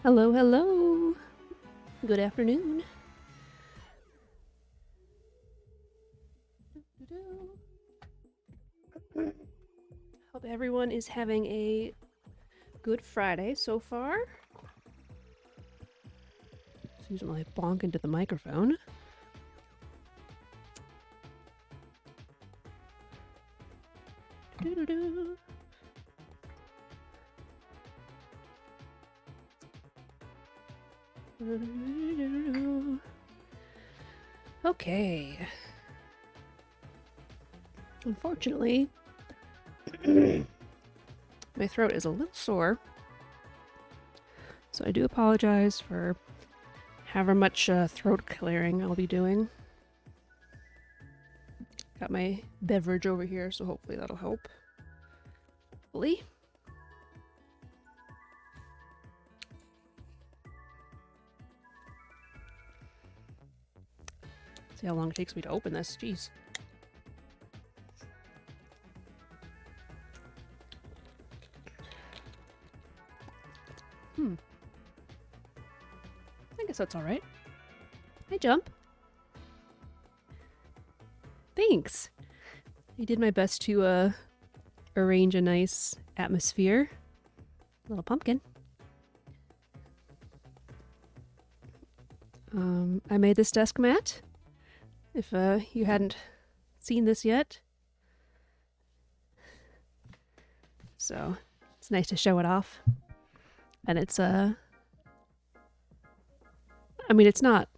Hello, hello. Good afternoon. Hope everyone is having a good Friday so far. Excuse me, I bonk into the microphone. Doo-doo-doo. Okay. Unfortunately, my throat is a little sore, so I do apologize for however much throat clearing I'll be doing. Got my beverage over here, so hopefully that'll help. Hopefully. See how long it takes me to open this. Jeez. I guess that's alright. Hi, Jump. Thanks. I did my best to arrange a nice atmosphere. Little pumpkin. I made this desk mat. If you hadn't seen this yet. So it's nice to show it off. And it's I mean, it's not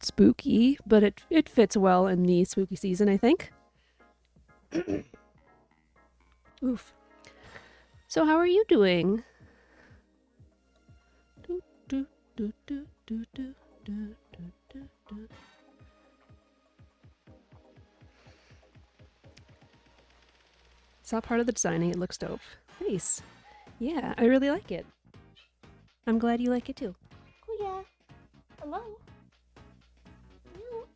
spooky, but it fits well in the spooky season, I think. Oof. So how are you doing? It's not part of the designing. It looks dope. Nice. Yeah, I really like it. I'm glad you like it too. Oh yeah. Hello. Hello.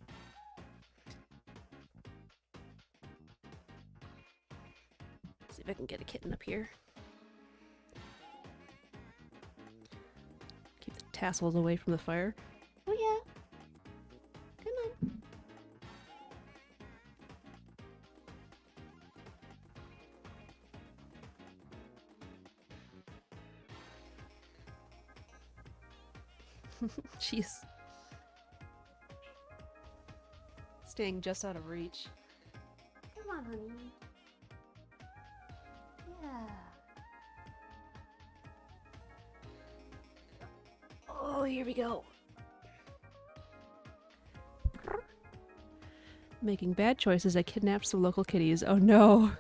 See if I can get a kitten up here. Keep the tassels away from the fire. Oh yeah. Come on. She's staying just out of reach. Come on, honey. Yeah. Oh, here we go. Making bad choices, I kidnapped some local kitties. Oh no.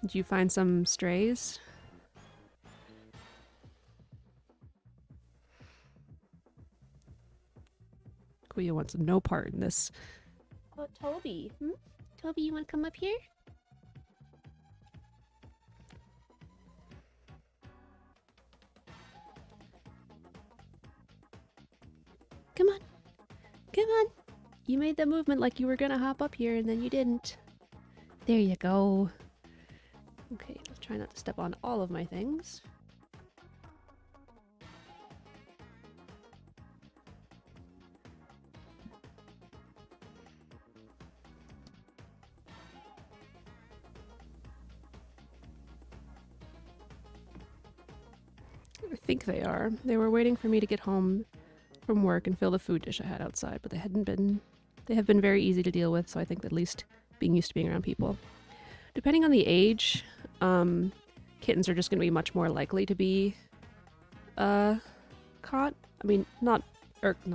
Did you find some strays? Kuya wants no part in this. Oh, Toby. Toby, you want to come up here? Come on. Come on. You made the movement like you were gonna hop up here and then you didn't. There you go. Okay, let's try not to step on all of my things. I think they are. They were waiting for me to get home from work and fill the food dish I had outside, but they have been very easy to deal with, so I think at least being used to being around people. Depending on the age, kittens are just going to be much more likely to be caught. I mean, not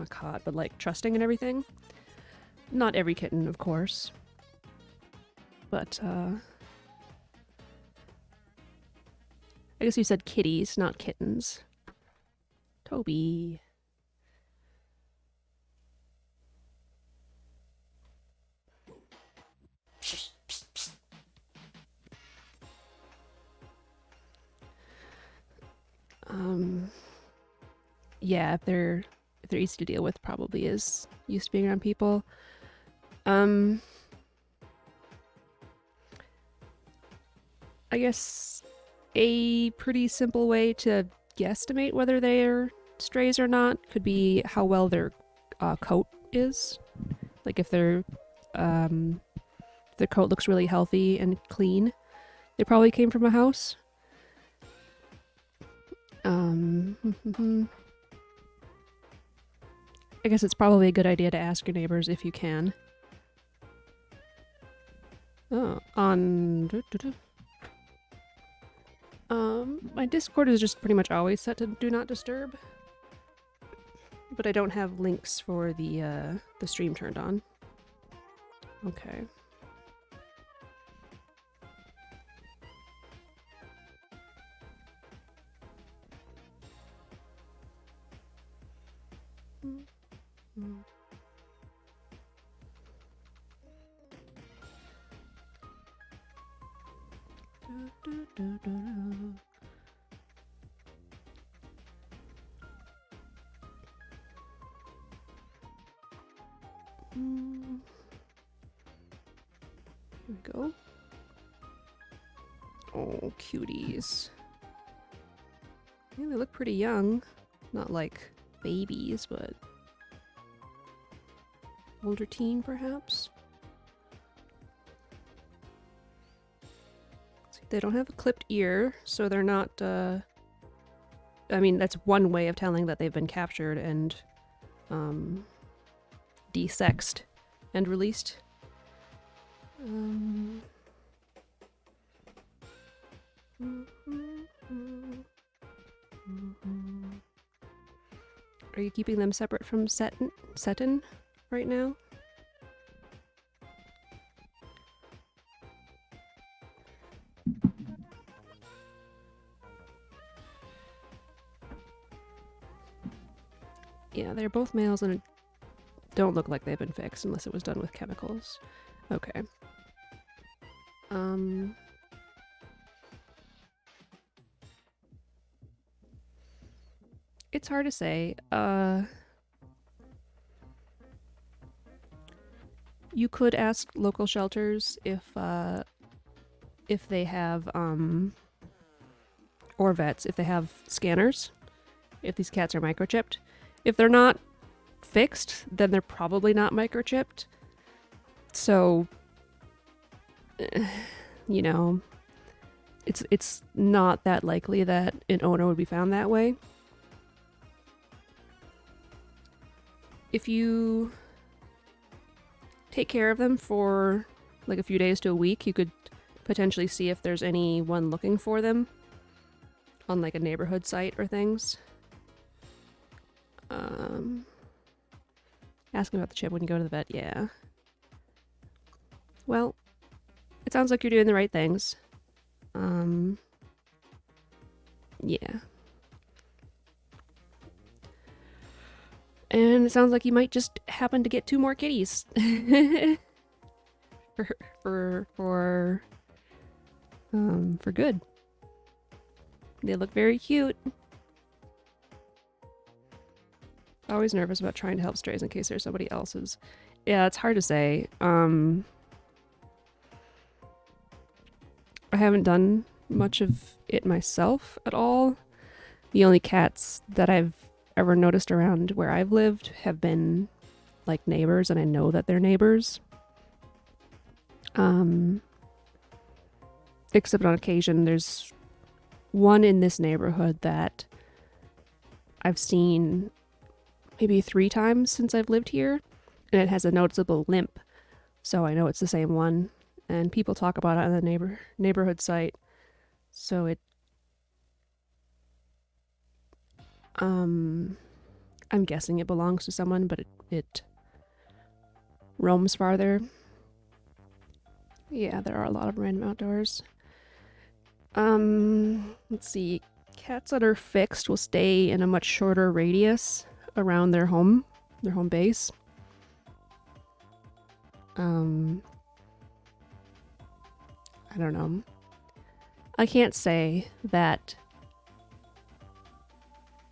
caught, but like trusting and everything. Not every kitten, of course. But I guess you said kitties, not kittens. Toby. Yeah, if they're easy to deal with, probably is used to being around people. I guess A pretty simple way to guesstimate whether they're strays or not could be how well their coat is. Like if their coat looks really healthy and clean, they probably came from a house. I guess it's probably a good idea to ask your neighbors if you can. Oh, my Discord is just pretty much always set to do not disturb, but I don't have links for the stream turned on. Okay. Here we go. Oh, cuties. Yeah, they look pretty young. Not like babies, but older teen, perhaps? See, they don't have a clipped ear, so they're not, I mean, that's one way of telling that they've been captured and, desexed and released. Are you keeping them separate from Seton right now? Yeah, they're both males and don't look like they've been fixed unless it was done with chemicals. Okay. It's hard to say. You could ask local shelters if they have, or vets, if they have scanners, if these cats are microchipped. If they're not fixed, then they're probably not microchipped. So, you know, it's not that likely that an owner would be found that way. If you take care of them for like a few days to a week, you could potentially see if there's anyone looking for them on like a neighborhood site or things. Ask about the chip when you go to the vet, yeah. Well, it sounds like you're doing the right things. Yeah. And it sounds like you might just happen to get 2 more kitties. for good. They look very cute. Always nervous about trying to help strays in case there's somebody else's. Yeah, it's hard to say. I haven't done much of it myself at all. The only cats that I've ever noticed around where I've lived have been like neighbors, and I know that they're neighbors. Except on occasion, there's one in this neighborhood that I've seen maybe 3 times since I've lived here, and it has a noticeable limp, so I know it's the same one. And people talk about it on the neighborhood site, so it I'm guessing it belongs to someone, but it roams farther. Yeah, there are a lot of random outdoors. Let's see. Cats that are fixed will stay in a much shorter radius around their home base. I don't know. I can't say that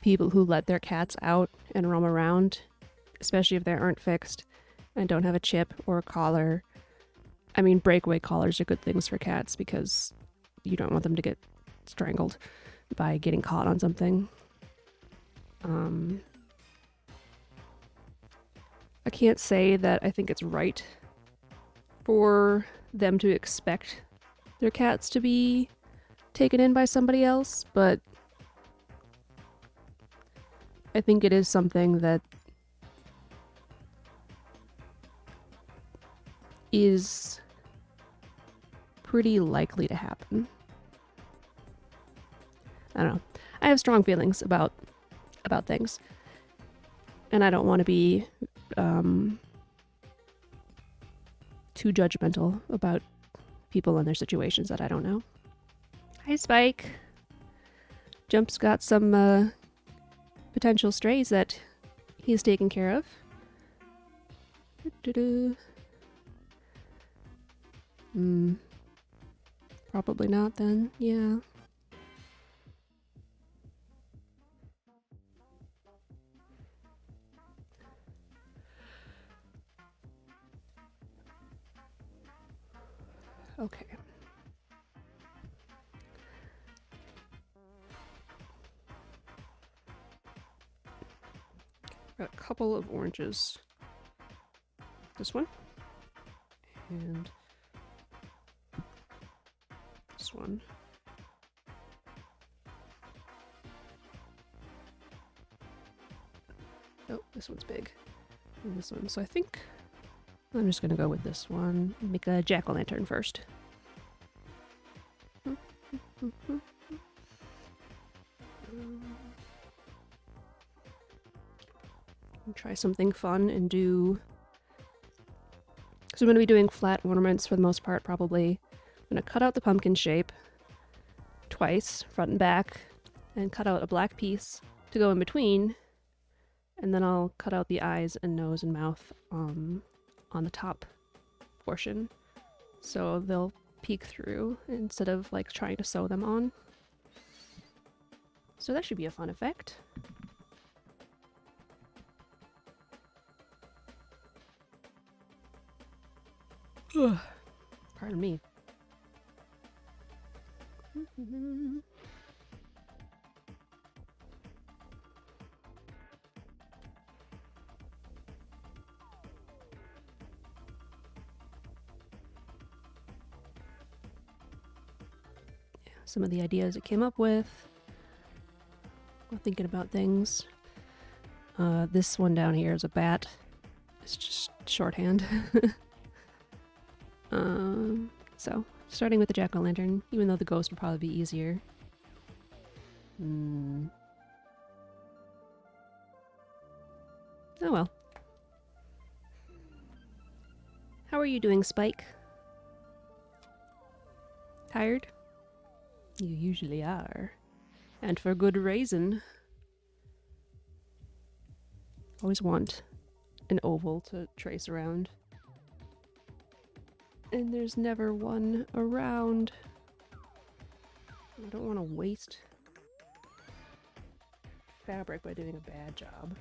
people who let their cats out and roam around, especially if they aren't fixed and don't have a chip or a collar. I mean, breakaway collars are good things for cats because you don't want them to get strangled by getting caught on something. I can't say that I think it's right for them to expect their cats to be taken in by somebody else, but I think it is something that is pretty likely to happen. I don't know. I have strong feelings about things, and I don't want to be too judgmental about people and their situations that I don't know. Hi, Spike. Jump's got some potential strays that he's taking care of. Probably not then. Yeah. Okay. Got a couple of oranges. This one. And this one. Oh, this one's big. And this one. So I think I'm just gonna go with this one. Make a jack-o'-lantern first. Try something fun and do... So I'm going to be doing flat ornaments for the most part, probably. I'm going to cut out the pumpkin shape twice, front and back, and cut out a black piece to go in between, and then I'll cut out the eyes and nose and mouth on the top portion, so they'll peek through instead of like trying to sew them on. So that should be a fun effect. Ugh. Pardon me. Some of the ideas it came up with while thinking about things. This one down here is a bat. It's just shorthand. So, starting with the jack-o'-lantern, even though the ghost would probably be easier. Oh well. How are you doing, Spike? Tired? You usually are. And for good reason. Always want an oval to trace around. And there's never one around. I don't want to waste fabric by doing a bad job.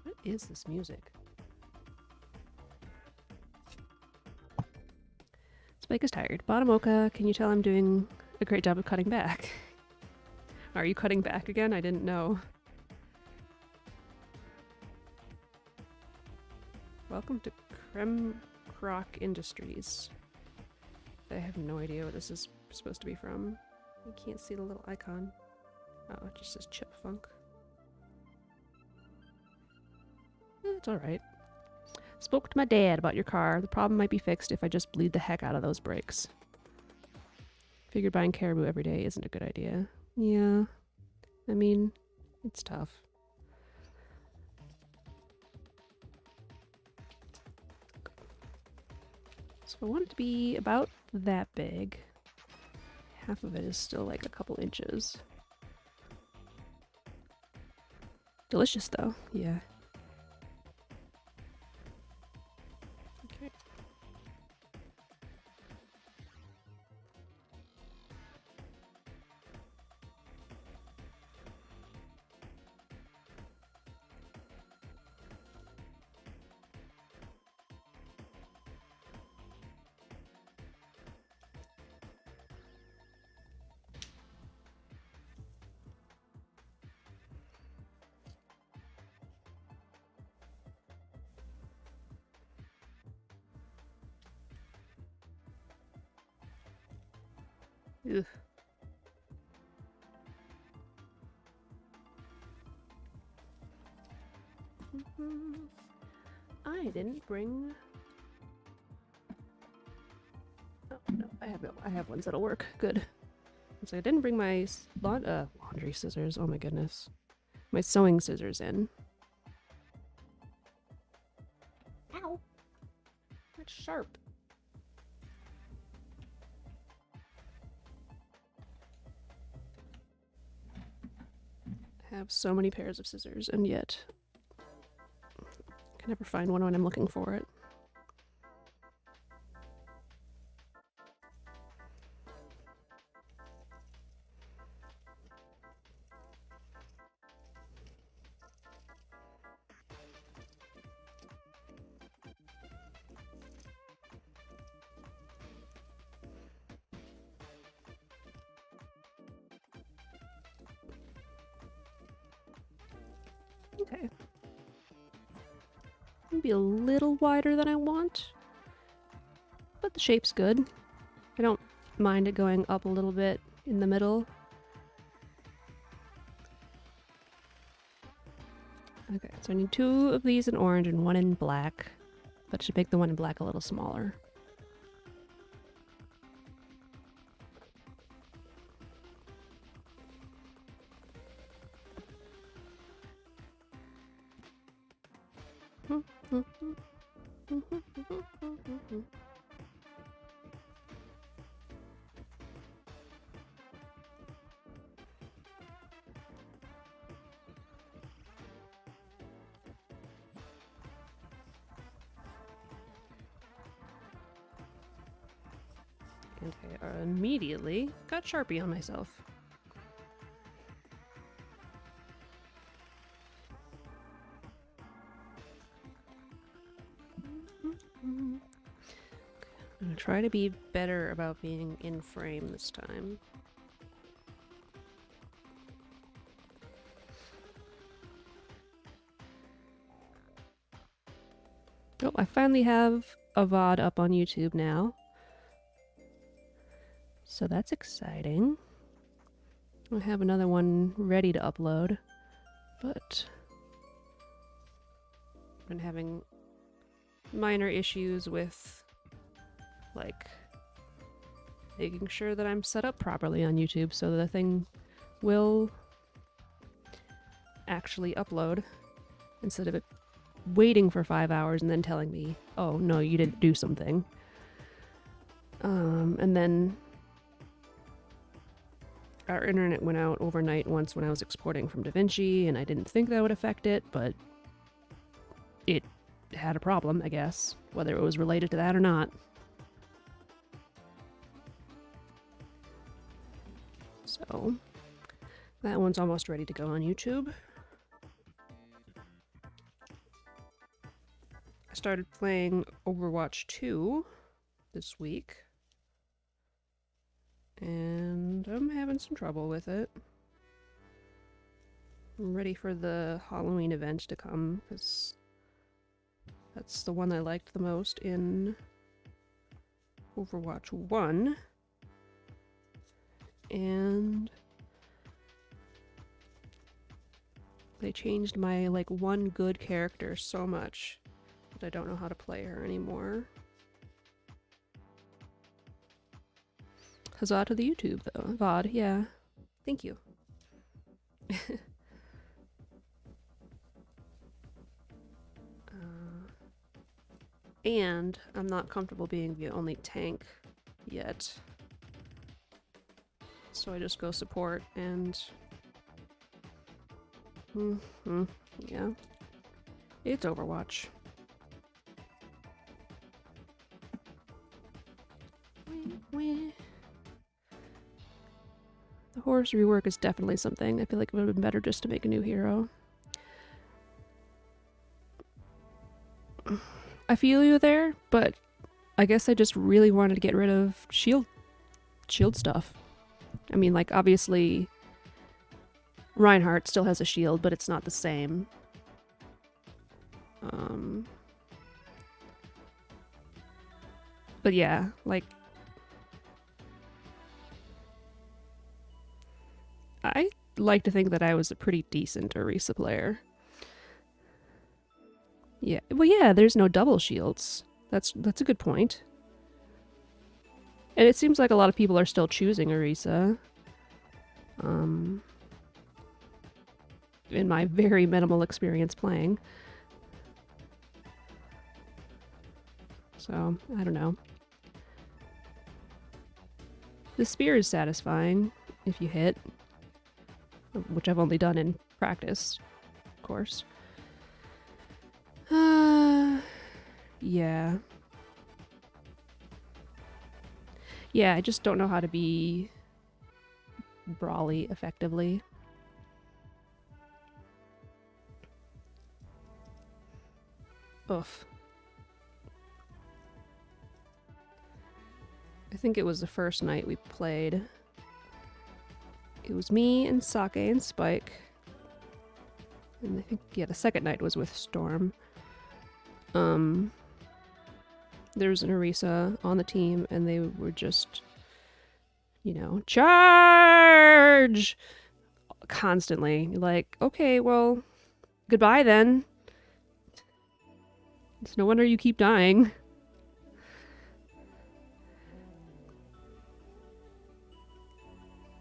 What is this music? Spike is tired. Bottom Oka, can you tell I'm doing a great job of cutting back? Are you cutting back again? I didn't know. Welcome to Creme Croc Industries. I have no idea what this is supposed to be from. You can't see the little icon. Oh, it just says Chip Funk. It's alright. Spoke to my dad about your car. The problem might be fixed if I just bleed the heck out of those brakes. Figured buying caribou every day isn't a good idea. Yeah. I mean, it's tough. So I want it to be about that big. Half of it is still like a couple inches. Delicious though, yeah. Okay. Ugh. I didn't bring... Oh, no, I have ones that'll work. Good. So I didn't bring my laundry scissors. Oh my goodness. My sewing scissors in. Ow! That's sharp. I have so many pairs of scissors, and yet I can never find one when I'm looking for it. Okay. Maybe a little wider than I want, but the shape's good. I don't mind it going up a little bit in the middle. Okay, so I need 2 of these in orange and 1 in black, but I should make the one in black a little smaller. And I immediately got Sharpie on myself. I'm gonna try to be better about being in frame this time. Oh, I finally have a VOD up on YouTube now. So that's exciting. I have another one ready to upload, but I've been having minor issues with, like, making sure that I'm set up properly on YouTube so that the thing will actually upload instead of it waiting for 5 hours and then telling me, oh no, you didn't do something. And then our internet went out overnight once when I was exporting from DaVinci, and I didn't think that would affect it, but it had a problem, I guess, whether it was related to that or not. So that one's almost ready to go on YouTube. I started playing Overwatch 2 this week, and I'm having some trouble with it. I'm ready for the Halloween event to come, because that's the one I liked the most in Overwatch 1. And they changed my, like, one good character so much that I don't know how to play her anymore. Huzzah to the YouTube, though. VOD, yeah. Thank you. And I'm not comfortable being the only tank yet. So I just go support and... yeah. It's Overwatch. The horse rework is definitely something. I feel like it would have been better just to make a new hero. I feel you there, but I guess I just really wanted to get rid of shield stuff. I mean, like, obviously Reinhardt still has a shield, but it's not the same. But yeah, like, like to think that I was a pretty decent Orisa player. Yeah, well, yeah, there's no double shields. That's a good point. And it seems like a lot of people are still choosing Orisa. In my very minimal experience playing. So, I don't know. The spear is satisfying if you hit, which I've only done in practice, of course. Yeah. Yeah, I just don't know how to be brawly effectively. Oof. I think it was the first night we played. It was me and Sake and Spike. And I think, yeah, the second night was with Storm. There's an Orisa on the team, and they were just, you know, charge! Constantly. Like, okay, well, goodbye then. It's no wonder you keep dying.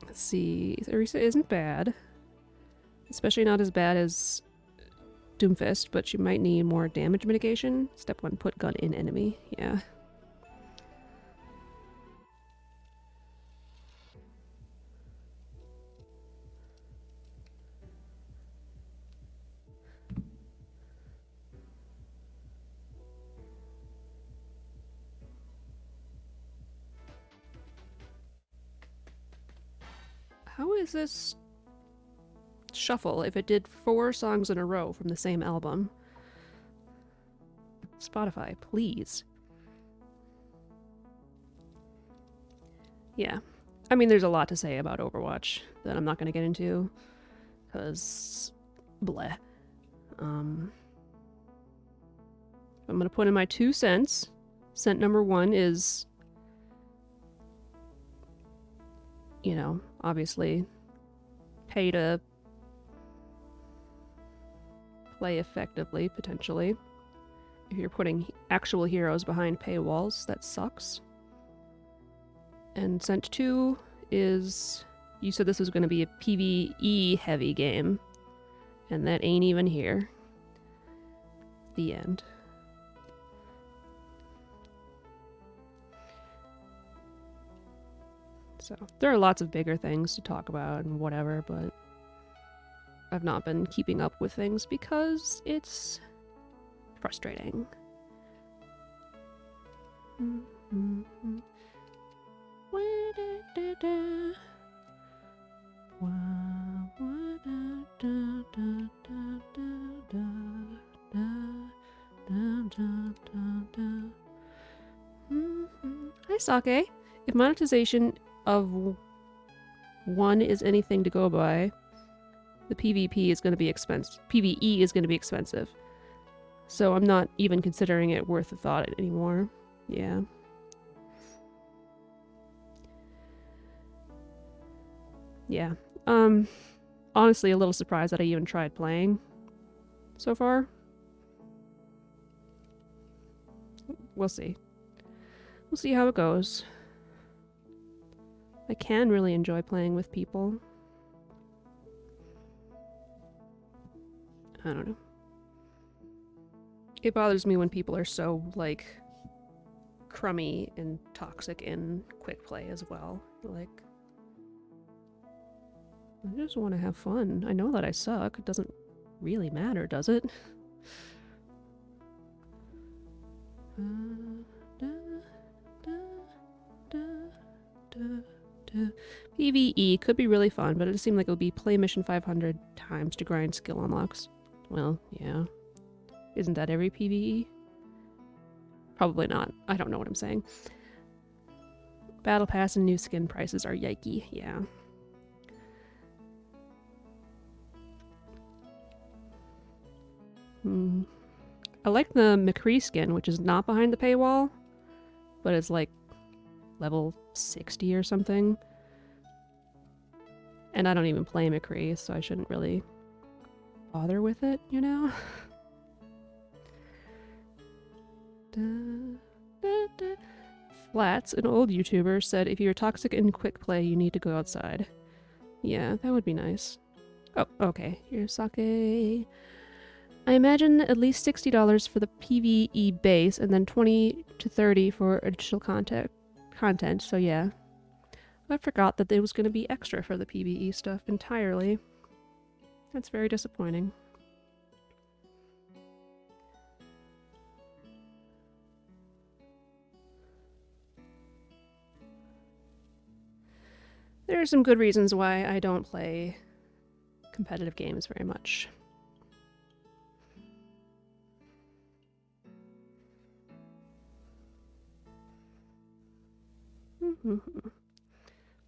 Let's see. Orisa isn't bad. Especially not as bad as Doomfist, but she might need more damage mitigation. Step 1, put gun in enemy. Yeah. How is this shuffle if it did 4 songs in a row from the same album? Spotify, please. Yeah. I mean, there's a lot to say about Overwatch that I'm not going to get into, because bleh. I'm going to put in my 2 cents. Cent number 1 is, you know, obviously pay to play effectively, potentially. If you're putting actual heroes behind paywalls, that sucks. And cent 2 is, you said this was going to be a PvE heavy game, and that ain't even here. The end. So, there are lots of bigger things to talk about and whatever, but I've not been keeping up with things because it's frustrating. Hi, Sake. If monetization of 1 is anything to go by, the PvP is going to be expensive. PvE is going to be expensive. So I'm not even considering it worth a thought anymore. Yeah. Yeah. Honestly, a little surprised that I even tried playing so far. We'll see. We'll see how it goes. I can really enjoy playing with people. I don't know. It bothers me when people are so, like, crummy and toxic in quick play as well. Like, I just want to have fun. I know that I suck. It doesn't really matter, does it? PvE could be really fun, but it seemed like it would be play mission 500 times to grind skill unlocks. Well, yeah. Isn't that every PvE? Probably not. I don't know what I'm saying. Battle Pass and new skin prices are yikey. Yeah. I like the McCree skin, which is not behind the paywall, but it's like level 60 or something. And I don't even play McCree, so I shouldn't really bother with it, you know? Flats, an old YouTuber, said if you're toxic in quick play, you need to go outside. Yeah, that would be nice. Oh, okay. Here's sake. I imagine at least $60 for the PvE base and then 20 to 30 for additional content. So yeah. I forgot that there was going to be extra for the PvE stuff entirely. That's very disappointing. There are some good reasons why I don't play competitive games very much.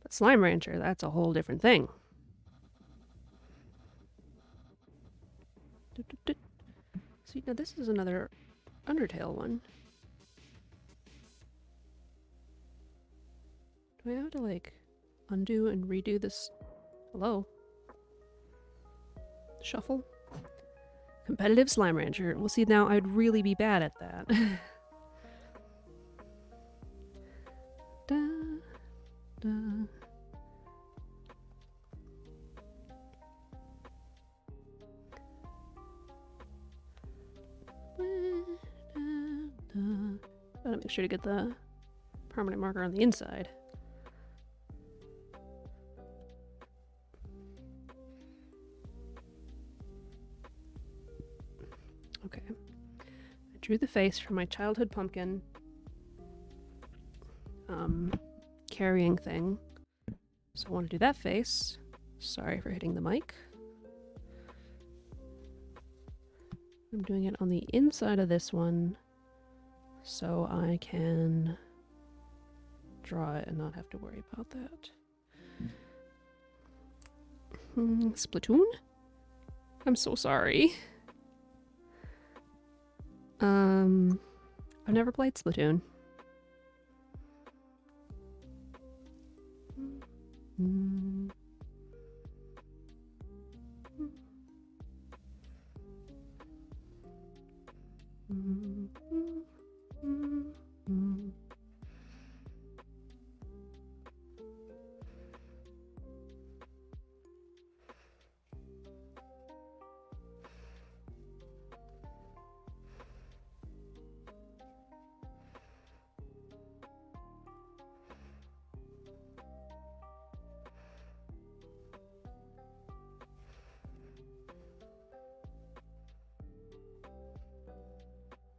But Slime Rancher, that's a whole different thing. See, now this is another Undertale one. Do I have to, like, undo and redo this? Hello? Shuffle? Competitive Slime Rancher. Well, see, now I'd really be bad at that. Da, da. Gotta make sure to get the permanent marker on the inside. Okay. I drew the face for my childhood pumpkin carrying thing. So I want to do that face. Sorry for hitting the mic. I'm doing it on the inside of this one so I can draw it and not have to worry about that. Splatoon? I'm so sorry. I've never played Splatoon.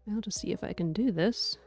I'll just see if I can do this.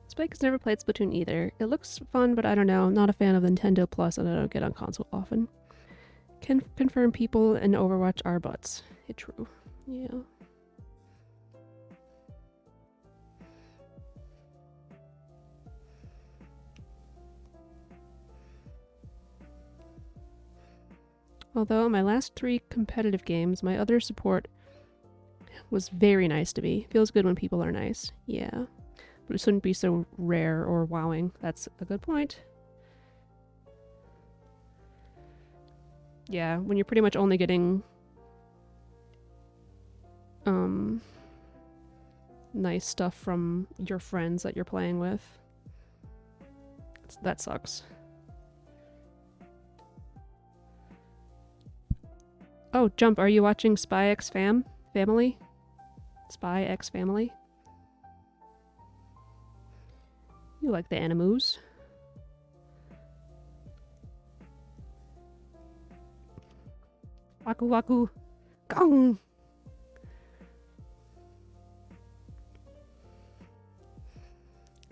Spike has never played Splatoon either. It looks fun, but I don't know. I'm not a fan of Nintendo Plus, and I don't get on console often. Can confirm people in Overwatch are butts. It's true. Yeah. Although my last 3 competitive games, my other support was very nice to me. Feels good when people are nice. Yeah. But it shouldn't be so rare or wowing. That's a good point. Yeah, when you're pretty much only getting nice stuff from your friends that you're playing with. That sucks. Oh, Jump, are you watching Spy X Family? Spy X Family? You like the animus. Waku waku. Gong!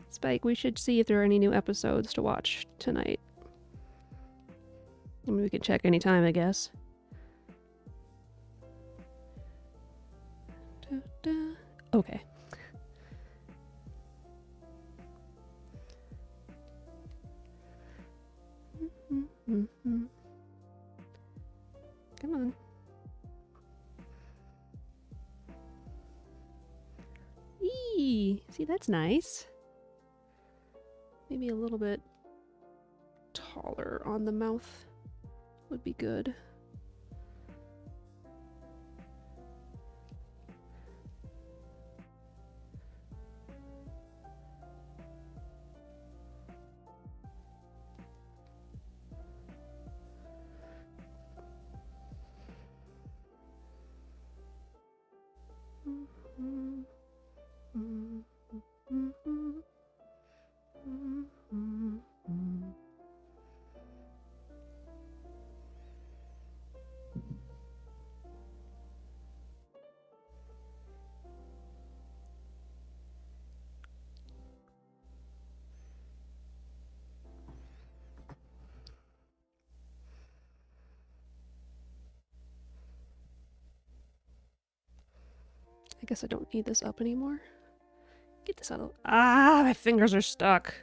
Spike, we should see if there are any new episodes to watch tonight. I mean, we can check anytime, I guess. Okay. Come on. Eee! See, that's nice. Maybe a little bit taller on the mouth would be good. I guess I don't need this up anymore. Get this out of... Ah, my fingers are stuck.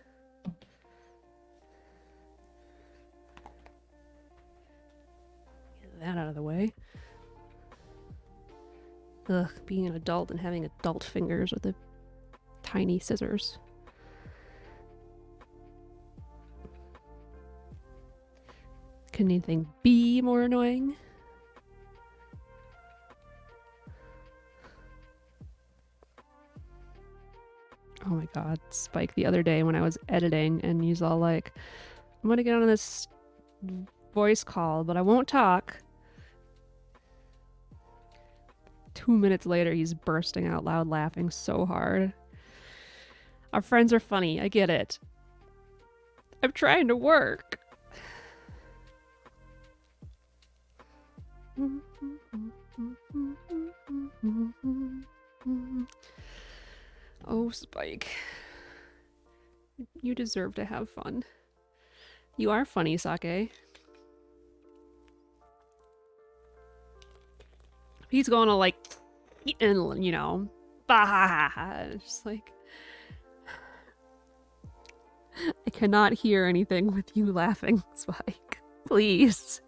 Get that out of the way. Ugh, being an adult and having adult fingers with the tiny scissors. Can anything be more annoying? Oh my god, Spike the other day when I was editing and he's all like, I'm gonna get on this voice call, but I won't talk. 2 minutes later, he's bursting out loud laughing so hard. Our friends are funny, I get it. I'm trying to work. Oh, Spike. You deserve to have fun. You are funny, Sake. He's going to like, and you know, bah, just like, I cannot hear anything with you laughing, Spike. Please.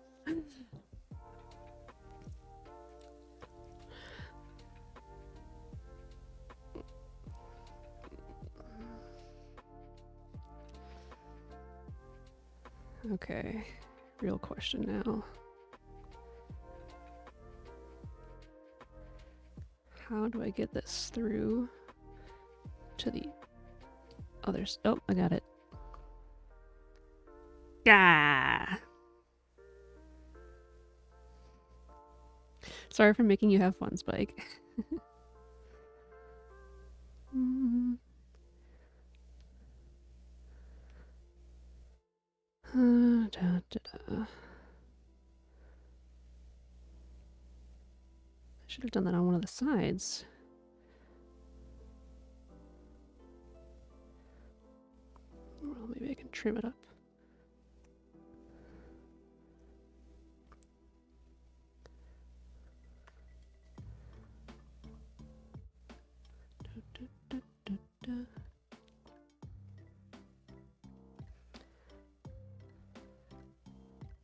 Okay, real question now. How do I get this through to the others? Oh, I got it. Ah! Sorry for making you have fun, Spike. I should have done that on one of the sides. Well, maybe I can trim it up.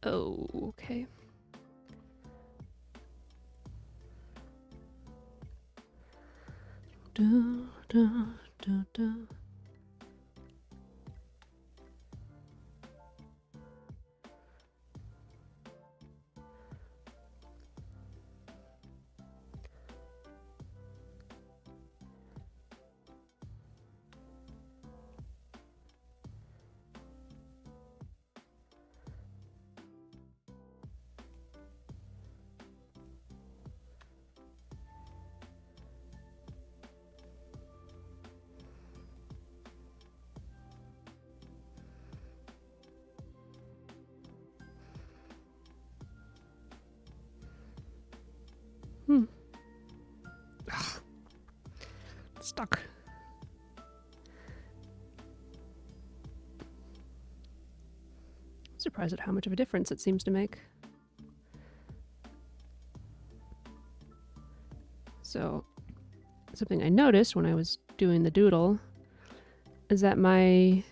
Oh, okay. Ugh. Stuck. I'm surprised at how much of a difference it seems to make. So, something I noticed when I was doing the doodle is that my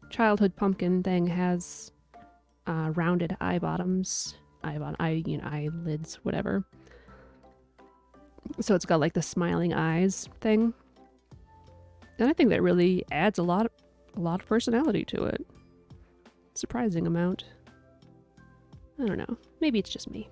childhood pumpkin thing has rounded eye bottoms, eyelids, whatever. So it's got like the smiling eyes thing. And I think that really adds a lot of personality to it. Surprising amount. I don't know. Maybe it's just me.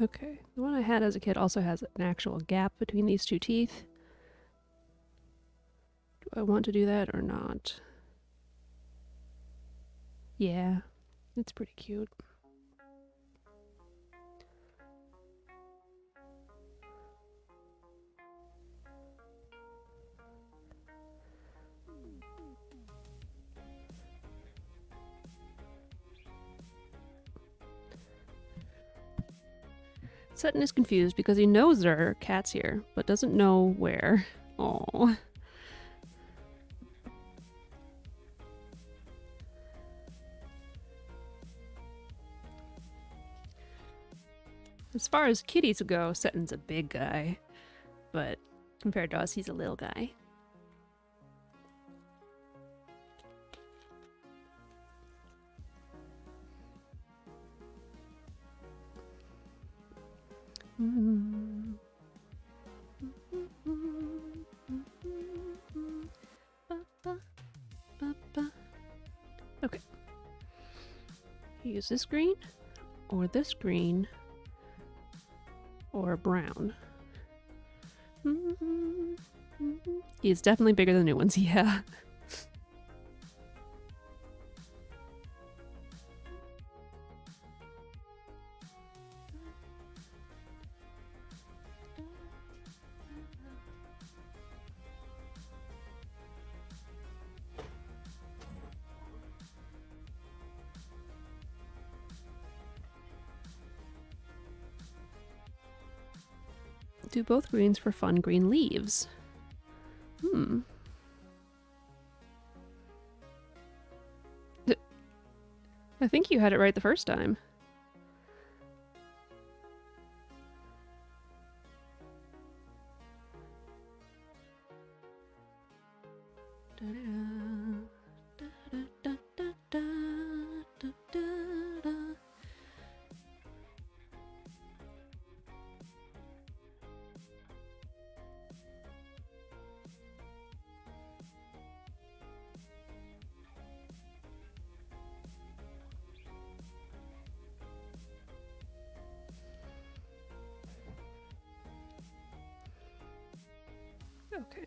Okay, the one I had as a kid also has an actual gap between these two teeth. Do I want to do that or not? Yeah, it's pretty cute. Sutton is confused because he knows there are cats here, but doesn't know where. Oh. As far as kitties go, Sutton's a big guy, but compared to us, he's a little guy. Okay. Use this green, or this green, or brown. He's definitely bigger than the new ones, yeah. Do both greens for fun green leaves. I think you had it right the first time. Okay.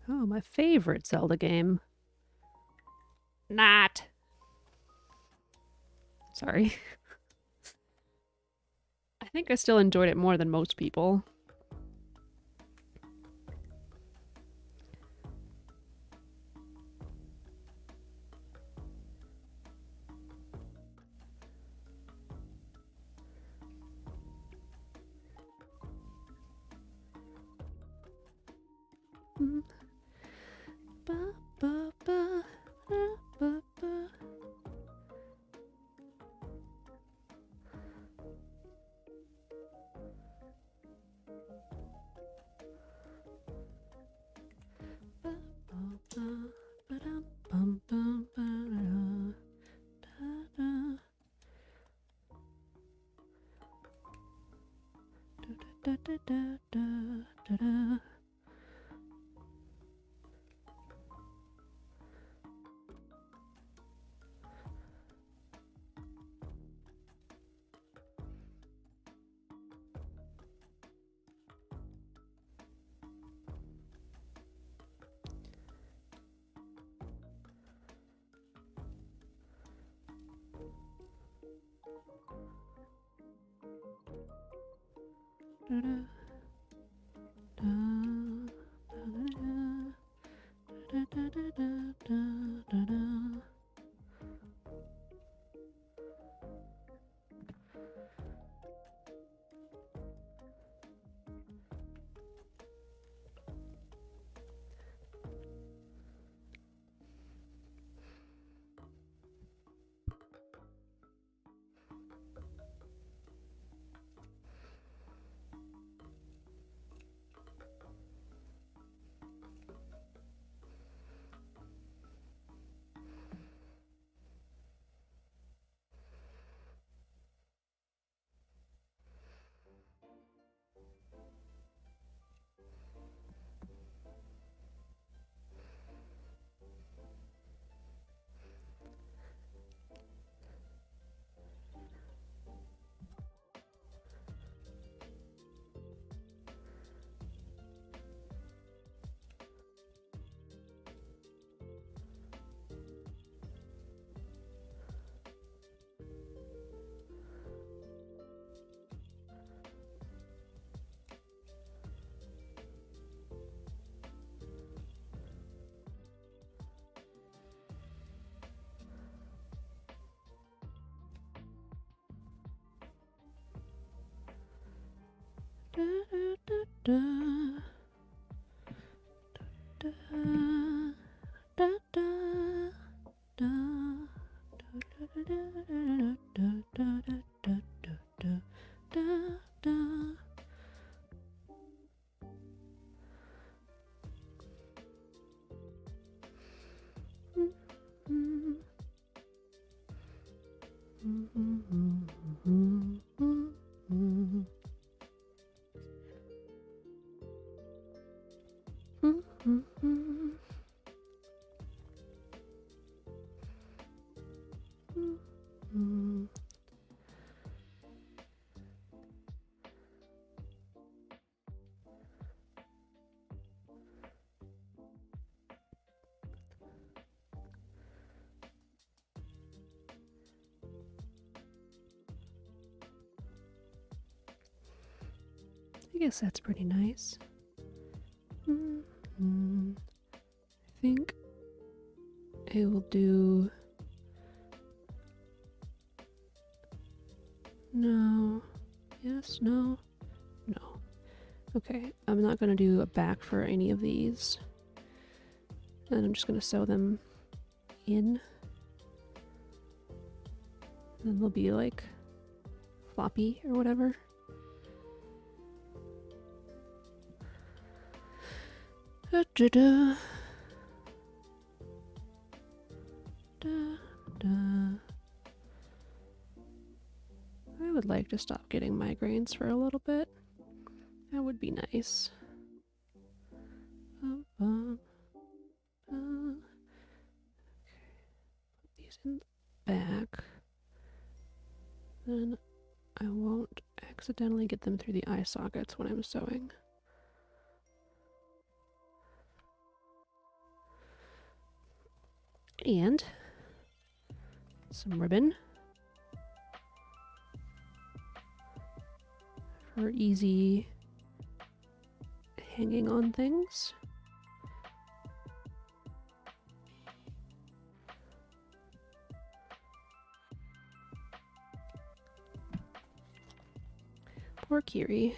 Oh, my favorite Zelda game. Not. Sorry. I think I still enjoyed it more than most people. I guess that's pretty nice. I think I will do... No. Yes, no. No. Okay, I'm not going to do a back for any of these. And I'm just going to sew them in. And then they'll be like floppy or whatever. Da, da, da. Da, da. I would like to stop getting migraines for a little bit. That would be nice. Okay. Put these in the back. Then I won't accidentally get them through the eye sockets when I'm sewing. And some ribbon for easy hanging on things. Poor Kiri.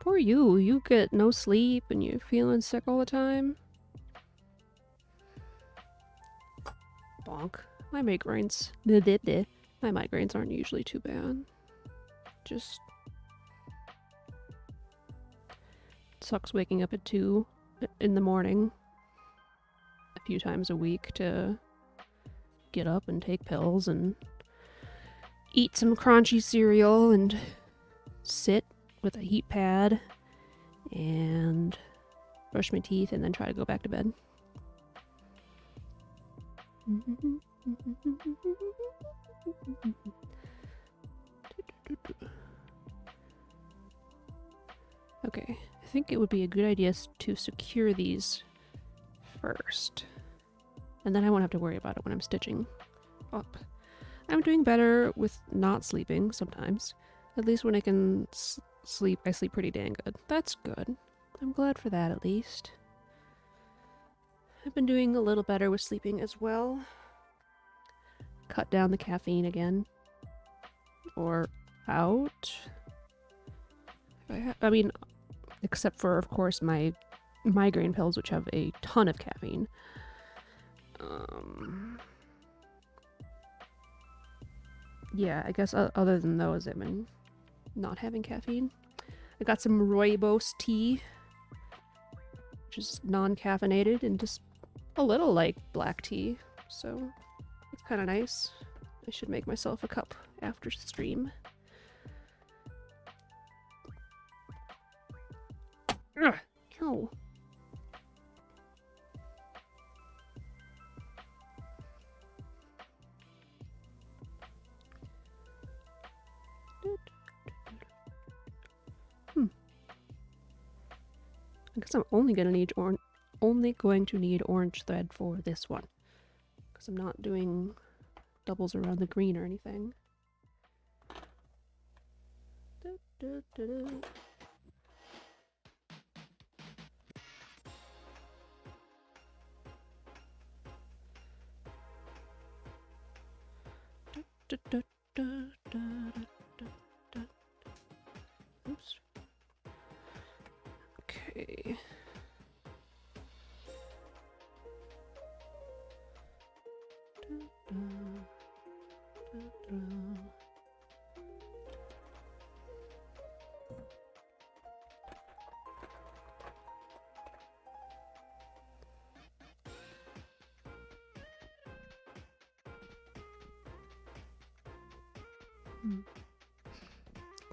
Poor you. You get no sleep and you're feeling sick all the time. Bonk. My migraines. My migraines aren't usually too bad. Just sucks waking up at 2 in the morning a few times a week to get up and take pills and eat some crunchy cereal and sit with a heat pad and brush my teeth and then try to go back to bed. Okay, I think it would be a good idea to secure these first. And then I won't have to worry about it when I'm stitching up. I'm doing better with not sleeping sometimes. At least when I can sleep. I sleep pretty dang good. That's good. I'm glad for that, at least. I've been doing a little better with sleeping as well. Cut down the caffeine again. Or out. I mean, except for, of course, my migraine pills, which have a ton of caffeine. Yeah, I guess other than those, I've been not having caffeine. I got some rooibos tea, which is non-caffeinated and just a little like black tea, so it's kind of nice. I should make myself a cup after stream. Ugh, no. I guess I'm only going to need orange thread for this one, because I'm not doing doubles around the green or anything. Oops. Okay.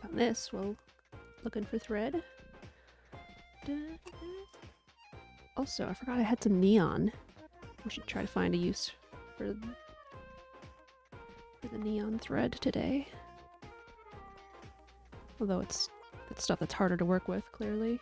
Found this while looking for thread. Also, I forgot I had some neon. We should try to find a use for the neon thread today. Although it's stuff that's harder to work with, clearly.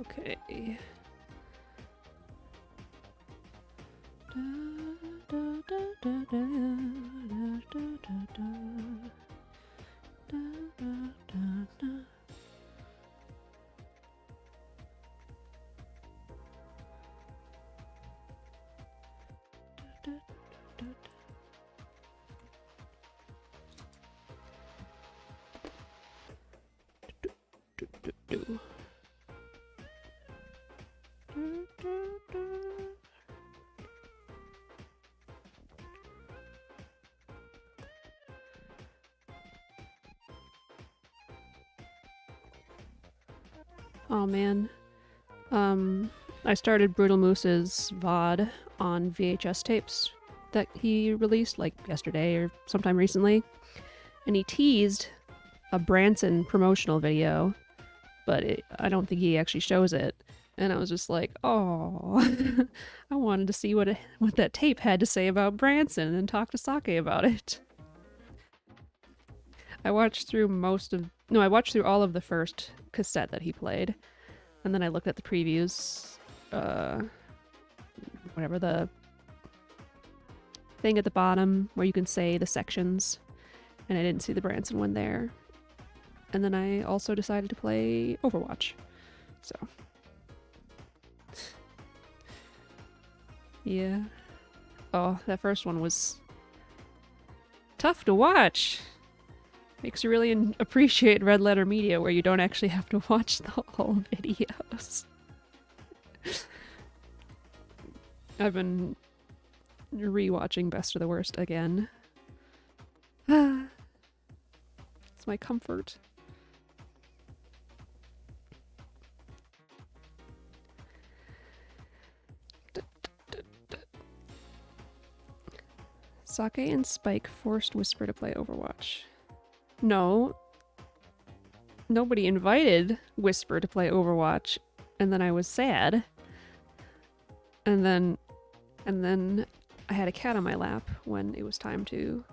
Okay. Oh man. I started Brutal Moose's VOD on VHS tapes that he released like yesterday or sometime recently. And he teased a Branson promotional video, but I don't think he actually shows it. And I was just like, oh, I wanted to see what that tape had to say about Branson and talk to Sake about it. I watched through all of the first cassette that he played. And then I looked at the previews, whatever, the thing at the bottom where you can say the sections, and I didn't see the Branson one there. And then I also decided to play Overwatch. So. Yeah. Oh, that first one was tough to watch. Makes you really appreciate Red Letter Media, where you don't actually have to watch the whole videos. I've been rewatching Best of the Worst again. It's my comfort. Sake and Spike forced Whisper to play Overwatch. No, nobody invited Whisper to play Overwatch, and then I was sad. And then I had a cat on my lap when it was time to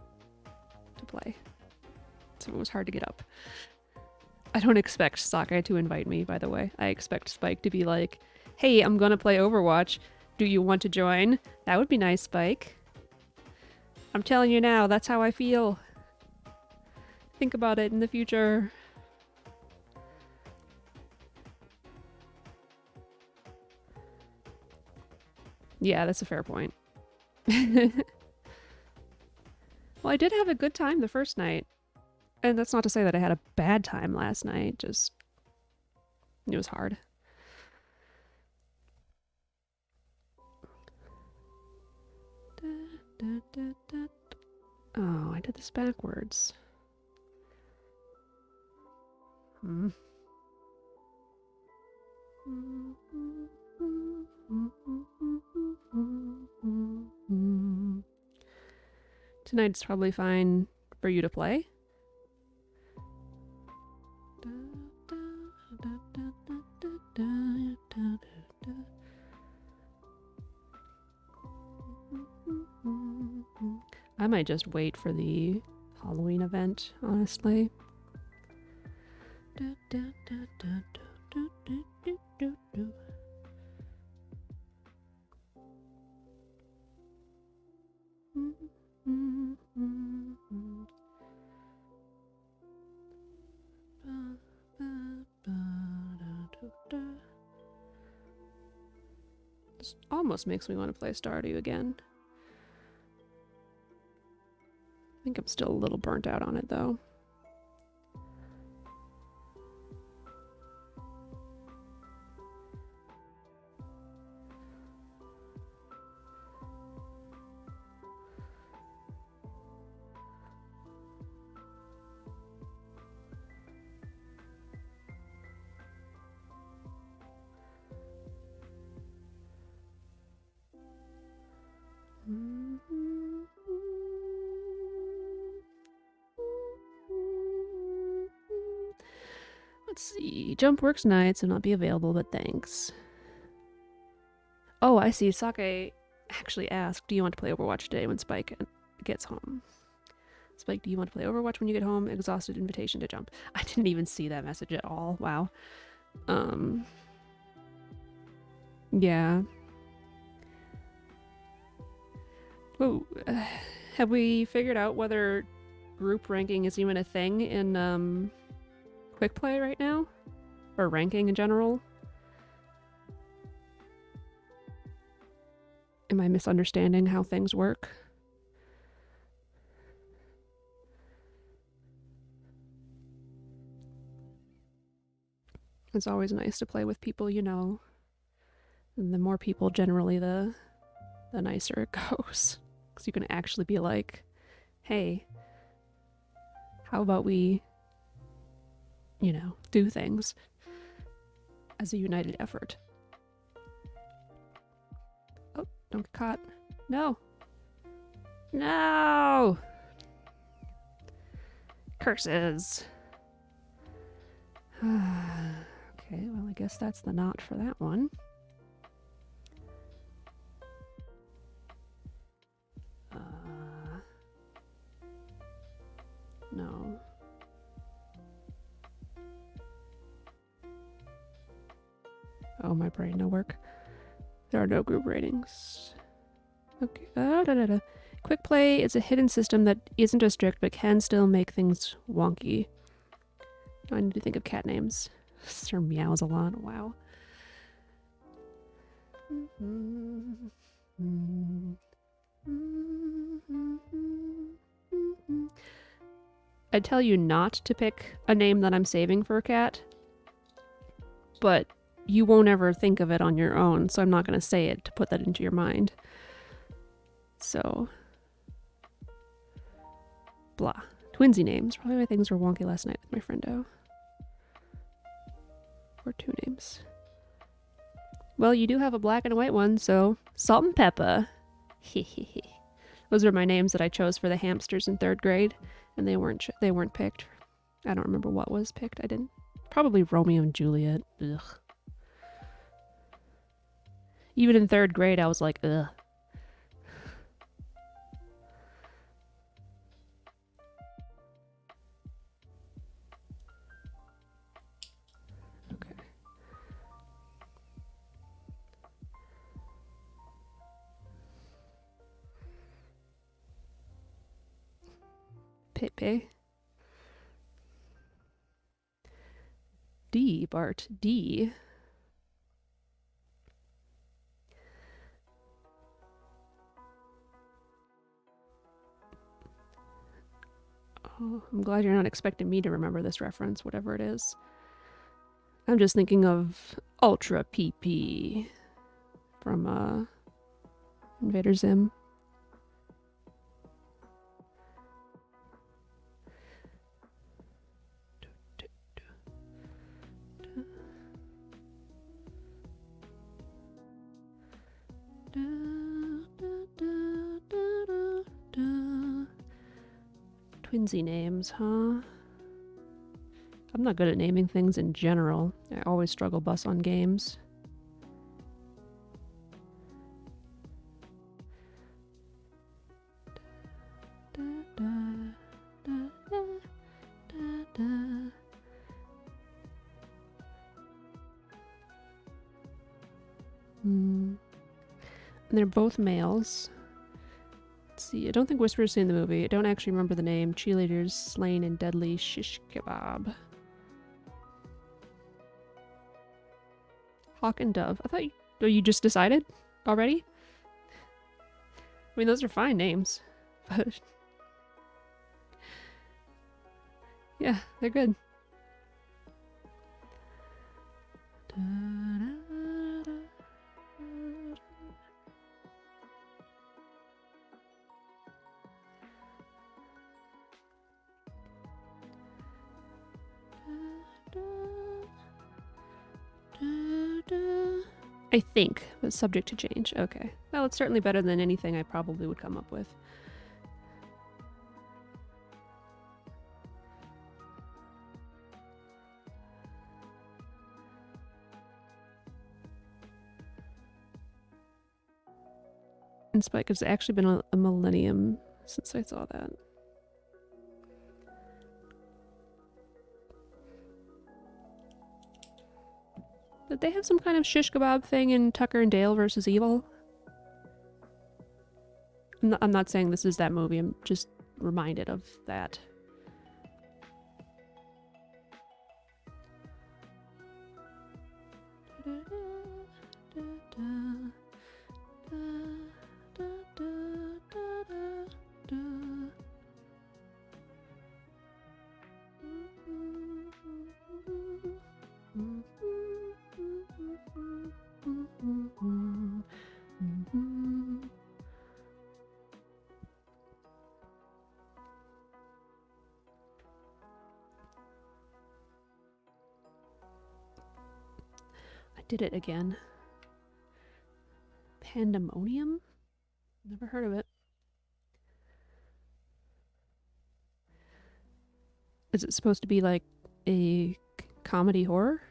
play. So it was hard to get up. I don't expect Sake to invite me, by the way. I expect Spike to be like, hey, I'm gonna play Overwatch. Do you want to join? That would be nice, Spike. I'm telling you now, that's how I feel. Think about it in the future. Yeah, that's a fair point. Well, I did have a good time the first night. And that's not to say that I had a bad time last night, just it was hard. Oh, I did this backwards. Tonight's probably fine for you to play. I might just wait for the Halloween event, honestly. This almost makes me want to play Stardew again. I think I'm still a little burnt out on it, though. Let's see. Jump works nights and not be available, but thanks. Oh, I see. Sake actually asked, do you want to play Overwatch today when Spike gets home? Spike, do you want to play Overwatch when you get home? Exhausted invitation to jump. I didn't even see that message at all. Wow. Yeah. Oh, have we figured out whether group ranking is even a thing in quick play right now? Or ranking in general? Am I misunderstanding how things work? It's always nice to play with people you know. And the more people, generally, the nicer it goes. Because you can actually be like, hey, how about we, you know, do things as a united effort. Oh, don't get caught. No. No! Curses. Okay, well, I guess that's the knot for that one. No. Oh, my brain no work. There are no group ratings. Okay. Quick play is a hidden system that isn't as strict but can still make things wonky. I need to think of cat names. Sir meows a lot. Wow. I'd tell you not to pick a name that I'm saving for a cat, but you won't ever think of it on your own, so I'm not going to say it to put that into your mind. So, blah. Twinsy names. Probably why things were wonky last night with my friendo. Or two names. Well, you do have a black and a white one, so Salt and Peppa. Those were my names that I chose for the hamsters in 3rd grade, and they weren't picked I don't remember what was picked. I didn't. Probably Romeo and Juliet. Ugh. Even in 3rd grade, I was like, ugh. Okay. Pepe. D, Bart. D. Oh, I'm glad you're not expecting me to remember this reference, whatever it is. I'm just thinking of Ultra PP from Invader Zim. Twinsy names, huh? I'm not good at naming things in general. I always struggle bus on games. And they're both males. Let's see, I don't think Whisper's seen the movie. I don't actually remember the name. Cheerleaders slain in deadly shish kebab. Hawk and Dove. I thought you just decided already? I mean, those are fine names. But yeah, they're good. I think, but subject to change. Okay. Well, it's certainly better than anything I probably would come up with. And Spike, it's actually been a millennium since I saw that. Did they have some kind of shish kebab thing in Tucker and Dale versus Evil? I'm not saying this is that movie. I'm just reminded of that. I did it again. Pandemonium? Never heard of it. Is it supposed to be like a comedy horror?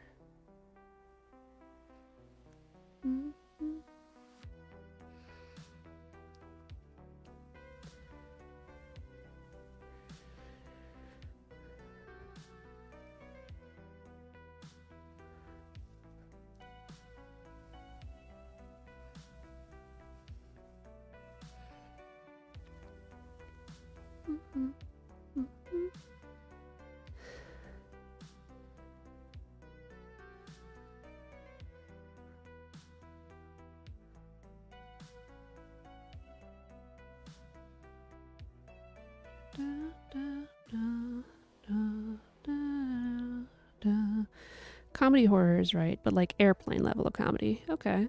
Comedy horror is right, but like airplane level of comedy. Okay.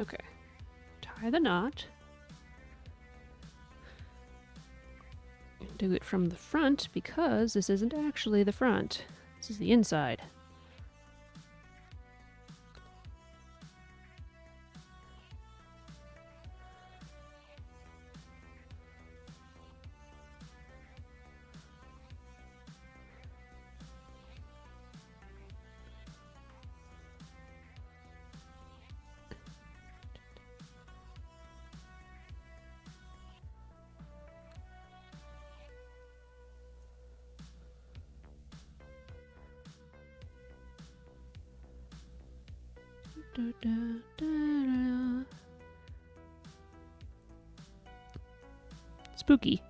Okay. Tie the knot. Do it from the front because this isn't actually the front. This is the inside. Da, da, da, da. Spooky.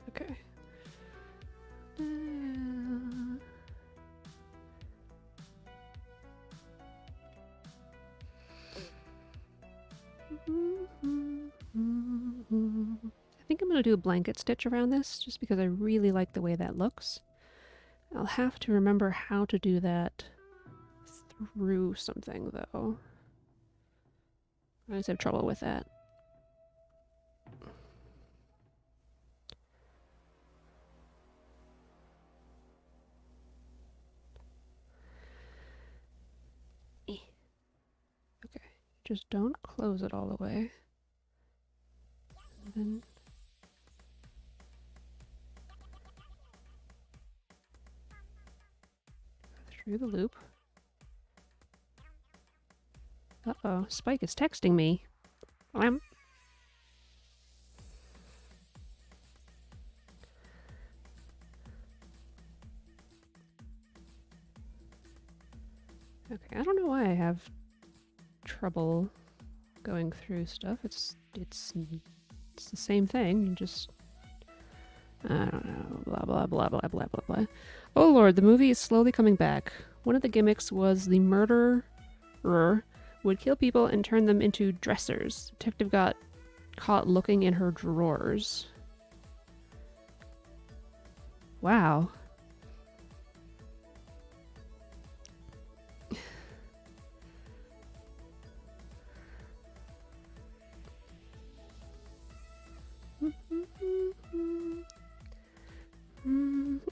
Okay. I think I'm going to do a blanket stitch around this just because I really like the way that looks. I'll have to remember how to do that through something though. I always have trouble with that. Okay, just don't close it all the way. And then through the loop. Uh-oh, Spike is texting me. Okay, I don't know why I have trouble going through stuff. It's the same thing. You just I don't know. Blah blah blah blah blah blah blah. Oh lord, the movie is slowly coming back. One of the gimmicks was the murderer would kill people and turn them into dressers. Detective got caught looking in her drawers. Wow.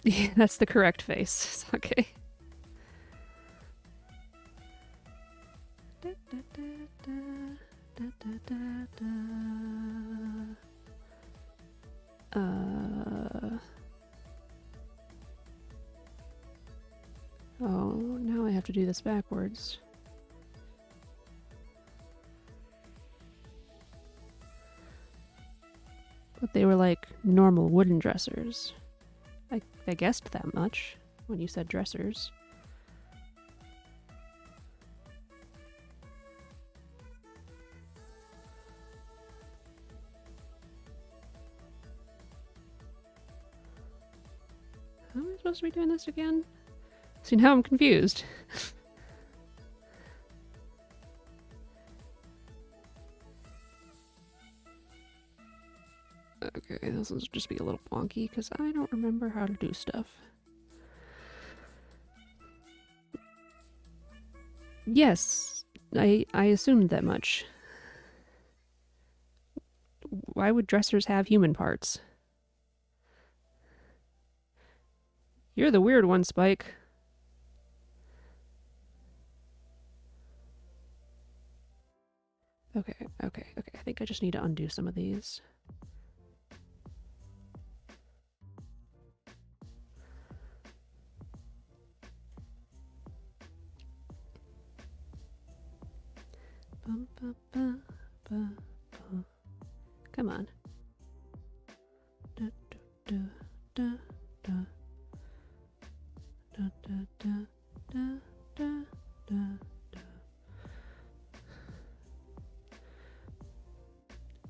Yeah, that's the correct face. Okay. Oh, now I have to do this backwards. But they were like normal wooden dressers. I guessed that much when you said dressers. How am I supposed to be doing this again? See, now I'm confused. Okay, this will just be a little wonky because I don't remember how to do stuff. Yes, I assumed that much. Why would dressers have human parts? You're the weird one, Spike. Okay. I think I just need to undo some of these. Come on.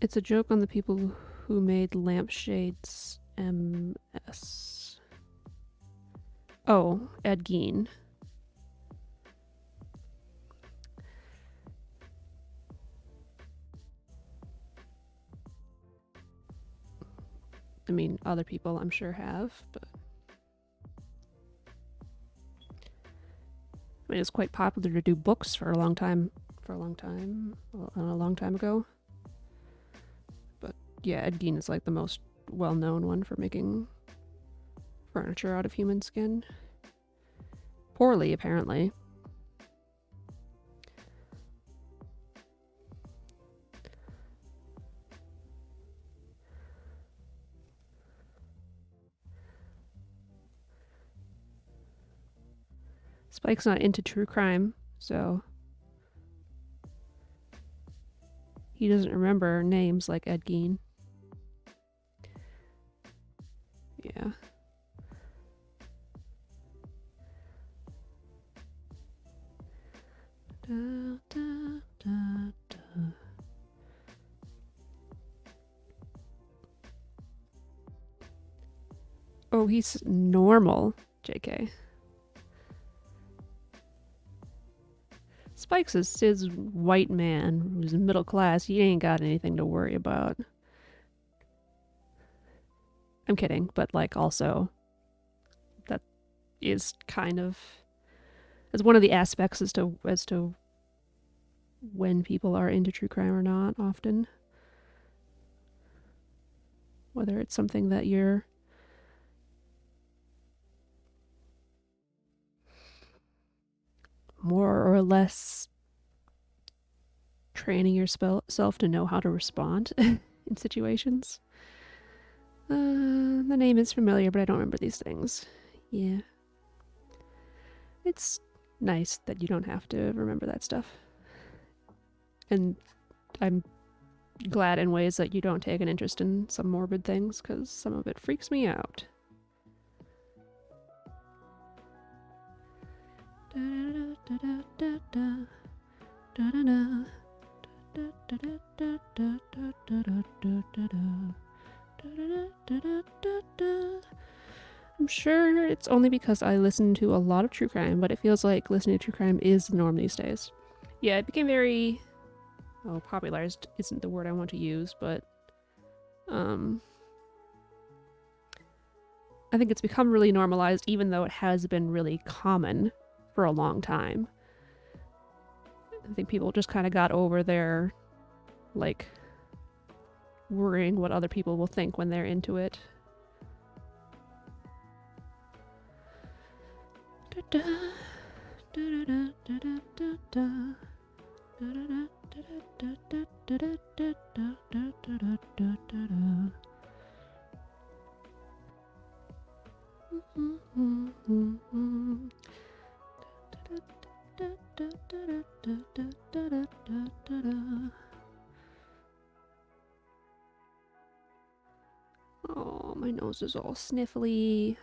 It's a joke on the people who made lampshades MS. Oh, Ed Gein. I mean, other people I'm sure have, but I mean, it's quite popular to do books for a long time ago. But yeah, Ed Gein is like the most well-known one for making furniture out of human skin. Poorly, apparently. Spike's not into true crime, so he doesn't remember names like Ed Gein. Yeah. Da, da, da, da. Oh, he's normal, JK. Spike's his white man who's middle class. He ain't got anything to worry about. I'm kidding, but like also that is kind of as one of the aspects as to when people are into true crime or not often. Whether it's something that you're more or less training yourself to know how to respond in situations. The name is familiar, but I don't remember these things. Yeah. It's nice that you don't have to remember that stuff. And I'm glad in ways that you don't take an interest in some morbid things, because some of it freaks me out. I'm sure it's only because I listen to a lot of true crime, but it feels like listening to true crime is the norm these days. Yeah, it became very popularized isn't the word I want to use, but I think it's become really normalized, even though it has been really common for a long time. I think people just kind of got over their, like, worrying what other people will think when they're into it. Oh, my nose is all sniffly.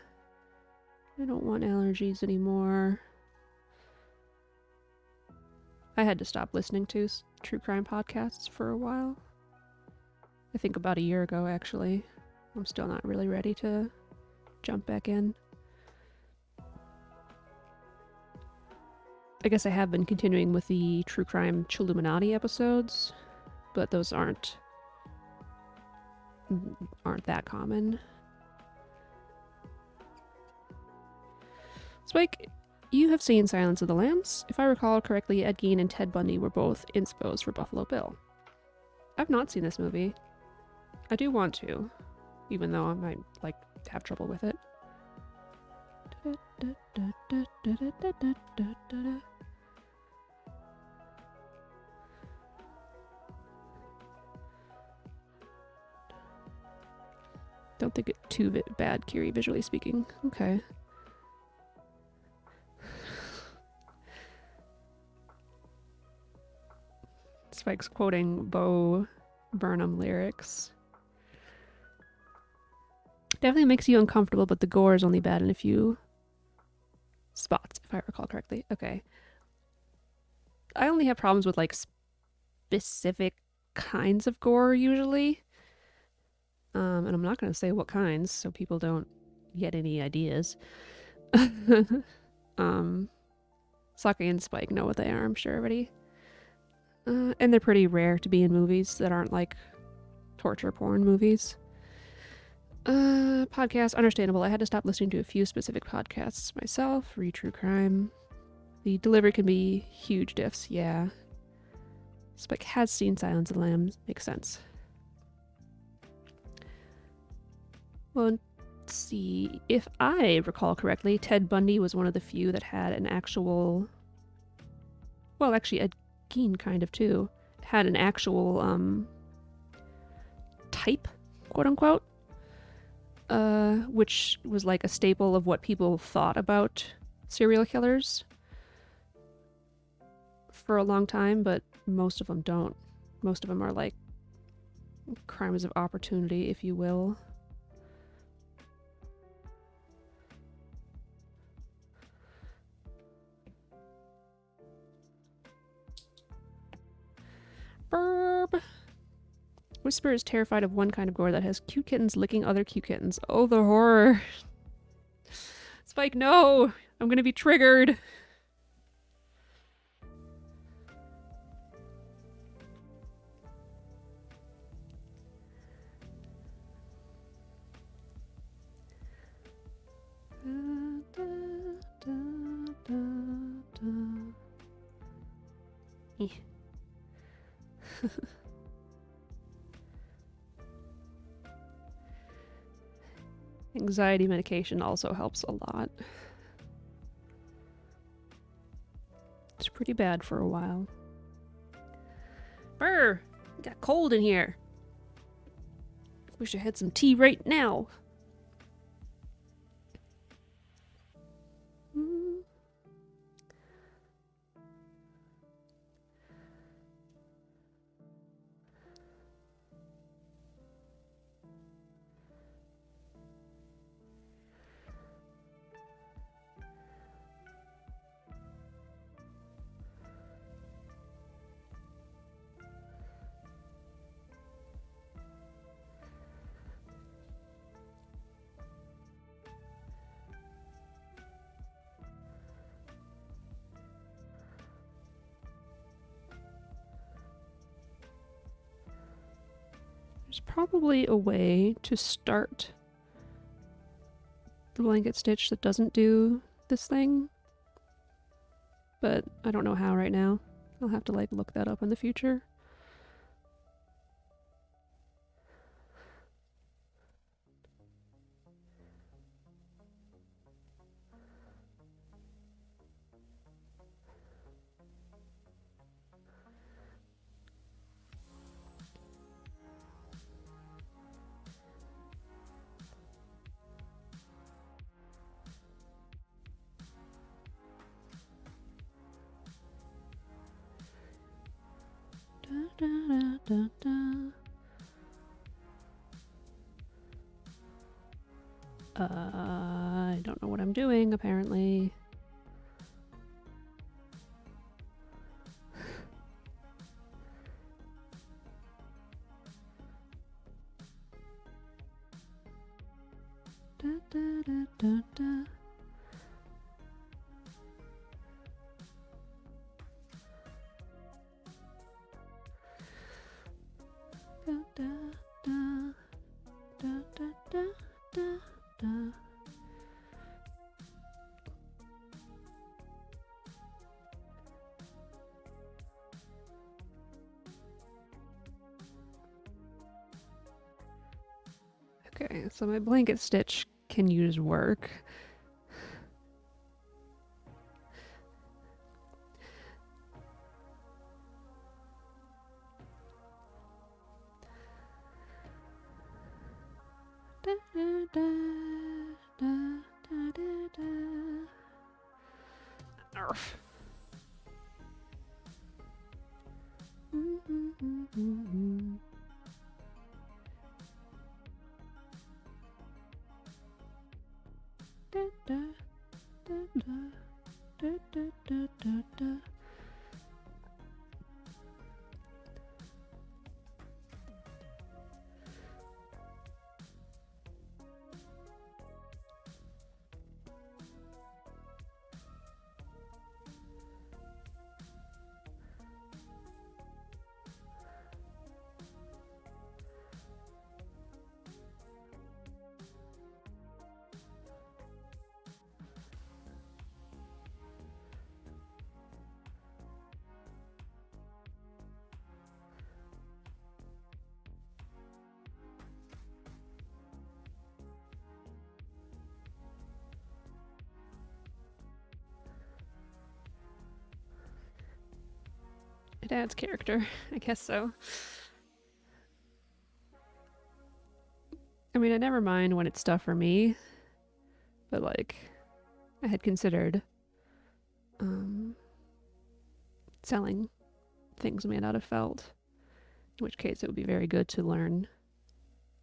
I don't want allergies anymore. I had to stop listening to true crime podcasts for a while. I think about a year ago, actually. I'm still not really ready to jump back in. I guess I have been continuing with the true crime Chilluminati episodes, but those aren't that common. Spike, you have seen Silence of the Lambs. If I recall correctly, Ed Gein and Ted Bundy were both inspos for Buffalo Bill. I've not seen this movie. I do want to, even though I might have trouble with it. Don't think it too bad, Kiri, visually speaking. Okay. Spike's quoting Bo Burnham lyrics. Definitely makes you uncomfortable, but the gore is only bad in a few spots, if I recall correctly. Okay. I only have problems with specific kinds of gore usually. And I'm not going to say what kinds so people don't get any ideas. Saki and Spike know what they are, I'm sure everybody. And they're pretty rare to be in movies that aren't like torture porn movies. Podcast, understandable. I had to stop listening to a few specific podcasts myself. Read true crime. The delivery can be huge diffs, yeah. Spike has seen Silence of the Lambs. Makes sense. Well, let's see. If I recall correctly, Ted Bundy was one of the few that had an actual... Well, actually, Ed Gein kind of, too. Had an actual, type, quote-unquote. Which was like a staple of what people thought about serial killers for a long time, but most of them don't. Most of them are like crimes of opportunity, if you will. Burb! Whisper is terrified of one kind of gore that has cute kittens licking other cute kittens. Oh, the horror. Spike, no! I'm gonna be triggered. Anxiety medication also helps a lot. It's pretty bad for a while. Brr! Got cold in here. Wish I had some tea right now. There's probably a way to start the blanket stitch that doesn't do this thing, but I don't know how right now. I'll have to like look that up in the future. Da, da, da, da. I don't know what I'm doing, apparently. Da, da, da, da, da. Da, da, da, da, da, da, da, da. Okay, so my blanket stitch can use work. Da, da, da, da, da, da, da. Arf. Da, da, da, da, da, da, da, da, da. It adds character. I guess so. I mean, I never mind when it's stuff for me, but like, I had considered selling things made out of felt, in which case it would be very good to learn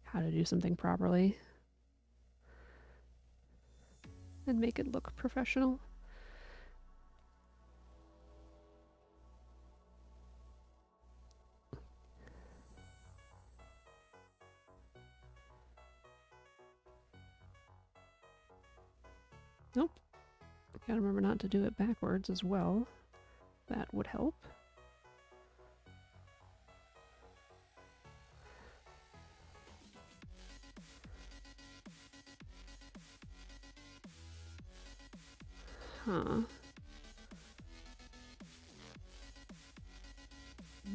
how to do something properly and make it look professional. Nope. Gotta remember not to do it backwards as well. That would help. Huh.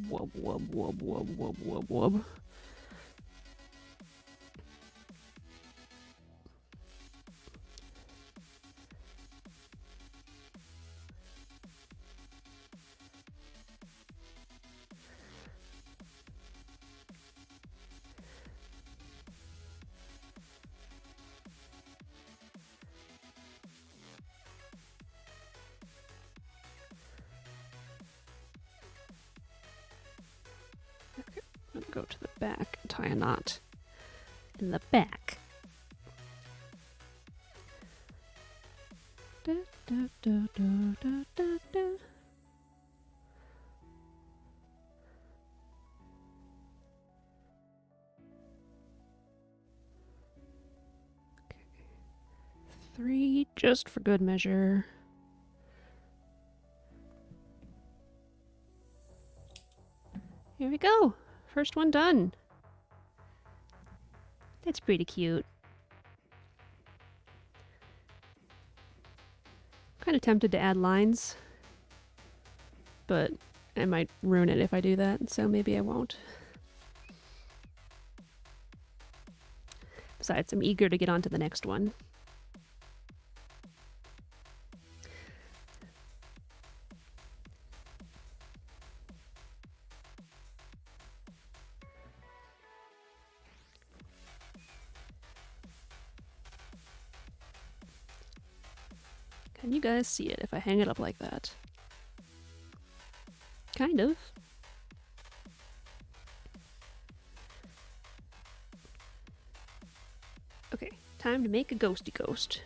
Wub, wub, wub, wub, wub, wub, wub. Okay, I'm gonna go to the back and tie a knot in the back. Da, da, da, da, da, da, da. Okay. 3 just for good measure. Here we go. First one done. That's pretty cute. Kind of tempted to add lines, but I might ruin it if I do that, so maybe I won't. Besides, I'm eager to get on to the next one. Can you guys see it if I hang it up like that? Kind of. Okay, time to make a ghosty ghost.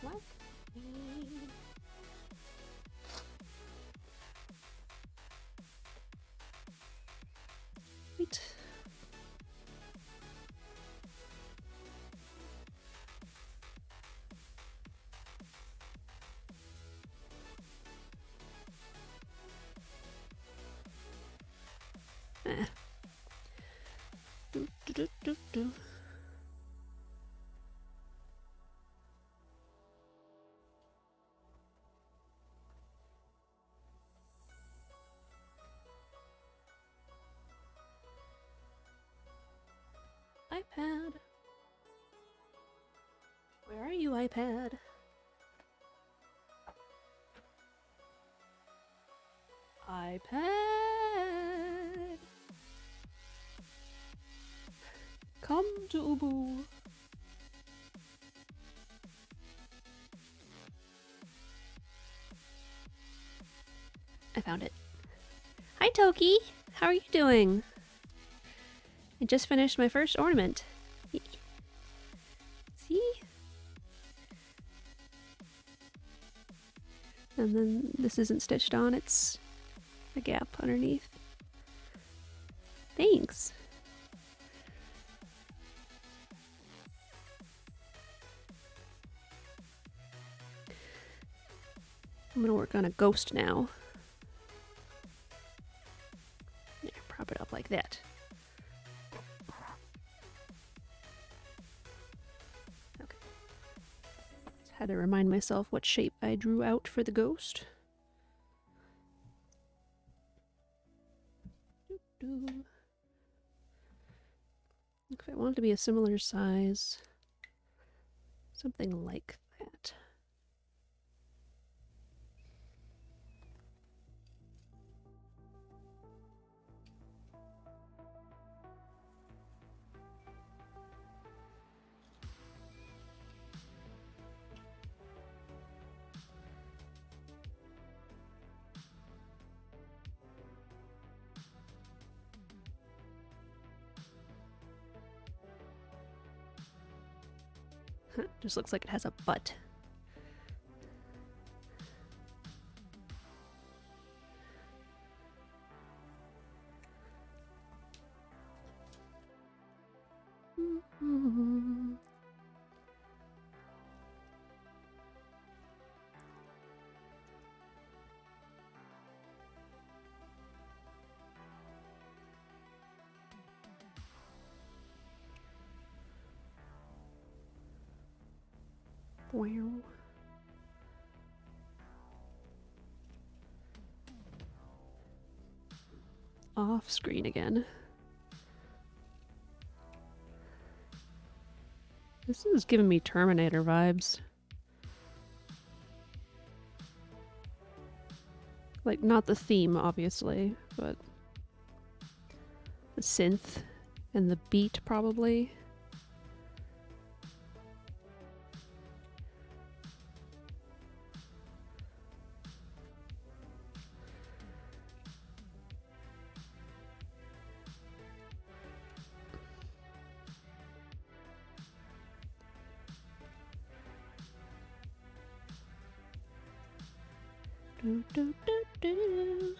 What? Wait. Do. iPad. Where are you, iPad? iPad. Come to Ubu. I found it. Hi, Toki. How are you doing? I just finished my first ornament. See? And then this isn't stitched on, it's a gap underneath. Thanks. I'm gonna work on a ghost now. Yeah, prop it up like that. Okay. Just had to remind myself what shape I drew out for the ghost. If I want it to be a similar size, Something like that. Just looks like it has a butt. Wow. Off screen again. This is giving me Terminator vibes. Like, not the theme, obviously, but the synth and the beat, probably. Do, do, do, do, do.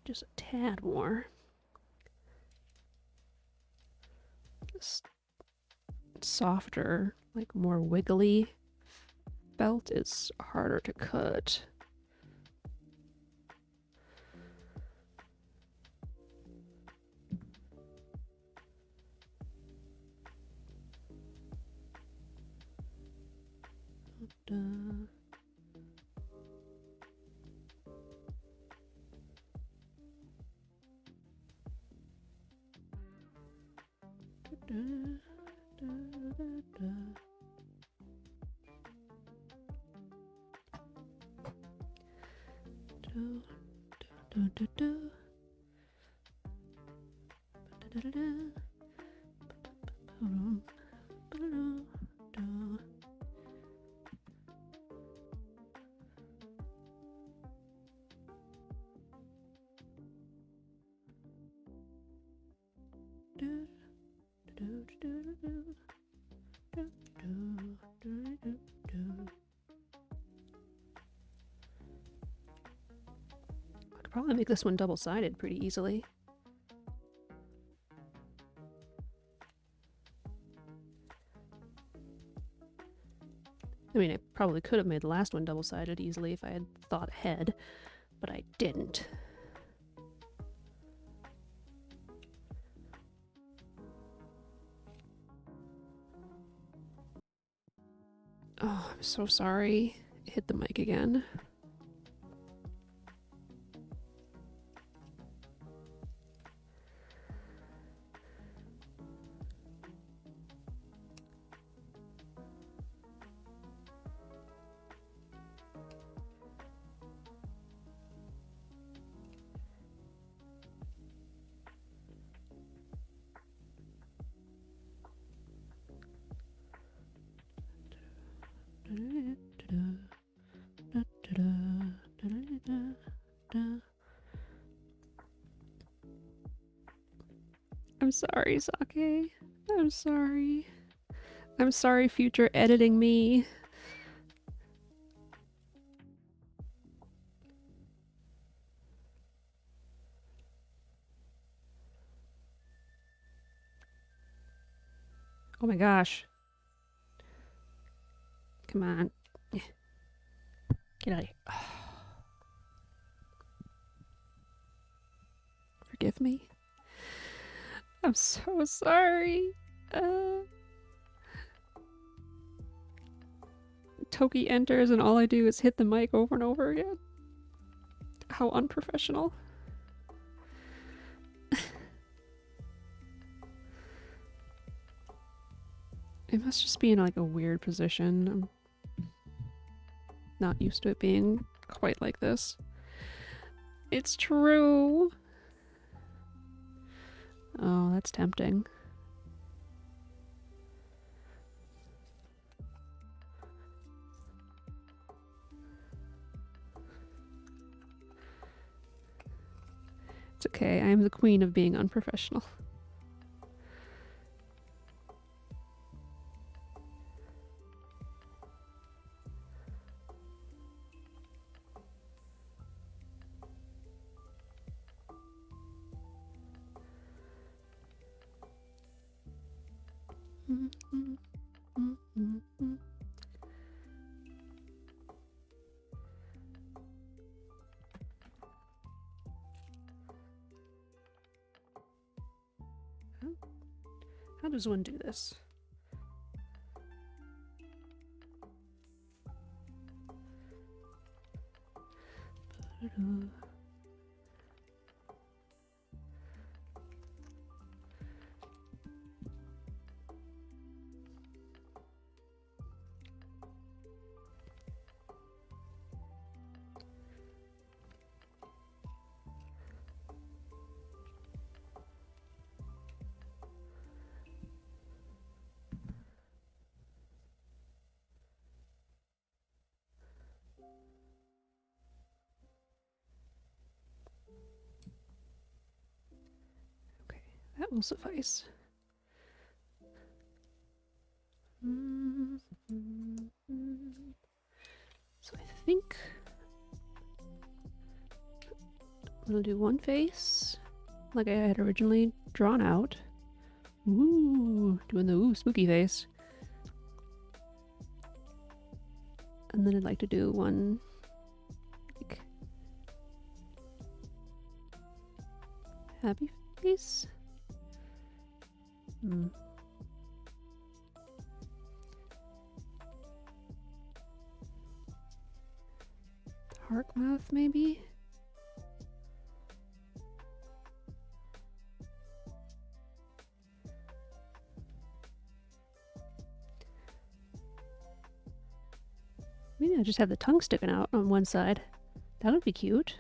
Just a tad more. This softer, like more wiggly felt is harder to cut. I could probably make this one double-sided pretty easily. I mean, I probably could have made the last one double-sided easily if I had thought ahead, but I didn't. Oh, I'm so sorry. I hit the mic again. I'm sorry, Sake. I'm sorry. I'm sorry, future editing me. Oh my gosh. Come on. Get out of here. Forgive me. I'm so sorry. Toki enters and all I do is hit the mic over and over again. How unprofessional. It must just be in like a weird position. I'm not used to it being quite like this. It's true. Oh, that's tempting. It's okay. I am the queen of being unprofessional. How does one do this? Okay, that will suffice. So I think I'm gonna do one face like I had originally drawn out. Ooh, doing the ooh spooky face. And then I'd like to do one like happy face. Heart mouth, maybe? Maybe I'll just have the tongue sticking out on one side. That would be cute.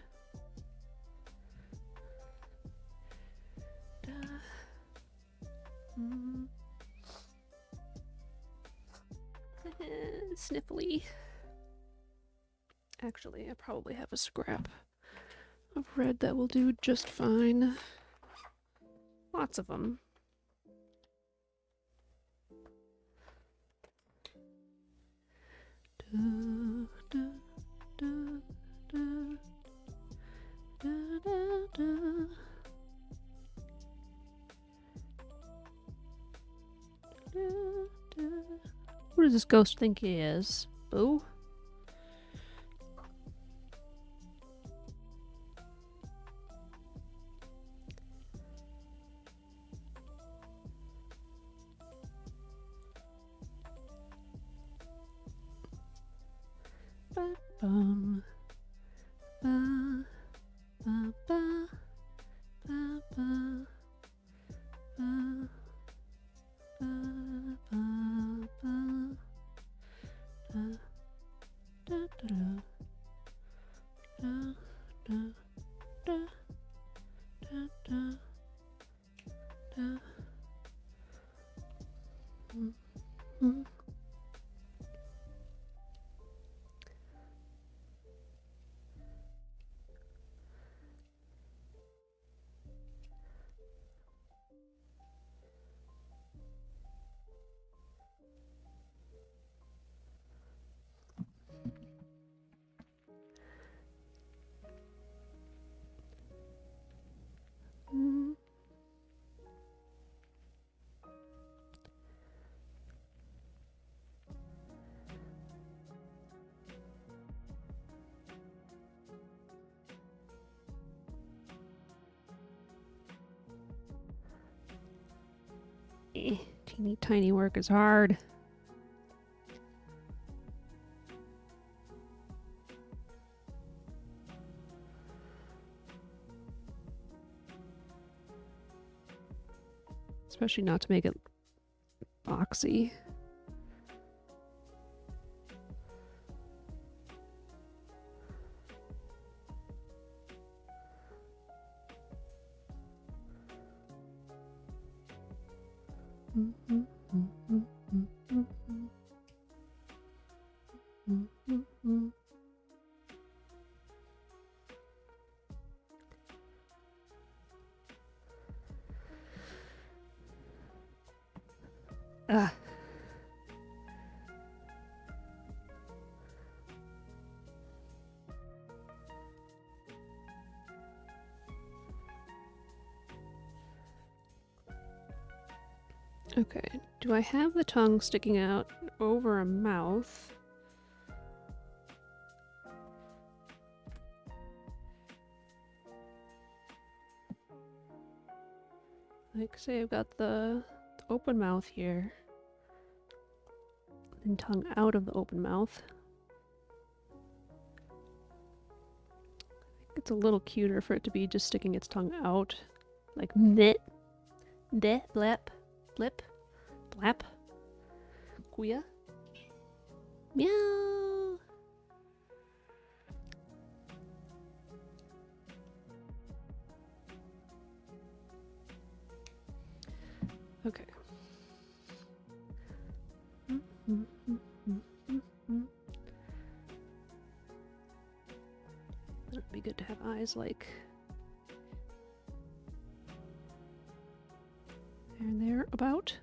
Sniffly. Actually, I probably have a scrap of red that will do just fine. Lots of them. What does this ghost think he is? Boo? Ba-bum. Ba. Ba. Ba. Ba. Ba. Ba. Ba. Ba. Ba. Da. Da. Da. Da. Da. Da. Da. Da. Da. Mm-hmm. Teeny tiny work is hard. Especially not to make it boxy. Ah. Okay, do I have the tongue sticking out over a mouth? Like, say I've got the open mouth here, and tongue out of the open mouth. I think it's a little cuter for it to be just sticking its tongue out. Like, blip, bleh, blep, blip, blap, queer, meow. Okay. It'd be good to have eyes like there and there about.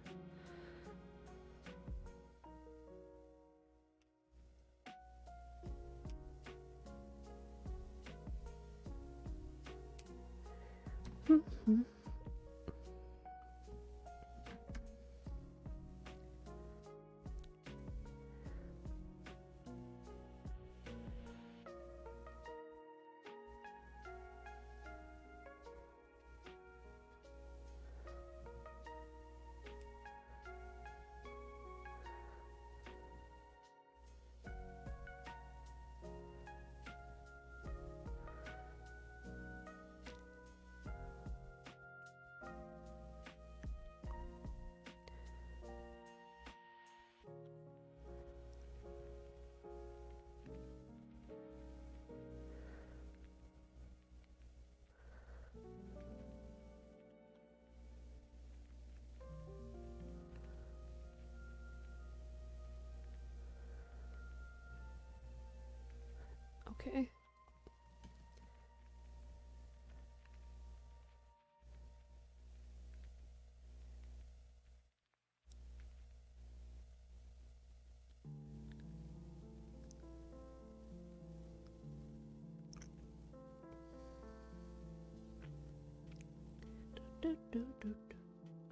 Okay.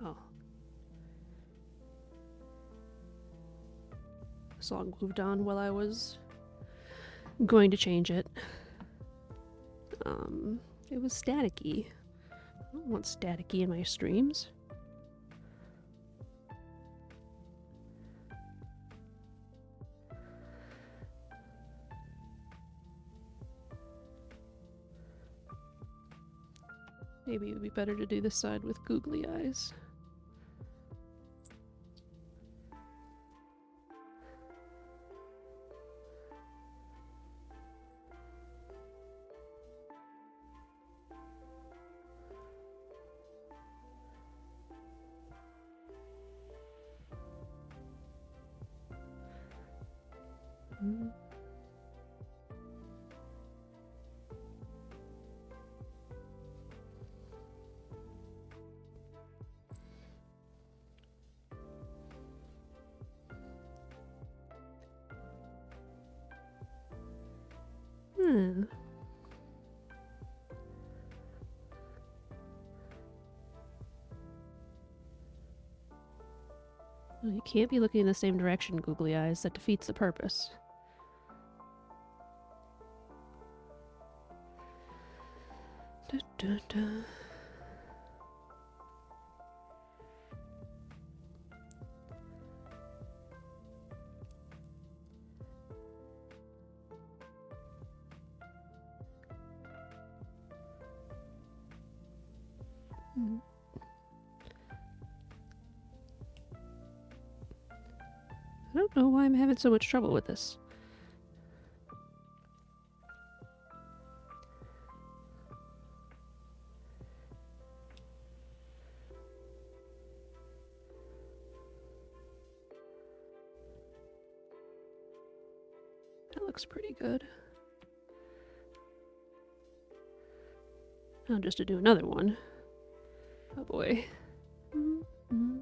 Oh. The song moved on while I was going to change it. It was staticky. I don't want staticky in my streams. Maybe it would be better to do this side with googly eyes. Well, you can't be looking in the same direction, googly eyes. That defeats the purpose. Da, da, da. know why I'm having so much trouble with this. That looks pretty good. Now just to do another one. Oh boy. Mm-hmm.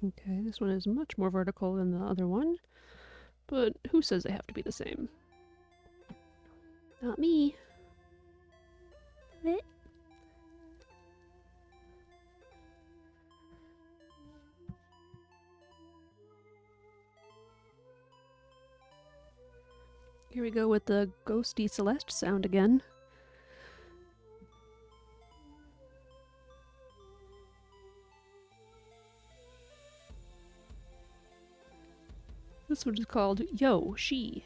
Okay, this one is much more vertical than the other one, but who says they have to be the same? Not me. Blech. Here we go with the ghosty Celeste sound again. This one is called Yo, She.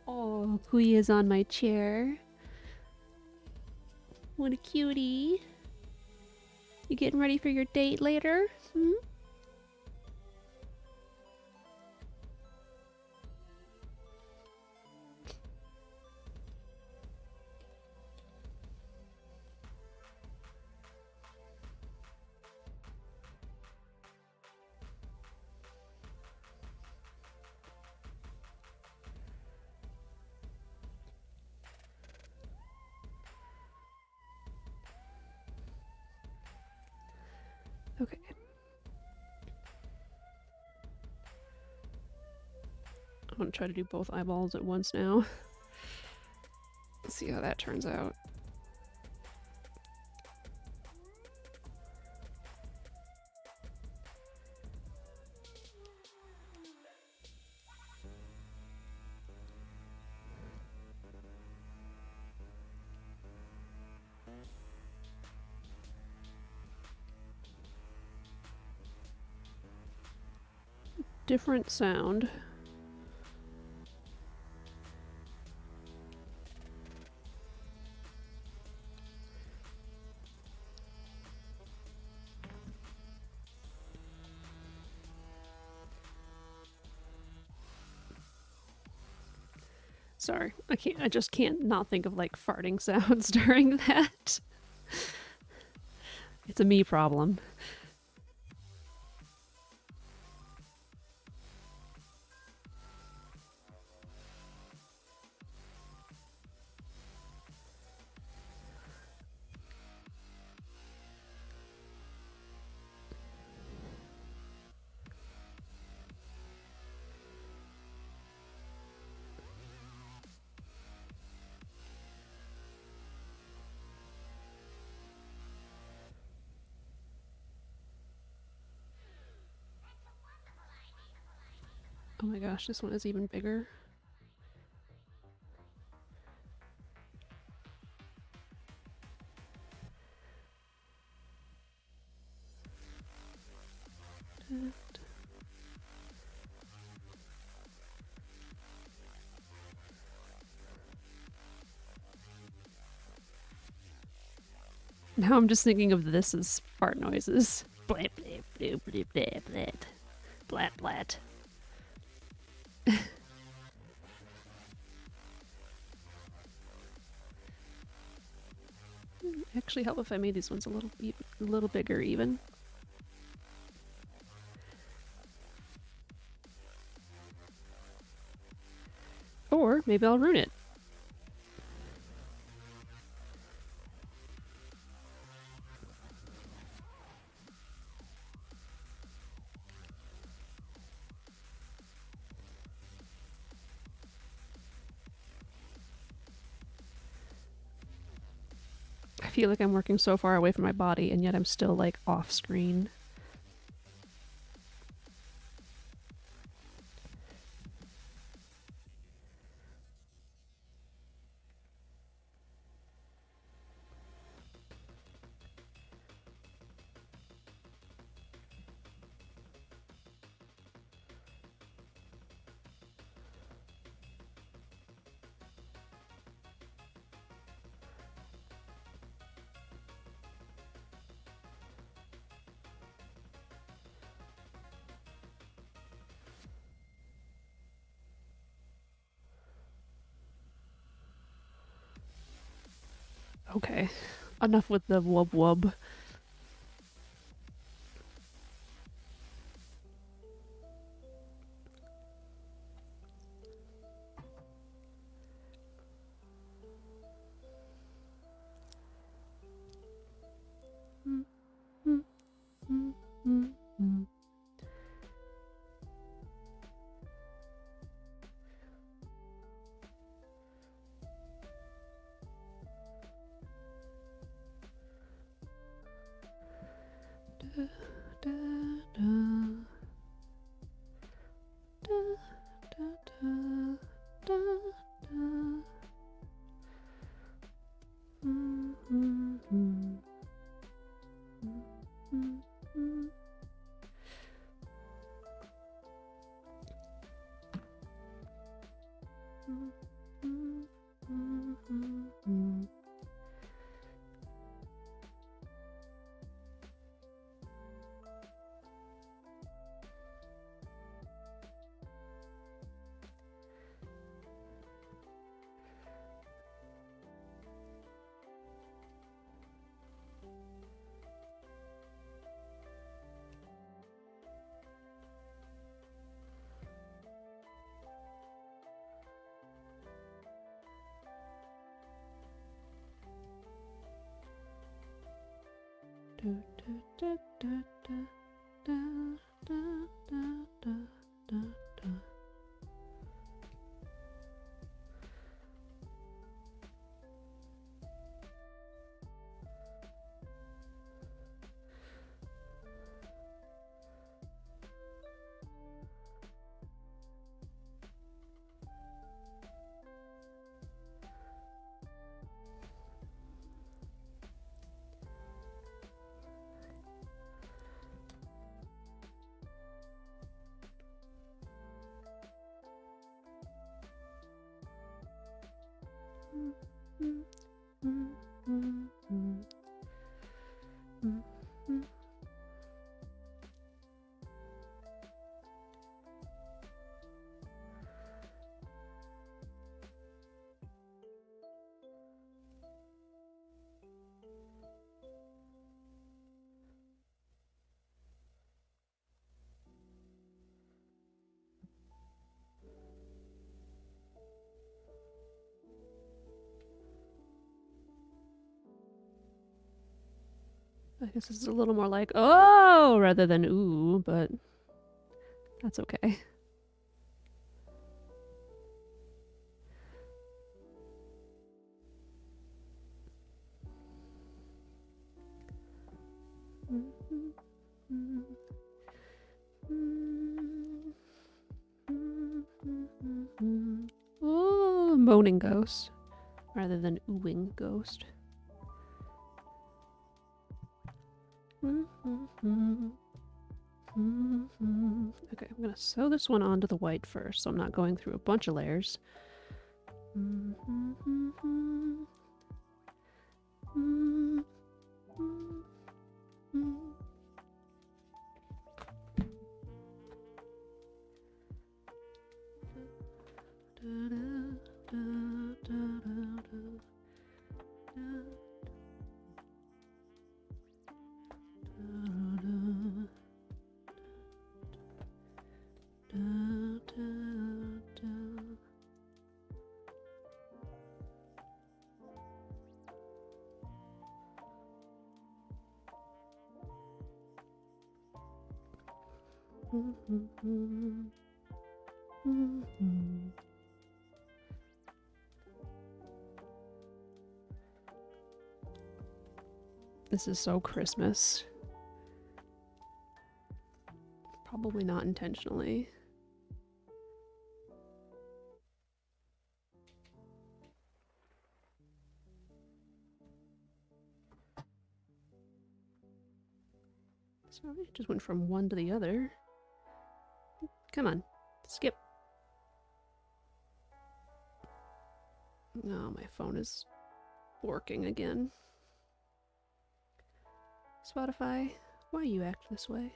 Oh, Kui is on my chair. What a cutie. You getting ready for your date later? Hmm? Okay. I'm gonna try to do both eyeballs at once now. Let's see how that turns out. Different sound. Sorry, I just can't not think of like farting sounds during that. It's a me problem. Oh my gosh, this one is even bigger. Now I'm just thinking of this as fart noises. Blat, blat, blat, blat, blat, blat. Blat, blat. Actually help if I made these ones a little bigger even. Or maybe I'll ruin it. feel like I'm working so far away from my body, and yet I'm still like off screen. Okay, enough with the wub wub. I guess this is a little more like oh rather than ooh, but that's okay. Ooh, moaning ghost rather than oohing ghost. Okay, I'm gonna sew this one onto the white first, so I'm not going through a bunch of layers. This is so Christmas. Probably not intentionally. Sorry, it just went from one to the other. Come on, skip. Oh, my phone is working again. Spotify, why you act this way?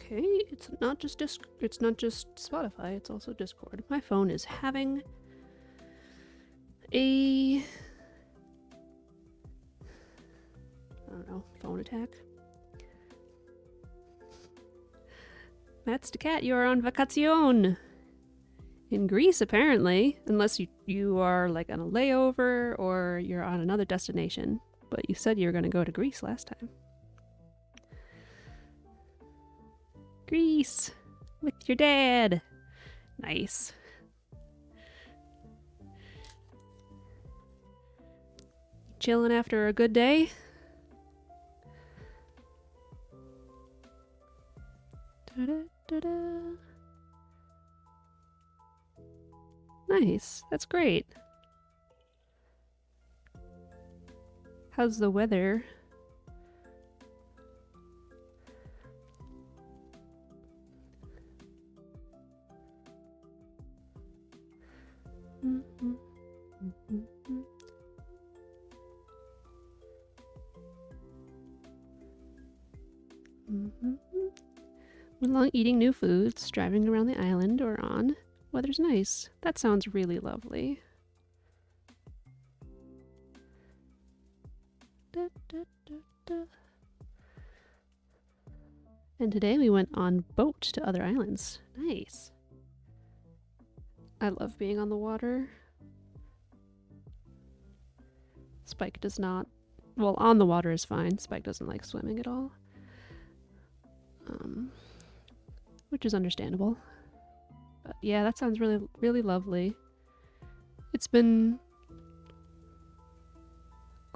Okay, it's not just Spotify, it's also Discord. My phone is having a, I don't know, phone attack. That's the cat, you're on vacation. In Greece, apparently. Unless you are like on a layover or you're on another destination. But you said you were going to go to Greece last time. Greece! With your dad! Nice. Chilling after a good day? Da-da-da-da. Nice. That's great. How's the weather? When long eating new foods, driving around the island or on. Weather's nice. That sounds really lovely. Da, da, da, da. And today we went on boat to other islands. Nice. I love being on the water. Spike does not. Well, on the water is fine. Spike doesn't like swimming at all. Which is understandable. But yeah, that sounds really, really lovely. It's been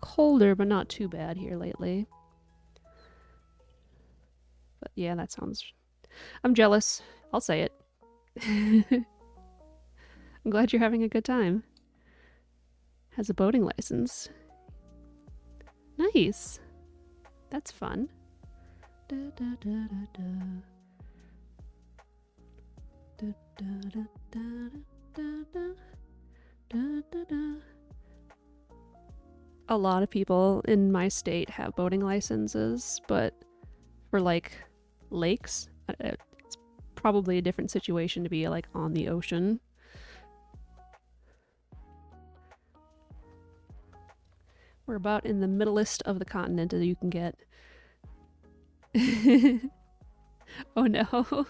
colder, but not too bad here lately. But yeah, that sounds... I'm jealous. I'll say it. I'm glad you're having a good time. Has a boating license. Nice. That's fun. Da, da, da, da, da. Da, da, da, da, da, da, da, da, da. A lot of people in my state have boating licenses, but for like lakes, it's probably a different situation to be like on the ocean. We're about in the middlest of the continent that you can get. Oh no.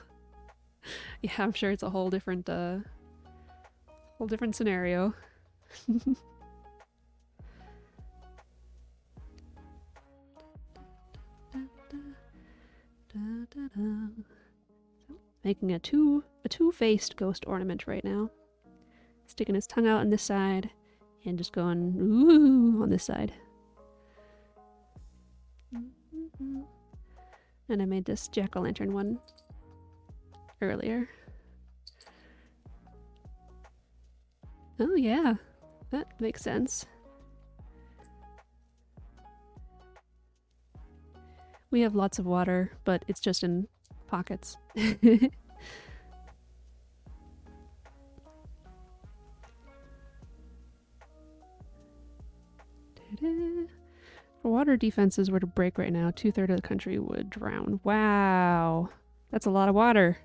Yeah, I'm sure it's a whole different scenario. Making a two-faced ghost ornament right now. Sticking his tongue out on this side and just going ooh on this side. And I made this jack-o'-lantern one earlier. Oh yeah, that makes sense. We have lots of water, but it's just in pockets. If water defenses were to break right now, 2/3 of the country would drown. Wow, that's a lot of water.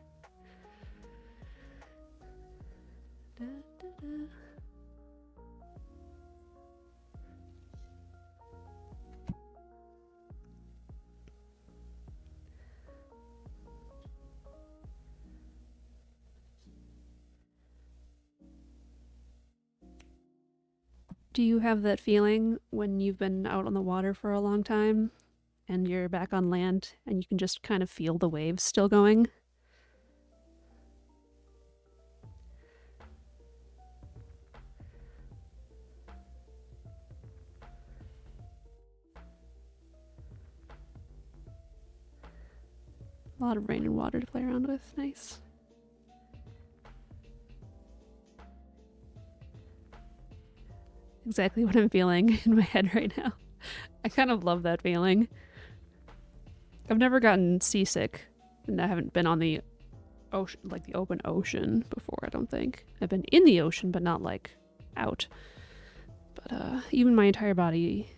Do you have that feeling when you've been out on the water for a long time and you're back on land and you can just kind of feel the waves still going? A lot of rain and water to play around with. Nice. Exactly what I'm feeling in my head right now. I kind of love that feeling. I've never gotten seasick, and I haven't been on the ocean, like the open ocean before, I don't think. I've been in the ocean, but not like out. But even my entire body,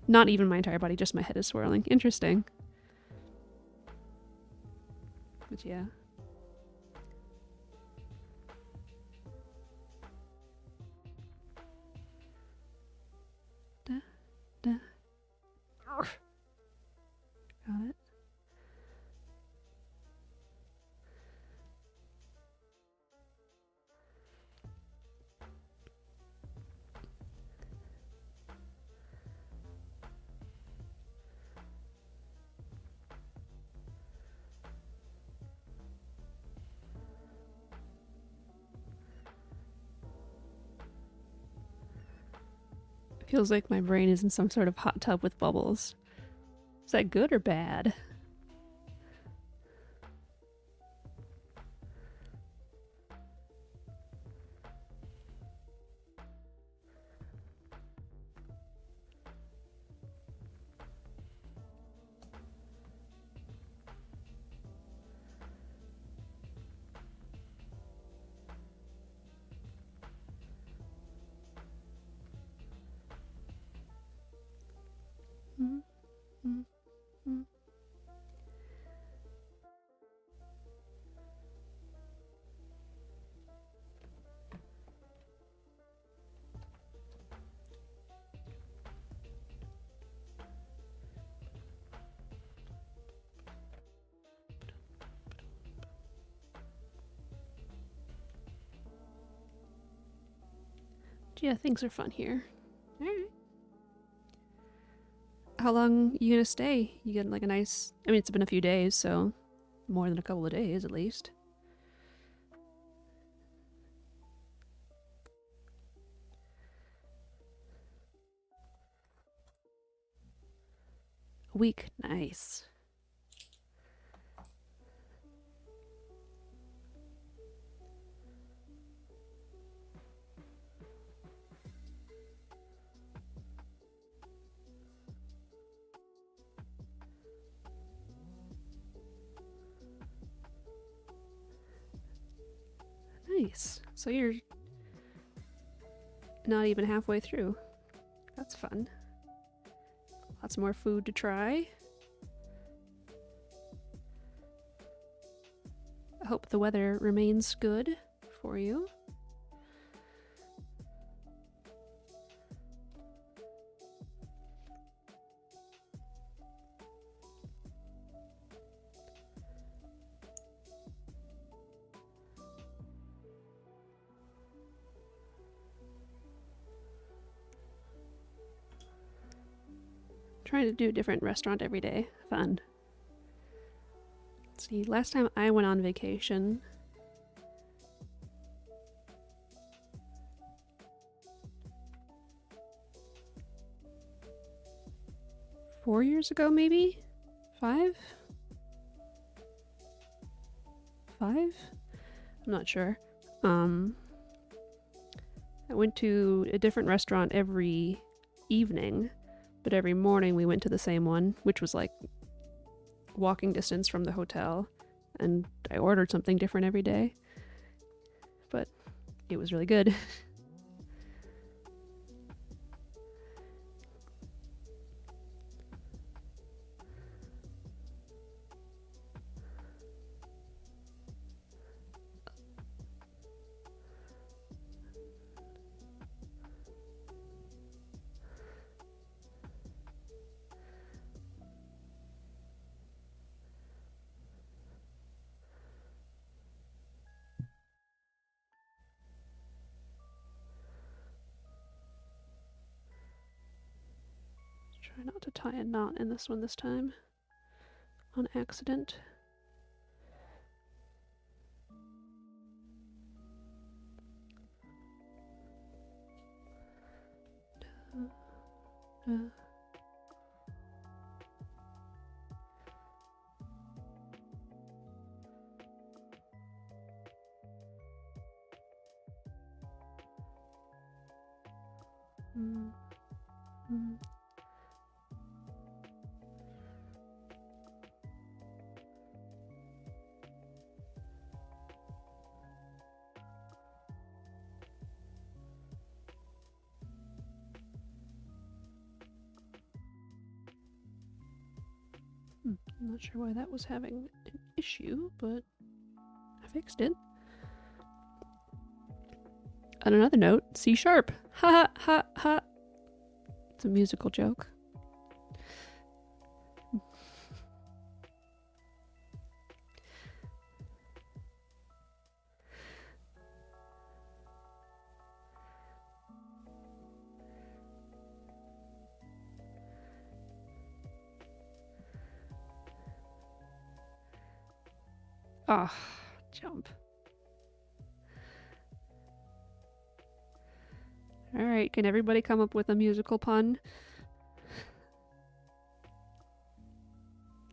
not even my entire body, just my head is swirling. Interesting. But yeah. Da, da. Got it. It feels like my brain is in some sort of hot tub with bubbles. Is that good or bad? Mm-hmm. Yeah, things are fun here. Alright. How long you gonna stay? You get like a nice... I mean, it's been a few days, so more than a couple of days at least. A week. Nice. Nice. So you're not even halfway through. That's fun. Lots more food to try. I hope the weather remains good for you. Trying to do a different restaurant every day. Fun. Let's see, last time I went on vacation, 4 years ago, maybe? 5? 5? I'm not sure. I went to a different restaurant every evening, but every morning we went to the same one, which was like walking distance from the hotel, and I ordered something different every day. But it was really good. Try not to tie a knot in this one this time. On accident. I'm not sure why that was having an issue, but I fixed it. On another note, C sharp. Ha ha ha ha. It's a musical joke. Ah, jump. Alright, can everybody come up with a musical pun?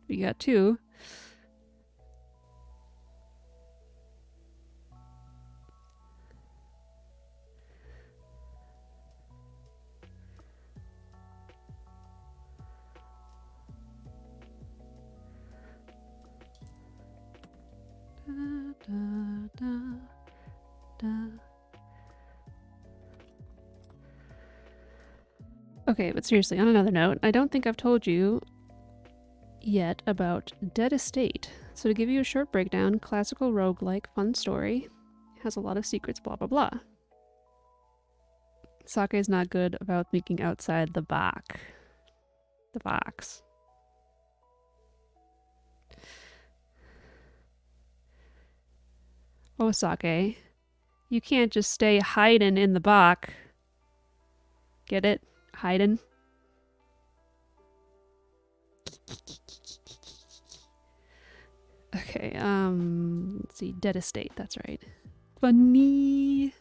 We got 2. Da, da, da, da. Okay, but seriously, on another note, I don't think I've told you yet about Dead Estate. So to give you a short breakdown, classical roguelike, fun story, has a lot of secrets, blah blah blah. Sake is not good about thinking outside the box. Oh, Sake, you can't just stay hiding in the box. Get it? Hiding? Okay, let's see. Dead Estate, that's right. Funny.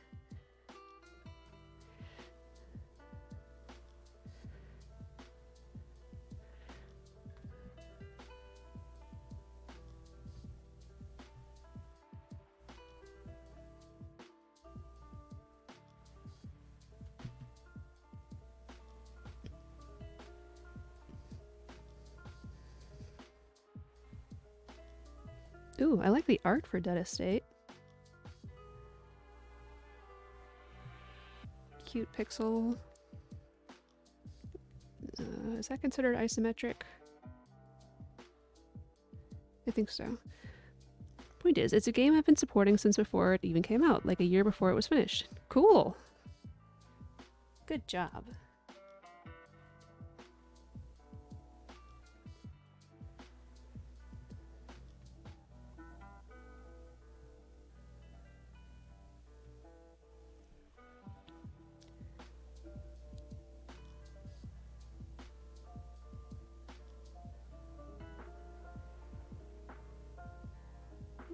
Ooh, I like the art for Dead Estate. Cute pixel. Is that considered isometric? I think so. Point is, it's a game I've been supporting since before it even came out, like a year before it was finished. Cool! Good job.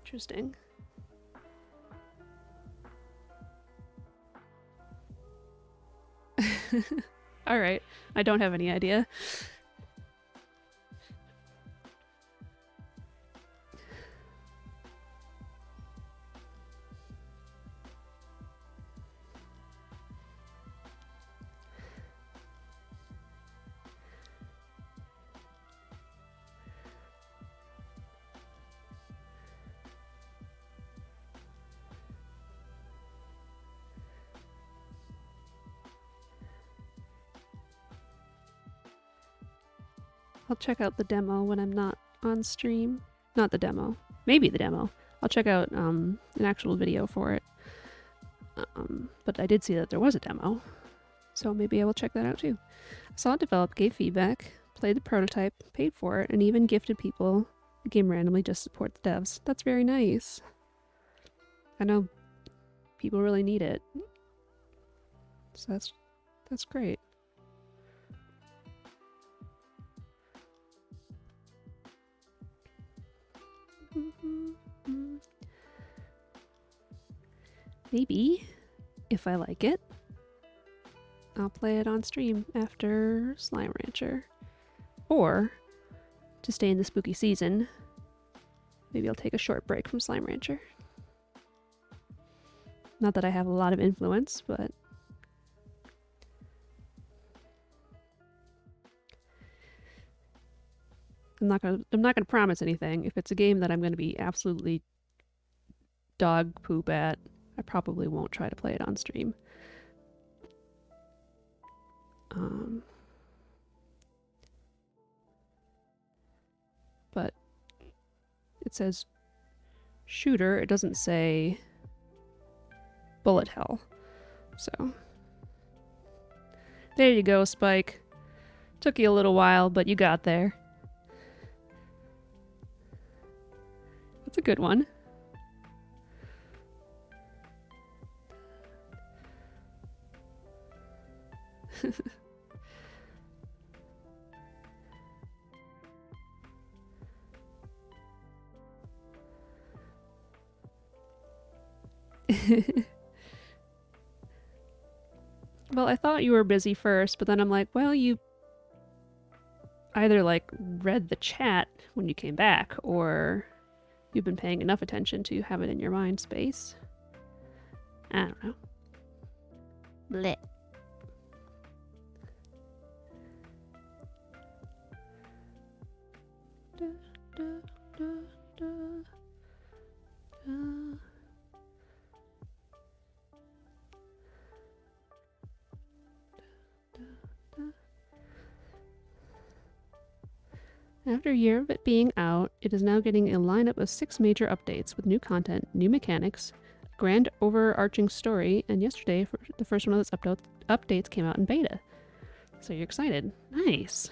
Interesting. Alright, I don't have any idea. I'll check out the demo when I'm not on stream. Not the demo. Maybe the demo. I'll check out an actual video for it. But I did see that there was a demo, so maybe I will check that out too. I saw it develop, gave feedback, played the prototype, paid for it, and even gifted people the game randomly just to support the devs. That's very nice. I know people really need it, so that's great. Maybe, if I like it, I'll play it on stream after Slime Rancher. Or, to stay in the spooky season, maybe I'll take a short break from Slime Rancher. Not that I have a lot of influence, but I'm not gonna promise anything. If it's a game that I'm gonna be absolutely dog poop at, I probably won't try to play it on stream. But it says shooter, it doesn't say bullet hell. So there you go, Spike. Took you a little while, but you got there. That's a good one. Well, I thought you were busy first, but then I'm like, well, you either like read the chat when you came back, or you've been paying enough attention to have it in your mind space. I don't know. Blech. Da, da, da, da, da. After a year of it being out, it is now getting a lineup of 6 major updates with new content, new mechanics, a grand overarching story, and yesterday, the first one of those updates came out in beta. So you're excited. Nice.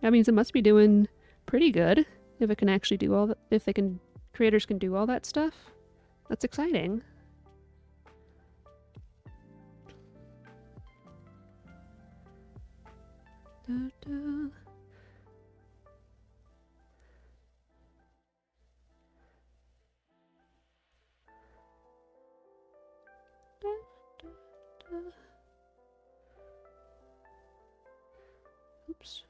That means it must be doing pretty good if it can actually do all that, if they can, creators can do all that stuff. That's exciting. Da, da. Oops.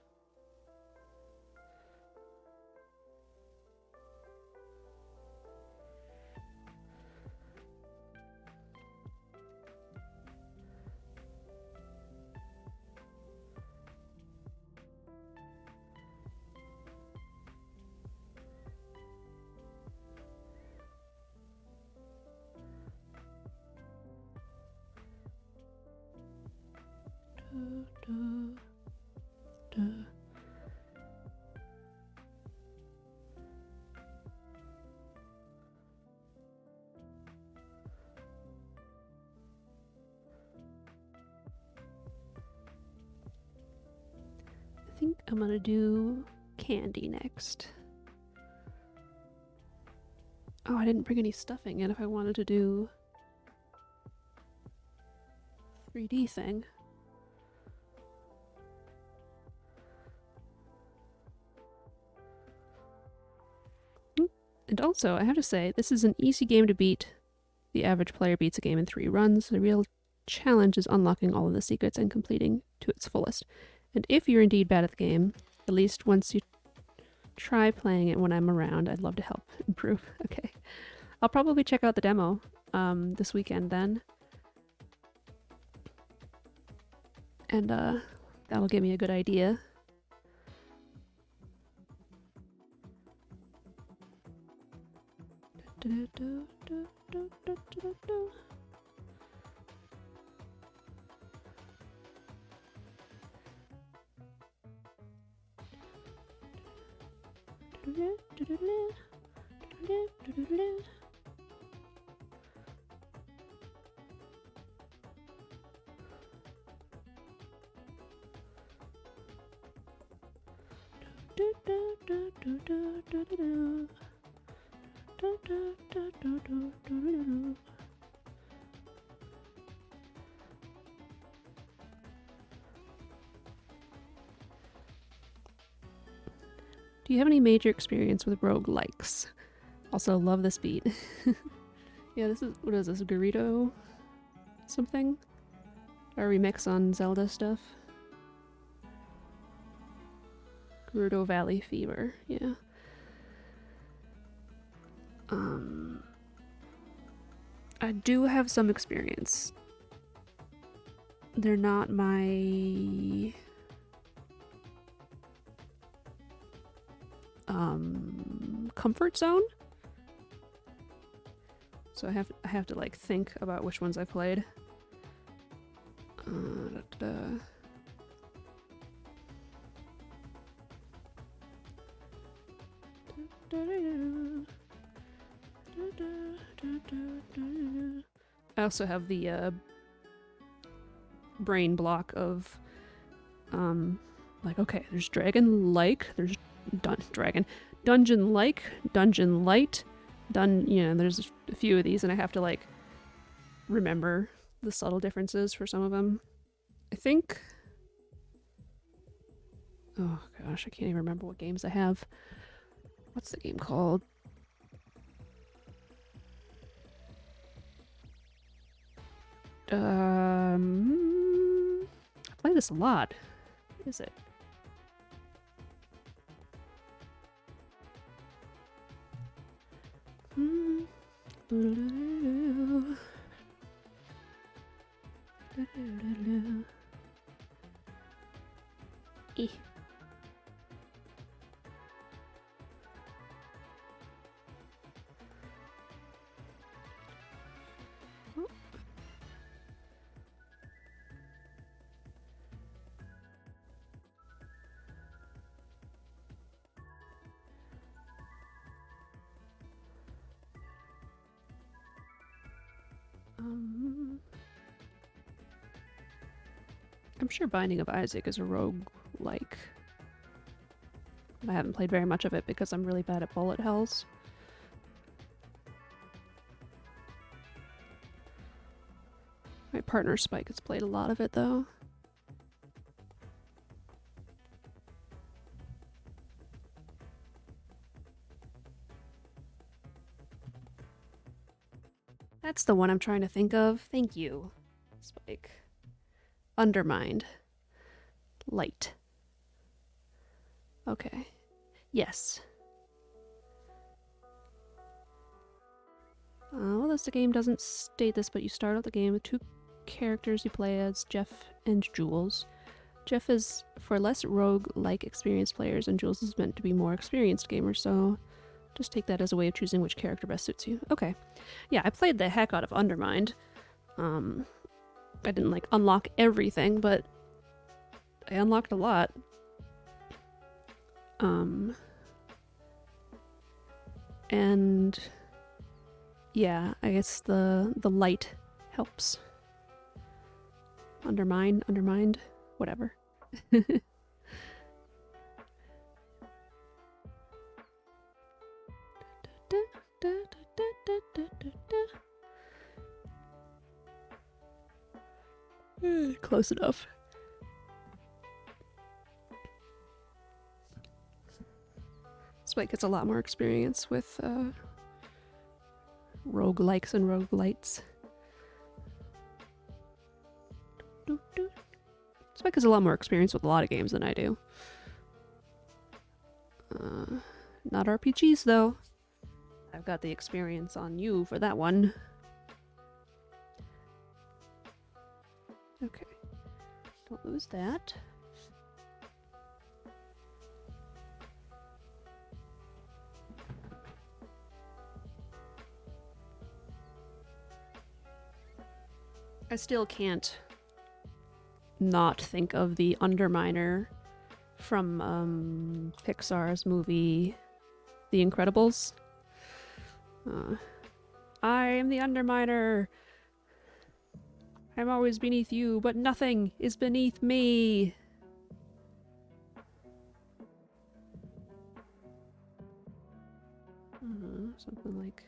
Da, da, da. I think I'm gonna do candy next. Oh, I didn't bring any stuffing in if I wanted to do 3D thing. And also, I have to say, this is an easy game to beat. The average player beats a game in 3 runs. The real challenge is unlocking all of the secrets and completing to its fullest. And if you're indeed bad at the game, at least once you try playing it when I'm around, I'd love to help improve. Okay. I'll probably check out the demo this weekend then. And that'll give me a good idea. Do you have any major experience with roguelikes? Also, love this beat. Yeah, this is, what is this, Garrido something? A remix on Zelda stuff? Gerudo Valley Fever, yeah. I do have some experience. They're not my comfort zone. So I have to like think about which ones I played. I also have the brain block of like, okay, there's dragon-like, there's dungeon-like, dungeon light, there's a few of these, and I have to like remember the subtle differences for some of them. I think, oh gosh, I can't even remember what games I have. What's the game called? I play this a lot. What is it? I'm sure Binding of Isaac is a rogue-like. I haven't played very much of it because I'm really bad at bullet hells. My partner Spike has played a lot of it though. That's the one I'm trying to think of. Thank you, Spike. Undermined. Light. Okay. Yes. Well, the game doesn't state this, but you start out the game with two characters you play as, Jeff and Jules. Jeff is for less rogue-like experienced players, and Jules is meant to be more experienced gamers, so just take that as a way of choosing which character best suits you. Okay. Yeah, I played the heck out of Undermined. I didn't like unlock everything, but I unlocked a lot. And yeah, I guess the light helps. Undermined, whatever. Close enough. Spike gets a lot more experience with roguelikes and roguelites. Spike has a lot more experience with a lot of games than I do. Not RPGs though. I've got the experience on you for that one. Okay. Don't lose that. I still can't not think of the Underminer from Pixar's movie The Incredibles. I am the Underminer. I'm always beneath you, but nothing is beneath me. Something like...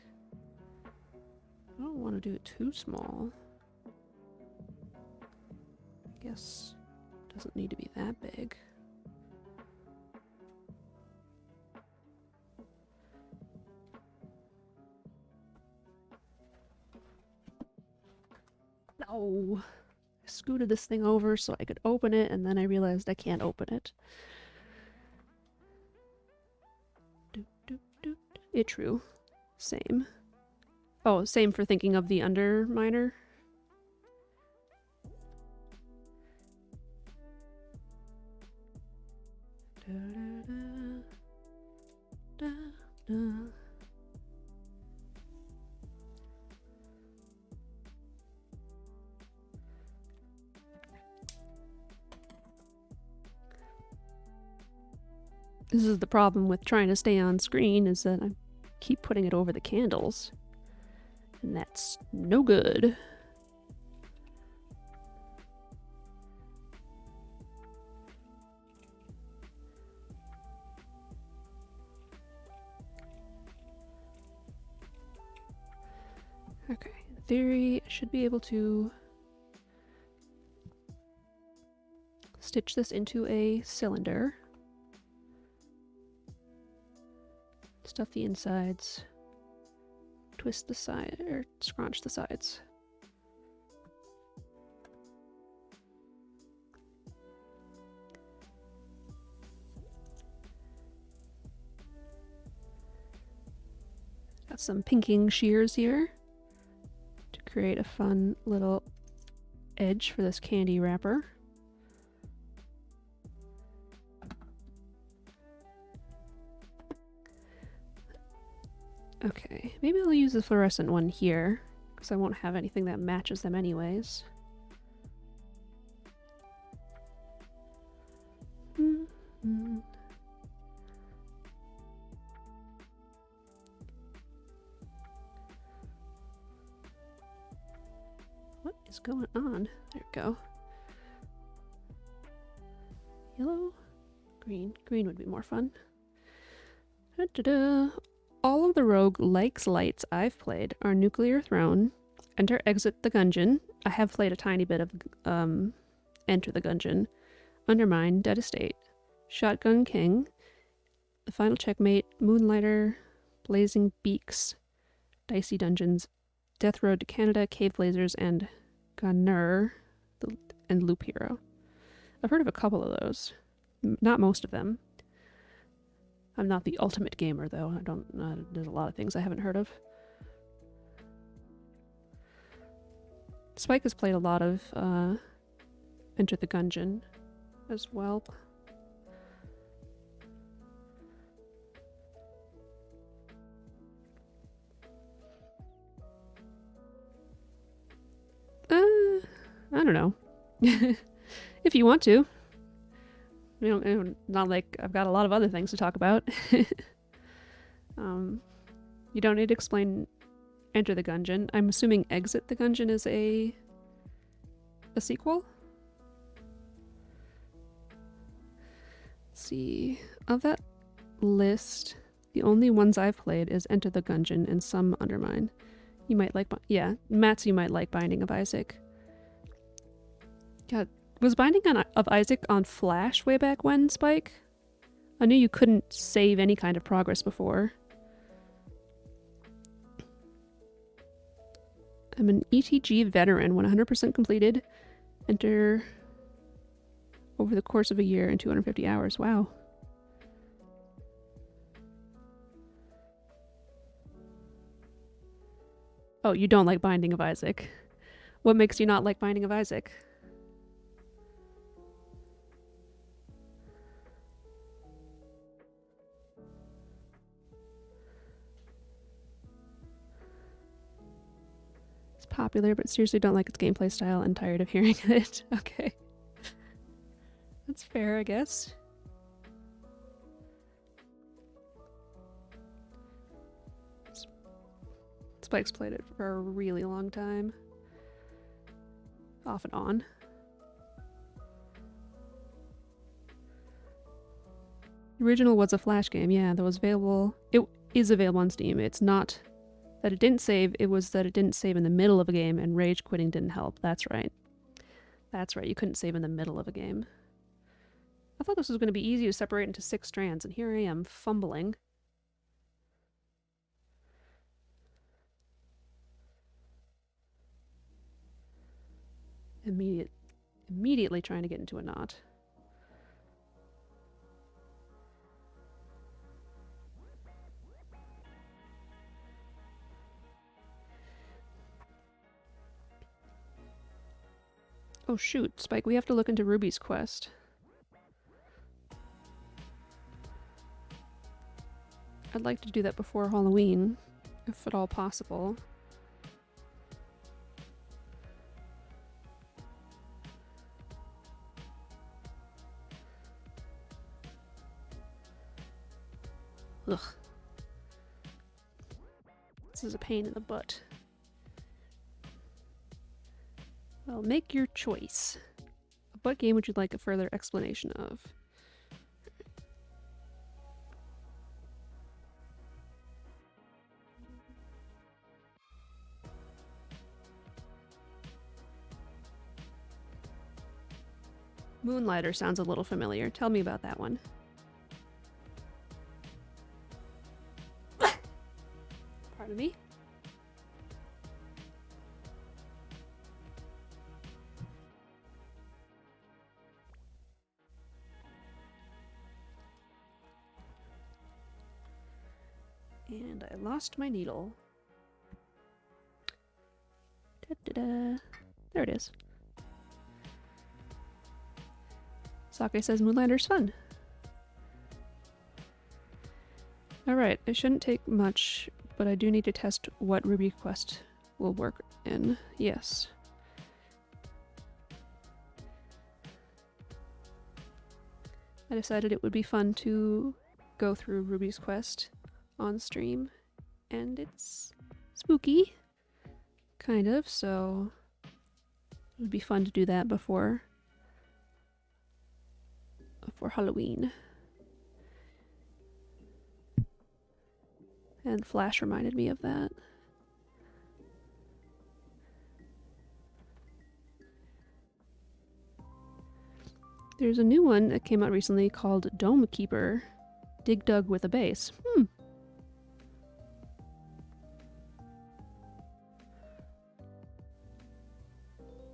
I don't want to do it too small. I guess it doesn't need to be that big. Ow. I scooted this thing over so I could open it, and then I realized I can't open it. It true. Same. Oh, same for thinking of the Underminer. This is the problem with trying to stay on screen, is that I keep putting it over the candles. And that's no good. Okay, in theory, I should be able to stitch this into a cylinder. Stuff the insides. Twist the side, or scrunch the sides. Got some pinking shears here to create a fun little edge for this candy wrapper. Okay, maybe I'll use the fluorescent one here, because I won't have anything that matches them anyways. What is going on? There we go. Yellow, green. Green would be more fun. Da-da-da. All of the rogue likes lights I've played are Nuclear Throne, Enter Exit the Gungeon. I have played a tiny bit of Enter the Gungeon, Undermine, Dead Estate, Shotgun King, The Final Checkmate, Moonlighter, Blazing Beaks, Dicey Dungeons, Death Road to Canada, Cave Blazers, and Gunner, and Loop Hero. I've heard of a couple of those, not most of them. I'm not the ultimate gamer, though. There's a lot of things I haven't heard of. Spike has played a lot of Enter the Gungeon as well. I don't know. If you want to. Not like I've got a lot of other things to talk about. You don't need to explain Enter the Gungeon. I'm assuming Exit the Gungeon is a sequel? Let's see. Of that list, the only ones I've played is Enter the Gungeon and some Undermine. You might like... Yeah, Mats, you might like Binding of Isaac. God, was Binding of Isaac on Flash way back when, Spike? I knew you couldn't save any kind of progress before. I'm an ETG veteran, 100% completed. Enter over the course of a year and 250 hours. Wow. Oh, you don't like Binding of Isaac. What makes you not like Binding of Isaac? Popular, but seriously don't like its gameplay style and tired of hearing it. Okay. That's fair, I guess. Spike's played it for a really long time. Off and on. The original was a Flash game, yeah, that was available. It is available on Steam. It's not that it didn't save, it was that it didn't save in the middle of a game and rage quitting didn't help. That's right. That's right, you couldn't save in the middle of a game. I thought this was going to be easy to separate into 6 strands, and here I am, fumbling. immediately trying to get into a knot. Oh shoot, Spike, we have to look into Ruby's quest. I'd like to do that before Halloween, if at all possible. Ugh. This is a pain in the butt. Well, make your choice. What game would you like a further explanation of? Moonlighter sounds a little familiar. Tell me about that one. Pardon me? And I lost my needle. Da-da-da. There it is. Sake says Moonlighter's fun. Alright, it shouldn't take much, but I do need to test what Ruby Quest will work in. Yes. I decided it would be fun to go through Ruby's Quest on stream, and it's spooky, kind of, so it would be fun to do that before Halloween. And Flash reminded me of that. There's a new one that came out recently called Dome Keeper. Dig Dug with a Base.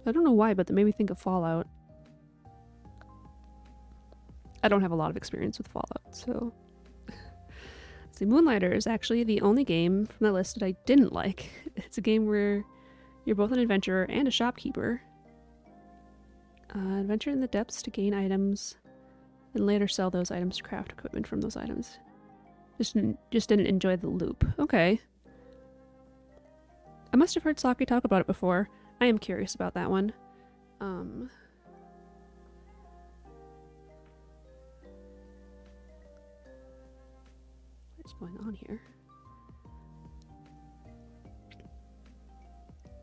I don't know why, but that made me think of Fallout. I don't have a lot of experience with Fallout, so... See, Moonlighter is actually the only game from the list that I didn't like. It's a game where you're both an adventurer and a shopkeeper. Adventure in the depths to gain items, and later sell those items to craft equipment from those items. Just didn't enjoy the loop. Okay. I must have heard Saki talk about it before. I am curious about that one. What's going on here?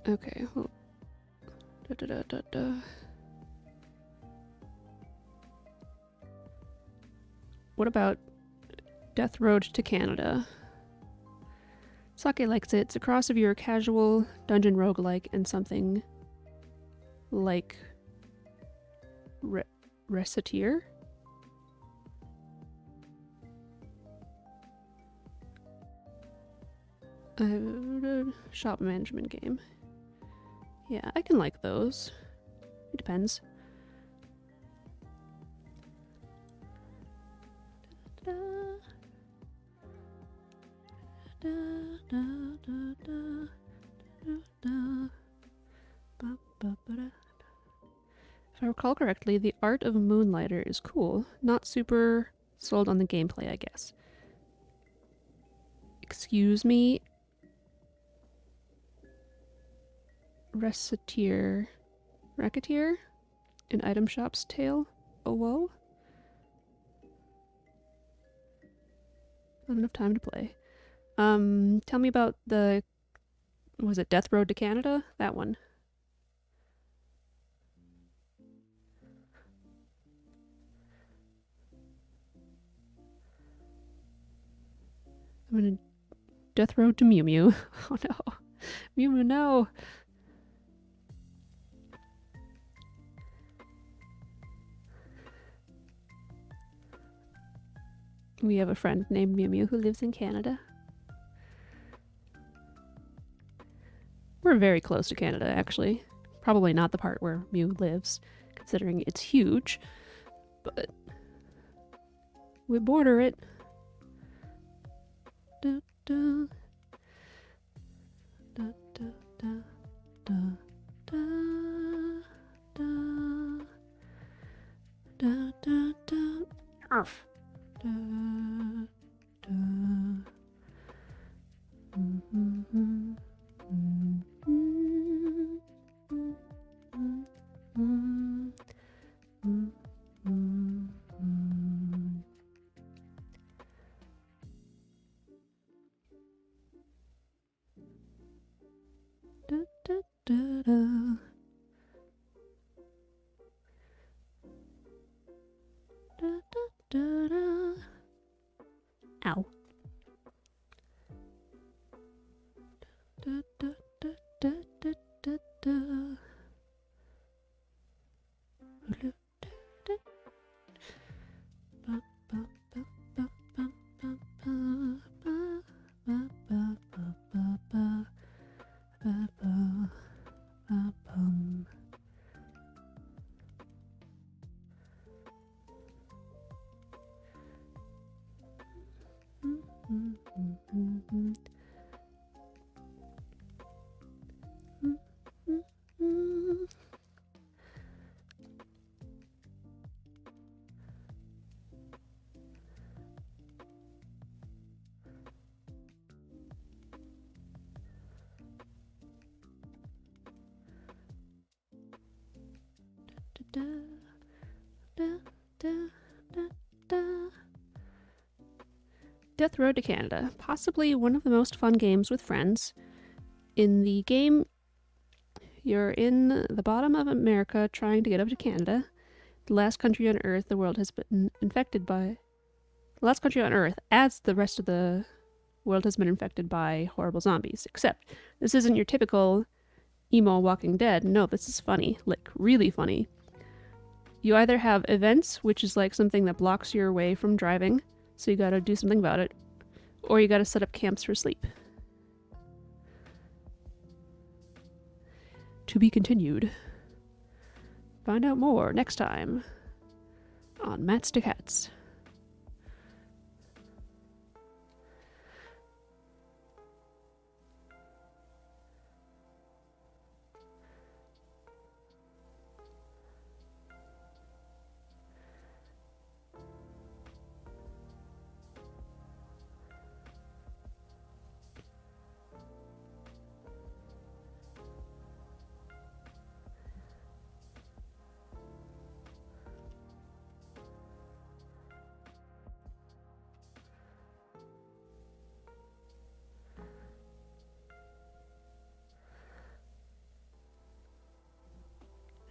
Okay. Well, what about Death Road to Canada? Sake likes it. It's a cross of your casual dungeon roguelike and something like Reciteer? Shop management game. Yeah, I can like those. It depends. If I recall correctly, the art of Moonlighter is cool. Not super sold on the gameplay, I guess. Excuse me? Racketeer? An item shop's tale? Oh, whoa? Not enough time to play. Tell me about the... Was it Death Road to Canada? That one. I'm gonna... Death Road to Mew Mew. Oh no. Mew Mew, no! We have a friend named Mew Mew who lives in Canada. We're very close to Canada, actually. Probably not the part where Mew lives, considering it's huge, but we border it. Da, da, da, da, da, da, da, da, da, da, da. Arf. Da, da. Mm-hmm. Da, da, da, da. Da, da, da, da. Ow. Da, da, da, da, da, da, da. Ba, ba, ba, ba, ba, ba, ba, ba, ba, ba, ba, ba, ba, bum. Da, da, da, da, da. Death Road to Canada, possibly one of the most fun games with friends. In the game, you're in the bottom of America trying to get up to Canada, the last country on Earth the world has been infected by. The last country on Earth, as the rest of the world has been infected by horrible zombies. Except, this isn't your typical emo Walking Dead. No, this is funny. Like, really funny. You either have events, which is like something that blocks your way from driving, so you gotta do something about it, or you gotta set up camps for sleep. To be continued. Find out more next time on Mats to Cats.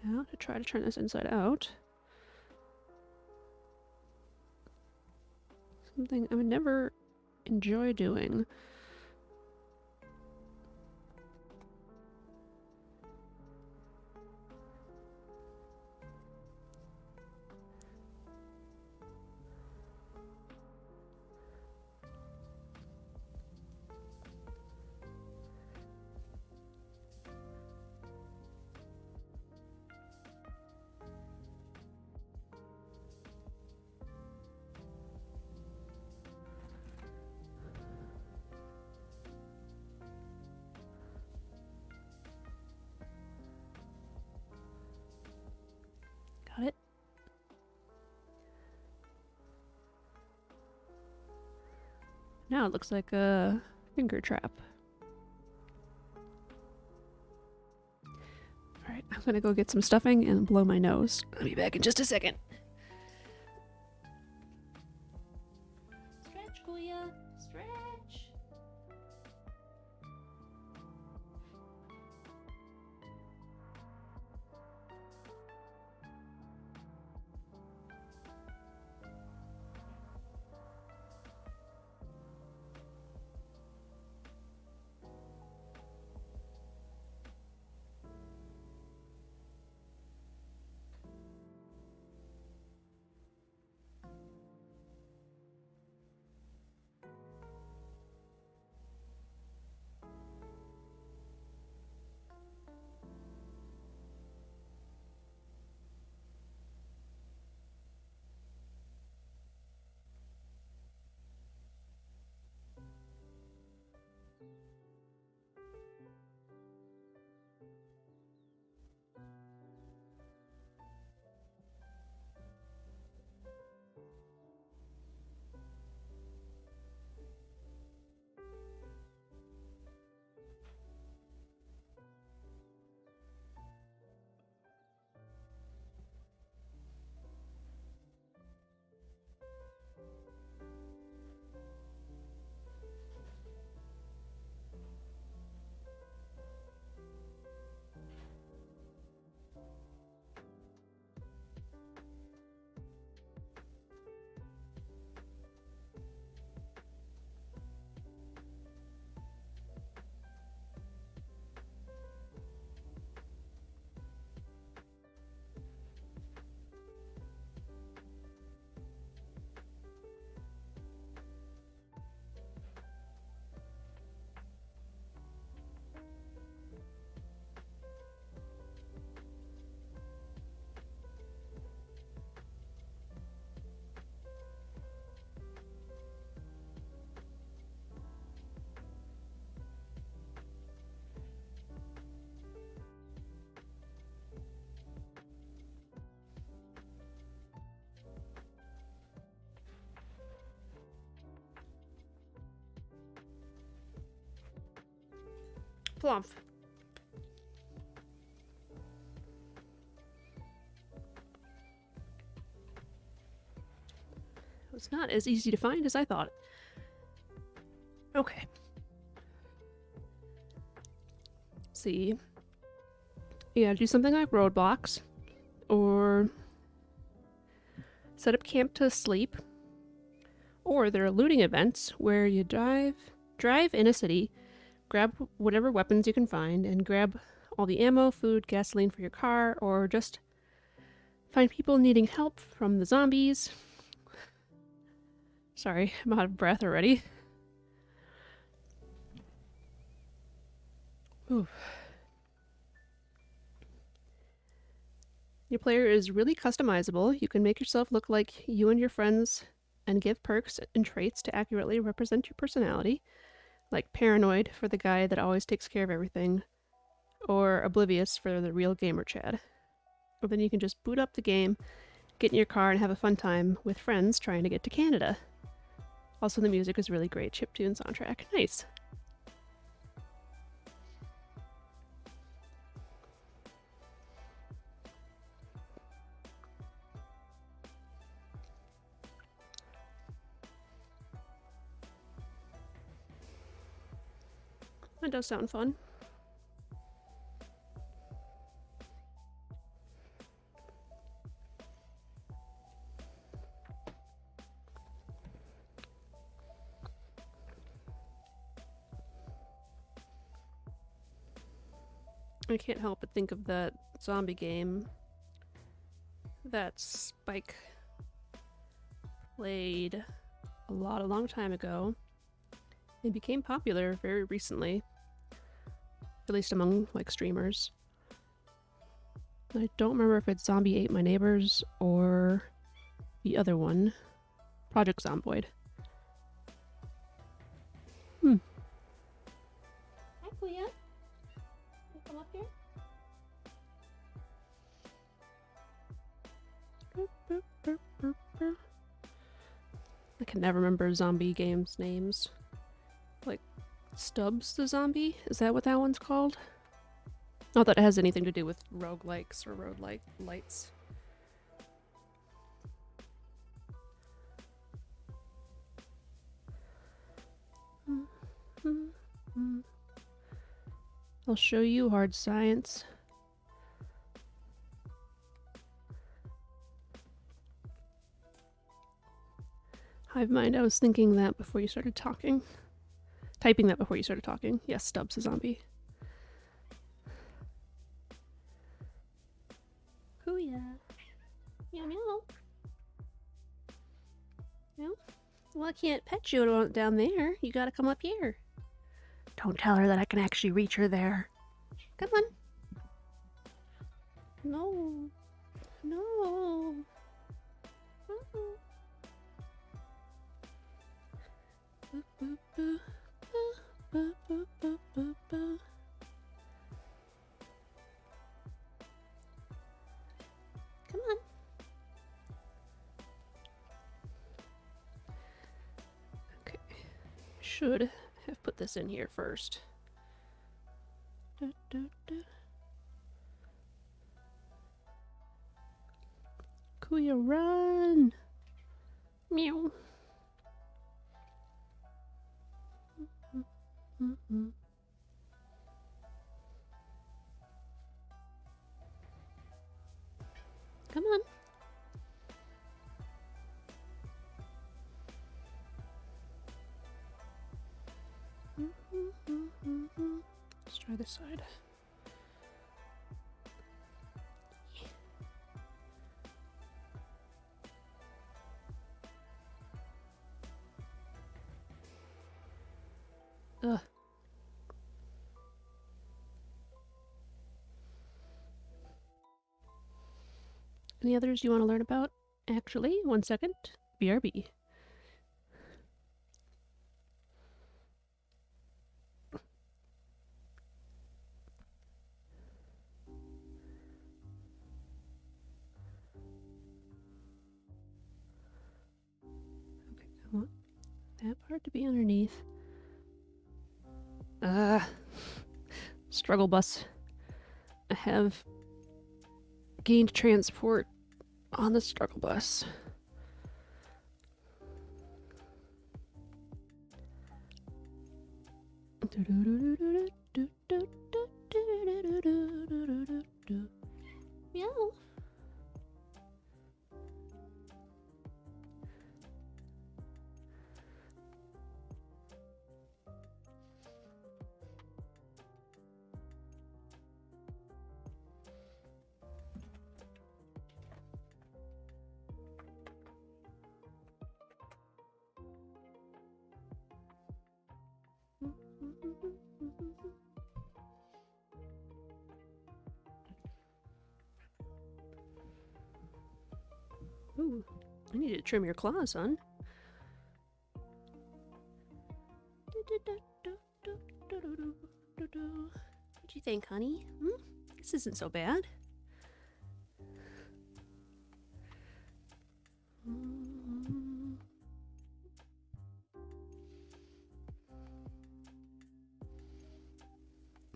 Now to try to turn this inside out. Something I would never enjoy doing. Got it? Now it looks like a finger trap. Alright, I'm gonna go get some stuffing and blow my nose. I'll be back in just a second. Stretch, Kuya! Stretch! plump. It's not as easy to find as I thought. Okay. Let's see. You gotta do something like roadblocks, or set up camp to sleep, or there are looting events where you drive in a city, grab whatever weapons you can find, and grab all the ammo, food, gasoline for your car, or just find people needing help from the zombies. Sorry, I'm out of breath already. Oof. Your player is really customizable. You can make yourself look like you and your friends and give perks and traits to accurately represent your personality, like paranoid for the guy that always takes care of everything, or oblivious for the real gamer Chad. Or then you can just boot up the game, get in your car, and have a fun time with friends trying to get to Canada. Also, the music is really great. Chiptune soundtrack. Nice. That does sound fun. I can't help but think of that zombie game that Spike played a long time ago. It became popular very recently, at least among like streamers. I don't remember if it's Zombie Ate My Neighbors or the other one, Project Zomboid. Hi, Kuya. You come up here? I can never remember zombie games' names. Like Stubbs the Zombie? Is that what that one's called? Not that it has anything to do with roguelikes or road lights. I'll show you hard science. Hive mind, I was thinking that before you started talking. Typing that before you started talking. Yes, Stubbs the Zombie. Kuya. Meow meow. Meow. Well, I can't pet you down there. You gotta come up here. Don't tell her that I can actually reach her there. Come on. No. No. Come on. Okay. Should have put this in here first. Kuya, run! Meow. Come on. Let's try this side. Ugh. Any others you want to learn about? Actually, 1 second. BRB. Okay, I want that part to be underneath. struggle bus. I have gained transport on the struggle bus. Meow. Ooh, I need to trim your claws, son. What'd you think, honey? This isn't so bad.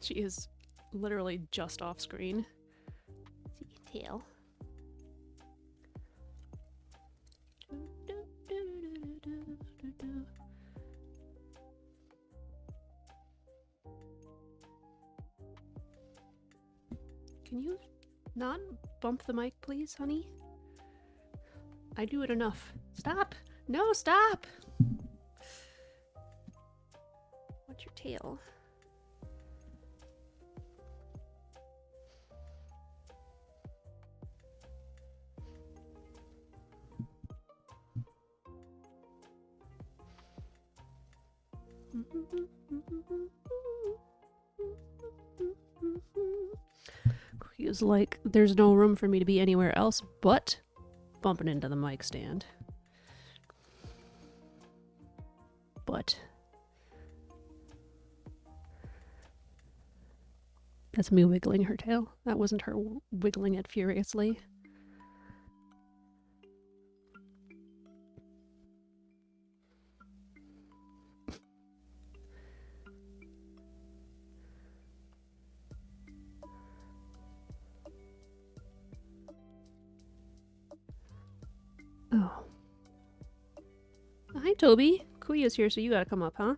She is literally just off screen. See, tail. Can you not bump the mic, please, honey? I do it enough. Stop! No, stop! What's your tail? He was like, there's no room for me to be anywhere else but bumping into the mic stand. But that's me wiggling her tail. That wasn't her wiggling it furiously. Oh. Hi, Toby. Kuya's here, so you gotta come up, huh?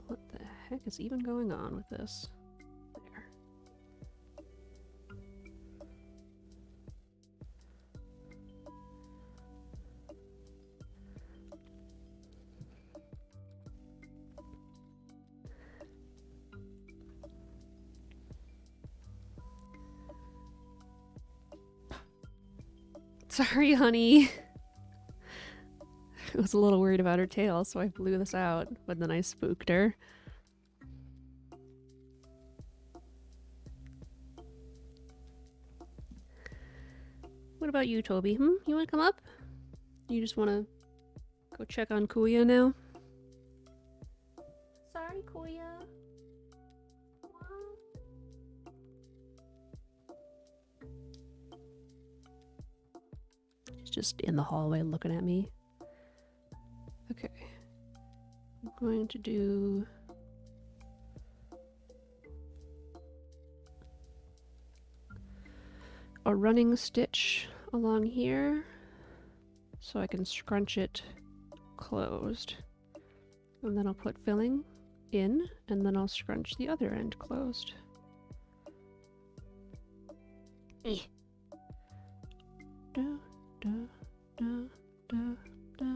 What the heck is even going on with this? There. Sorry, honey. I was a little worried about her tail, so I blew this out, but then I spooked her. What about you, Toby? You want to come up? You just want to go check on Kuya now? Sorry, Kuya. She's just in the hallway looking at me. Okay. I'm going to do... a running stitch along here so I can scrunch it closed. And then I'll put filling in, and then I'll scrunch the other end closed. Eh. Da, da, da, da, da.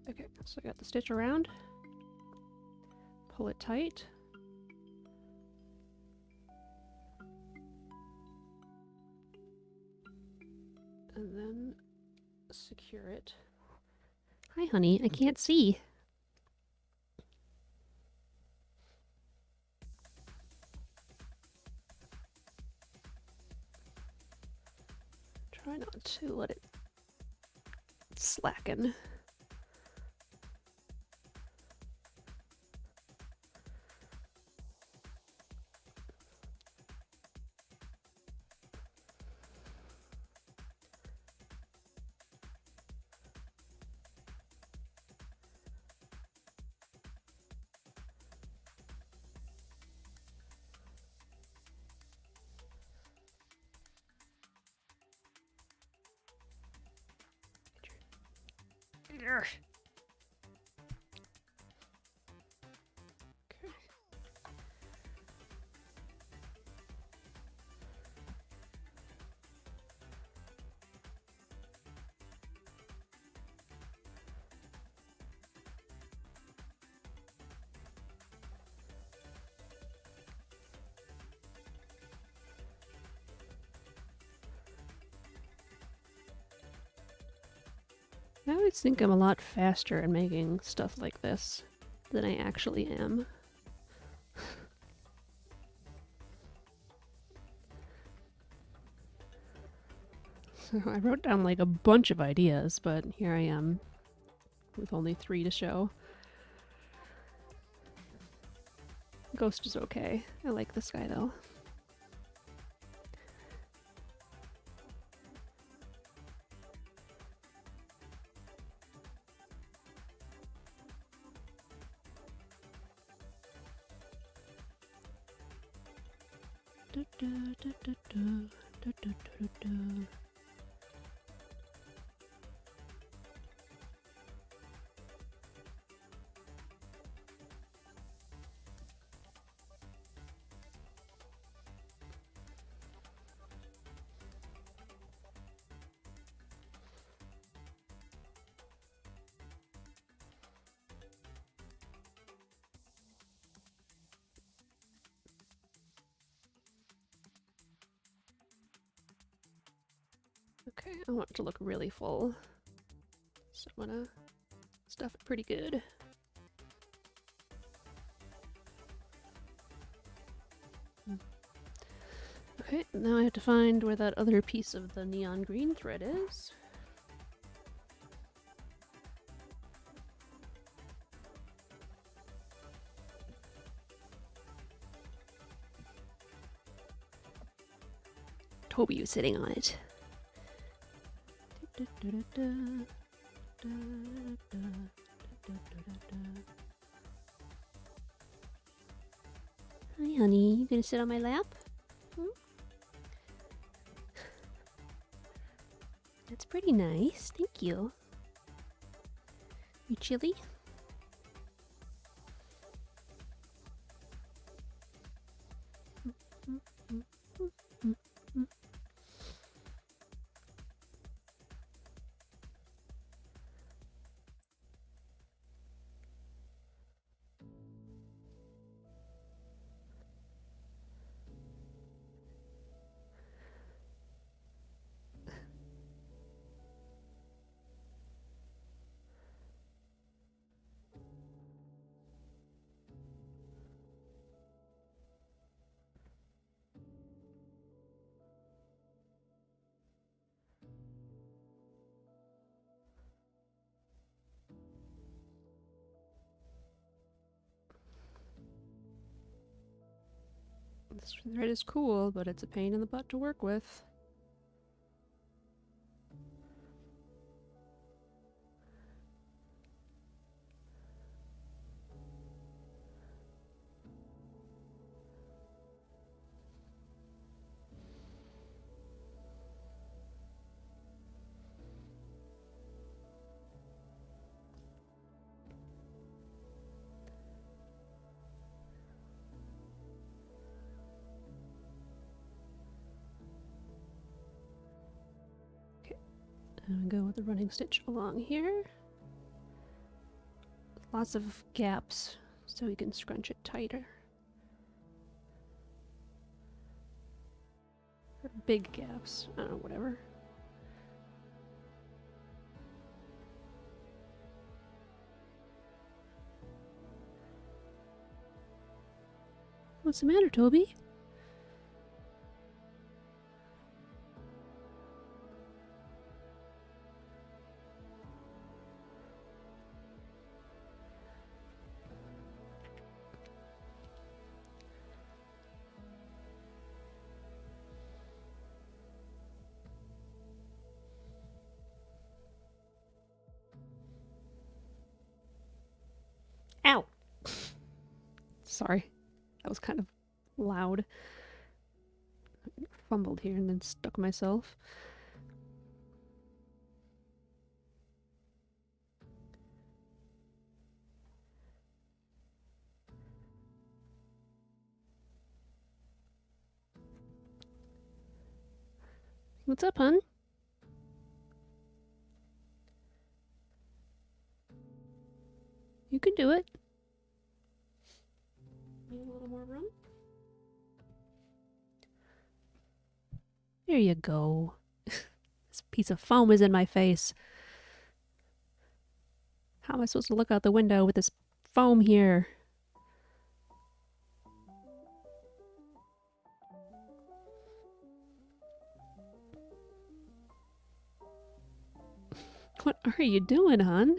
Okay, so I got the stitch around. Pull it tight. And then secure it. Hi, honey. I can't see. Try not to let it slacken. I always think I'm a lot faster at making stuff like this than I actually am. So I wrote down like a bunch of ideas, but here I am with only 3 to show. Ghost is okay. I like this guy though. Okay, I want it to look really full, so I'm gonna stuff it pretty good. Okay, now I have to find where that other piece of the neon green thread is. Toby was sitting on it. Hi, honey. You gonna sit on my lap? Hmm? That's pretty nice. Thank you. You chilly? This thread is cool, but it's a pain in the butt to work with. And go with the running stitch along here. Lots of gaps so we can scrunch it tighter. Or big gaps. I don't know, whatever. What's the matter, Toby? Ow! Sorry. That was kind of loud. Fumbled here and then stuck myself. What's up, hun? You can do it. Need a little more room? There you go. This piece of foam is in my face. How am I supposed to look out the window with this foam here? What are you doing, hon?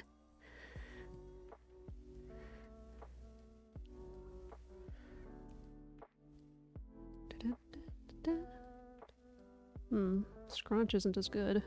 Scrunch isn't as good.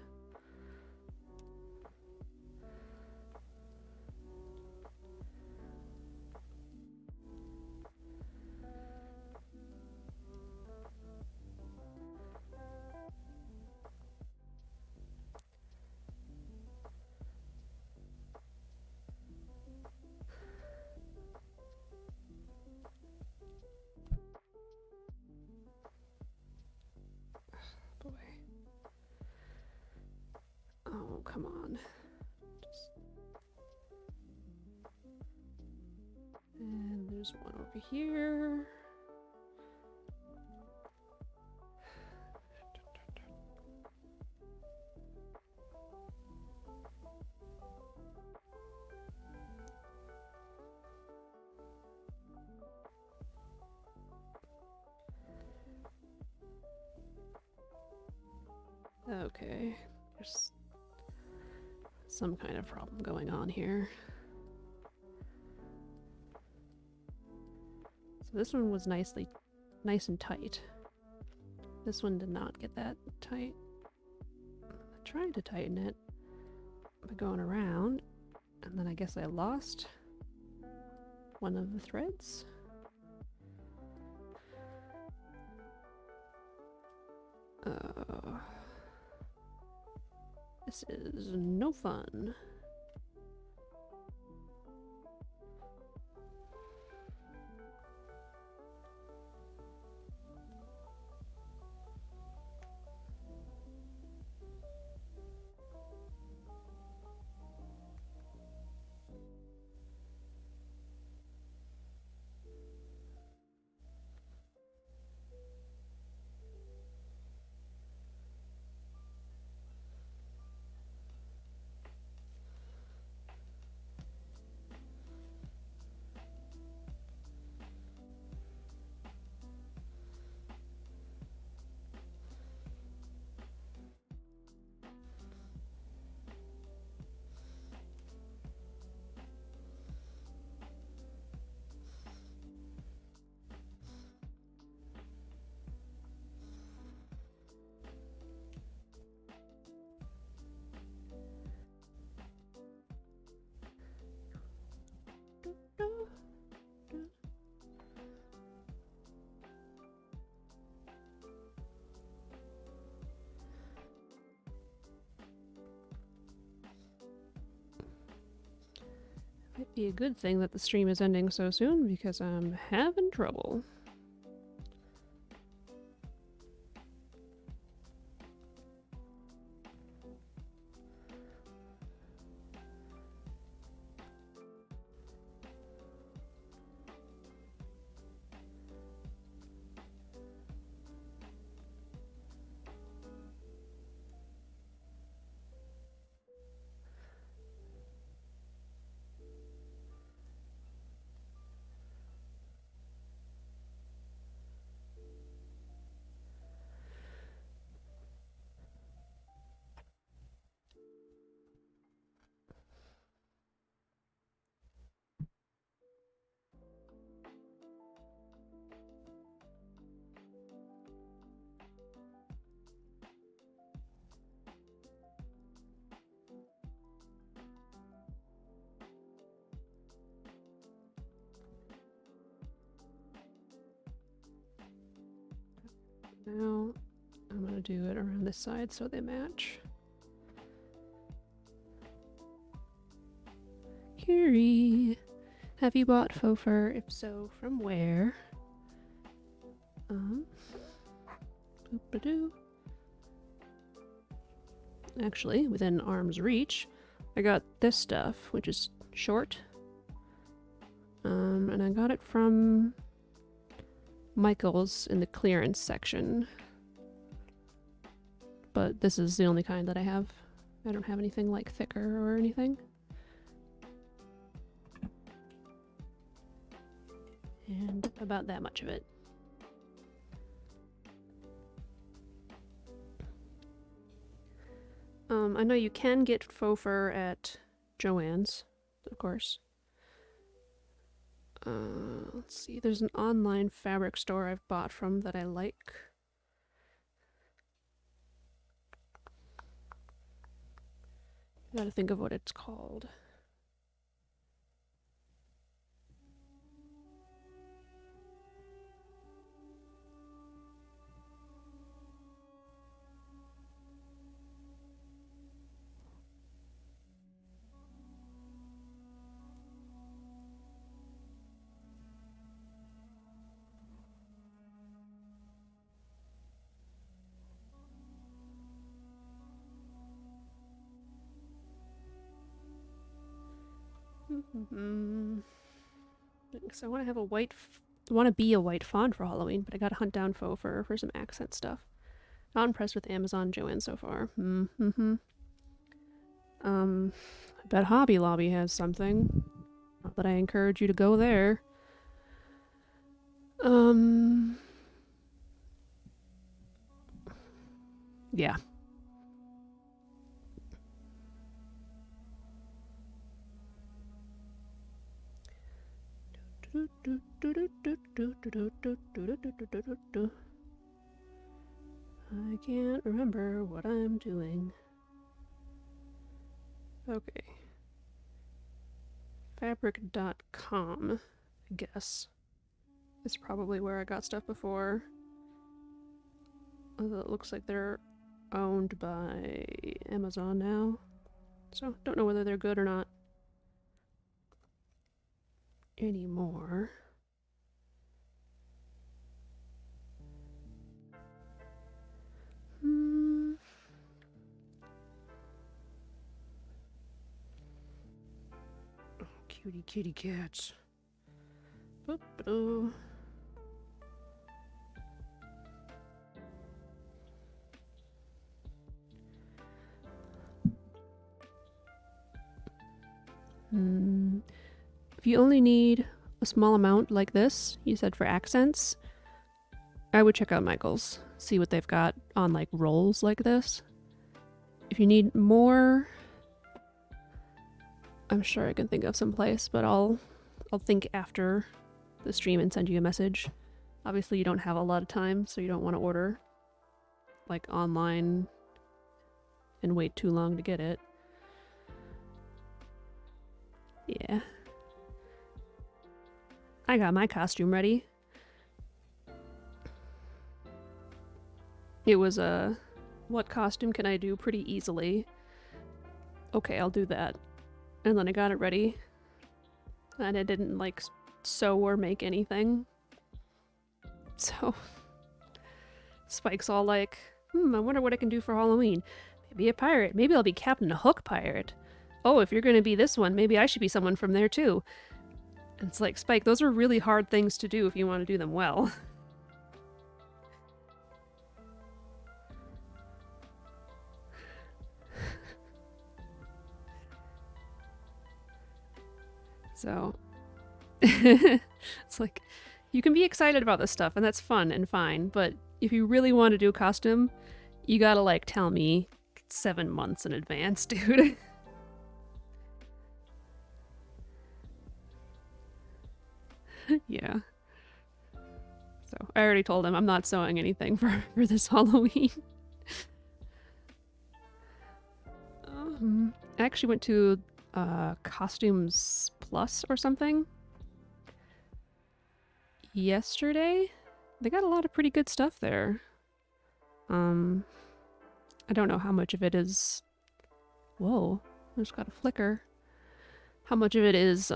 Boy. Oh, come on. And there's one over here. Okay, there's some kind of problem going on here. So this one was nice and tight. This one did not get that tight. I tried to tighten it by going around, and then I guess I lost one of the threads. This is no fun. Might be a good thing that the stream is ending so soon because I'm having trouble. Now I'm gonna do it around this side so they match. Curie, have you bought faux fur? If so, from where? Boop-a-doo. actually, within arm's reach, I got this stuff, which is short. And I got it from Michael's in the clearance section. But this is the only kind that I have. I don't have anything like thicker or anything. And about that much of it. I know you can get faux fur at Joann's, of course. Let's see, there's an online fabric store I've bought from that I like. I gotta think of what it's called. So I want to have a white. Want to be a white fawn for Halloween, but I gotta hunt down faux fur for some accent stuff. Not impressed with Amazon Joann so far. I bet Hobby Lobby has something. Not that I encourage you to go there. Yeah. I can't remember what I'm doing. Okay. Fabric.com, I guess. Is probably where I got stuff before. Although it looks like they're owned by Amazon now. So, don't know whether they're good or not anymore. Oh, cutie kitty cats. Boop-a-doo. If you only need a small amount like this, you said for accents, I would check out Michael's. See what they've got on like rolls like this. If you need more, I'm sure I can think of some place, but I'll think after the stream and send you a message. Obviously you don't have a lot of time, so you don't want to order like online and wait too long to get it. Yeah. I got my costume ready. It was a, what costume can I do pretty easily? Okay, I'll do that. And then I got it ready. And I didn't like sew or make anything. So Spike's all like, I wonder what I can do for Halloween. Maybe a pirate. Maybe I'll be Captain Hook Pirate. Oh, if you're gonna be this one, maybe I should be someone from there too. And it's like, Spike, those are really hard things to do if you want to do them well. So it's like, you can be excited about this stuff and that's fun and fine, but if you really want to do a costume, you gotta like tell me 7 months in advance, dude. Yeah. So I already told him I'm not sewing anything for this Halloween. I actually went to Costumes Plus or something yesterday. They got a lot of pretty good stuff there. I don't know how much of it is... Whoa, I just got a flicker. How much of it is,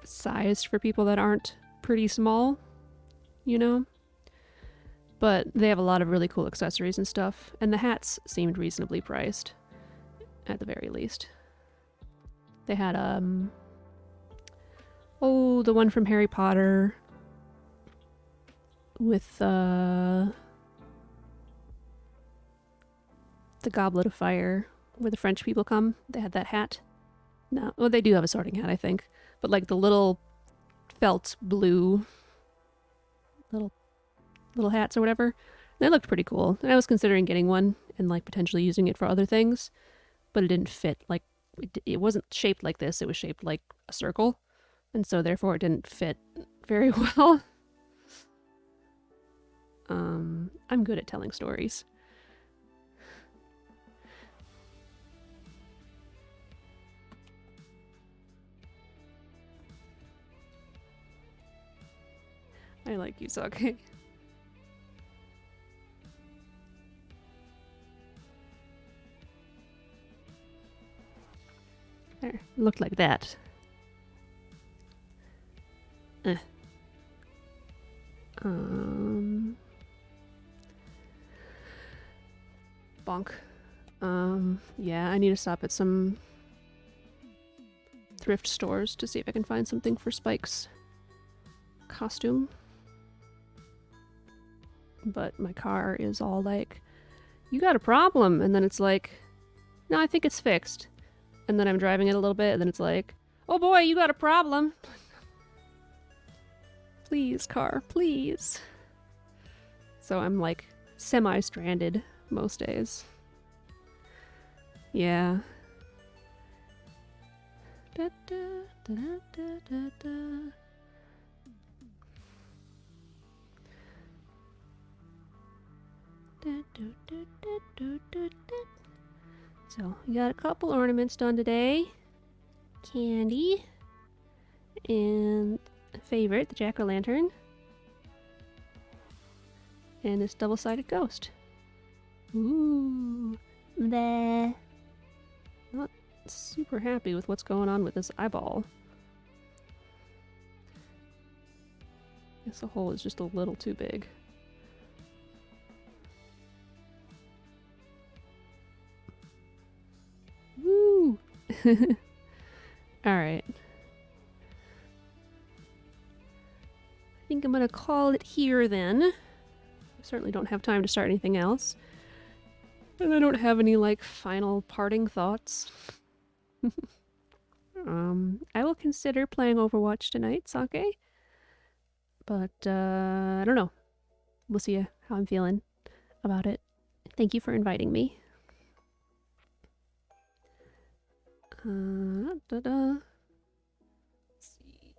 sized for people that aren't pretty small, you know? But they have a lot of really cool accessories and stuff, and the hats seemed reasonably priced, at the very least. They had, oh, the one from Harry Potter with, the Goblet of Fire, where the French people come. They had that hat. No, well, they do have a sorting hat, I think. But like the little felt blue little hats or whatever. They looked pretty cool. And I was considering getting one and like potentially using it for other things, but it didn't fit. Like it wasn't shaped like this. It was shaped like a circle, and so therefore it didn't fit very well. I'm good at telling stories. I like you, Sake. There, looked like that. Bonk. Yeah, I need to stop at some thrift stores to see if I can find something for Spike's costume. But my car is all like, you got a problem, and then it's like, no, I think it's fixed. And then I'm driving it a little bit, and then it's like, oh boy, you got a problem. Please, car, please. So I'm like semi-stranded most days. Yeah. Da, da, da, da, da, da. So, we got a couple ornaments done today. Candy. And a favorite, the jack-o'-lantern. And this double-sided ghost. Ooh. Bleh. Not super happy with what's going on with this eyeball. I guess the hole is just a little too big. Woo! Alright. I think I'm gonna call it here then. I certainly don't have time to start anything else. And I don't have any, like, final parting thoughts. I will consider playing Overwatch tonight, Sake. But, I don't know. We'll see how I'm feeling about it. Thank you for inviting me. Let's see.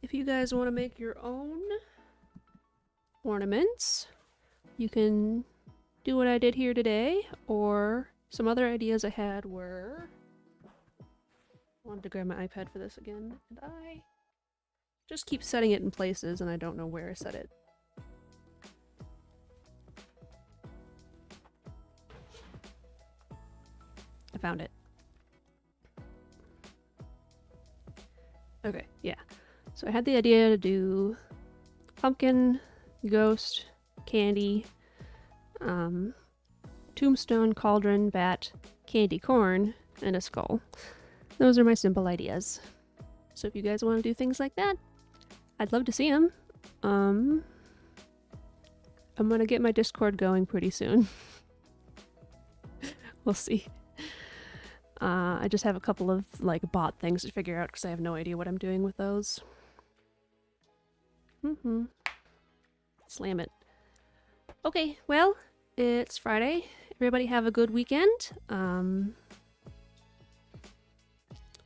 If you guys want to make your own ornaments, you can do what I did here today, or some other ideas I had were... I wanted to grab my iPad for this again, and I just keep setting it in places and I don't know where I set it. I found it. Okay, yeah. So I had the idea to do pumpkin, ghost, candy, tombstone, cauldron, bat, candy corn, and a skull. Those are my simple ideas. So if you guys want to do things like that, I'd love to see them. I'm gonna get my Discord going pretty soon. We'll see. I just have a couple of like bot things to figure out because I have no idea what I'm doing with those. Slam it. Okay, well, it's Friday. Everybody have a good weekend.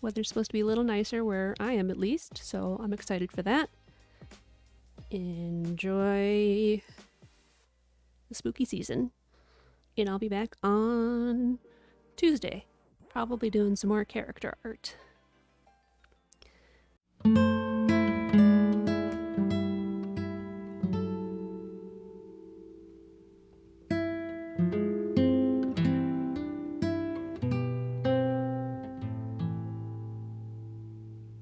Weather's supposed to be a little nicer where I am at least, so I'm excited for that. Enjoy the spooky season. And I'll be back on Tuesday. Probably doing some more character art.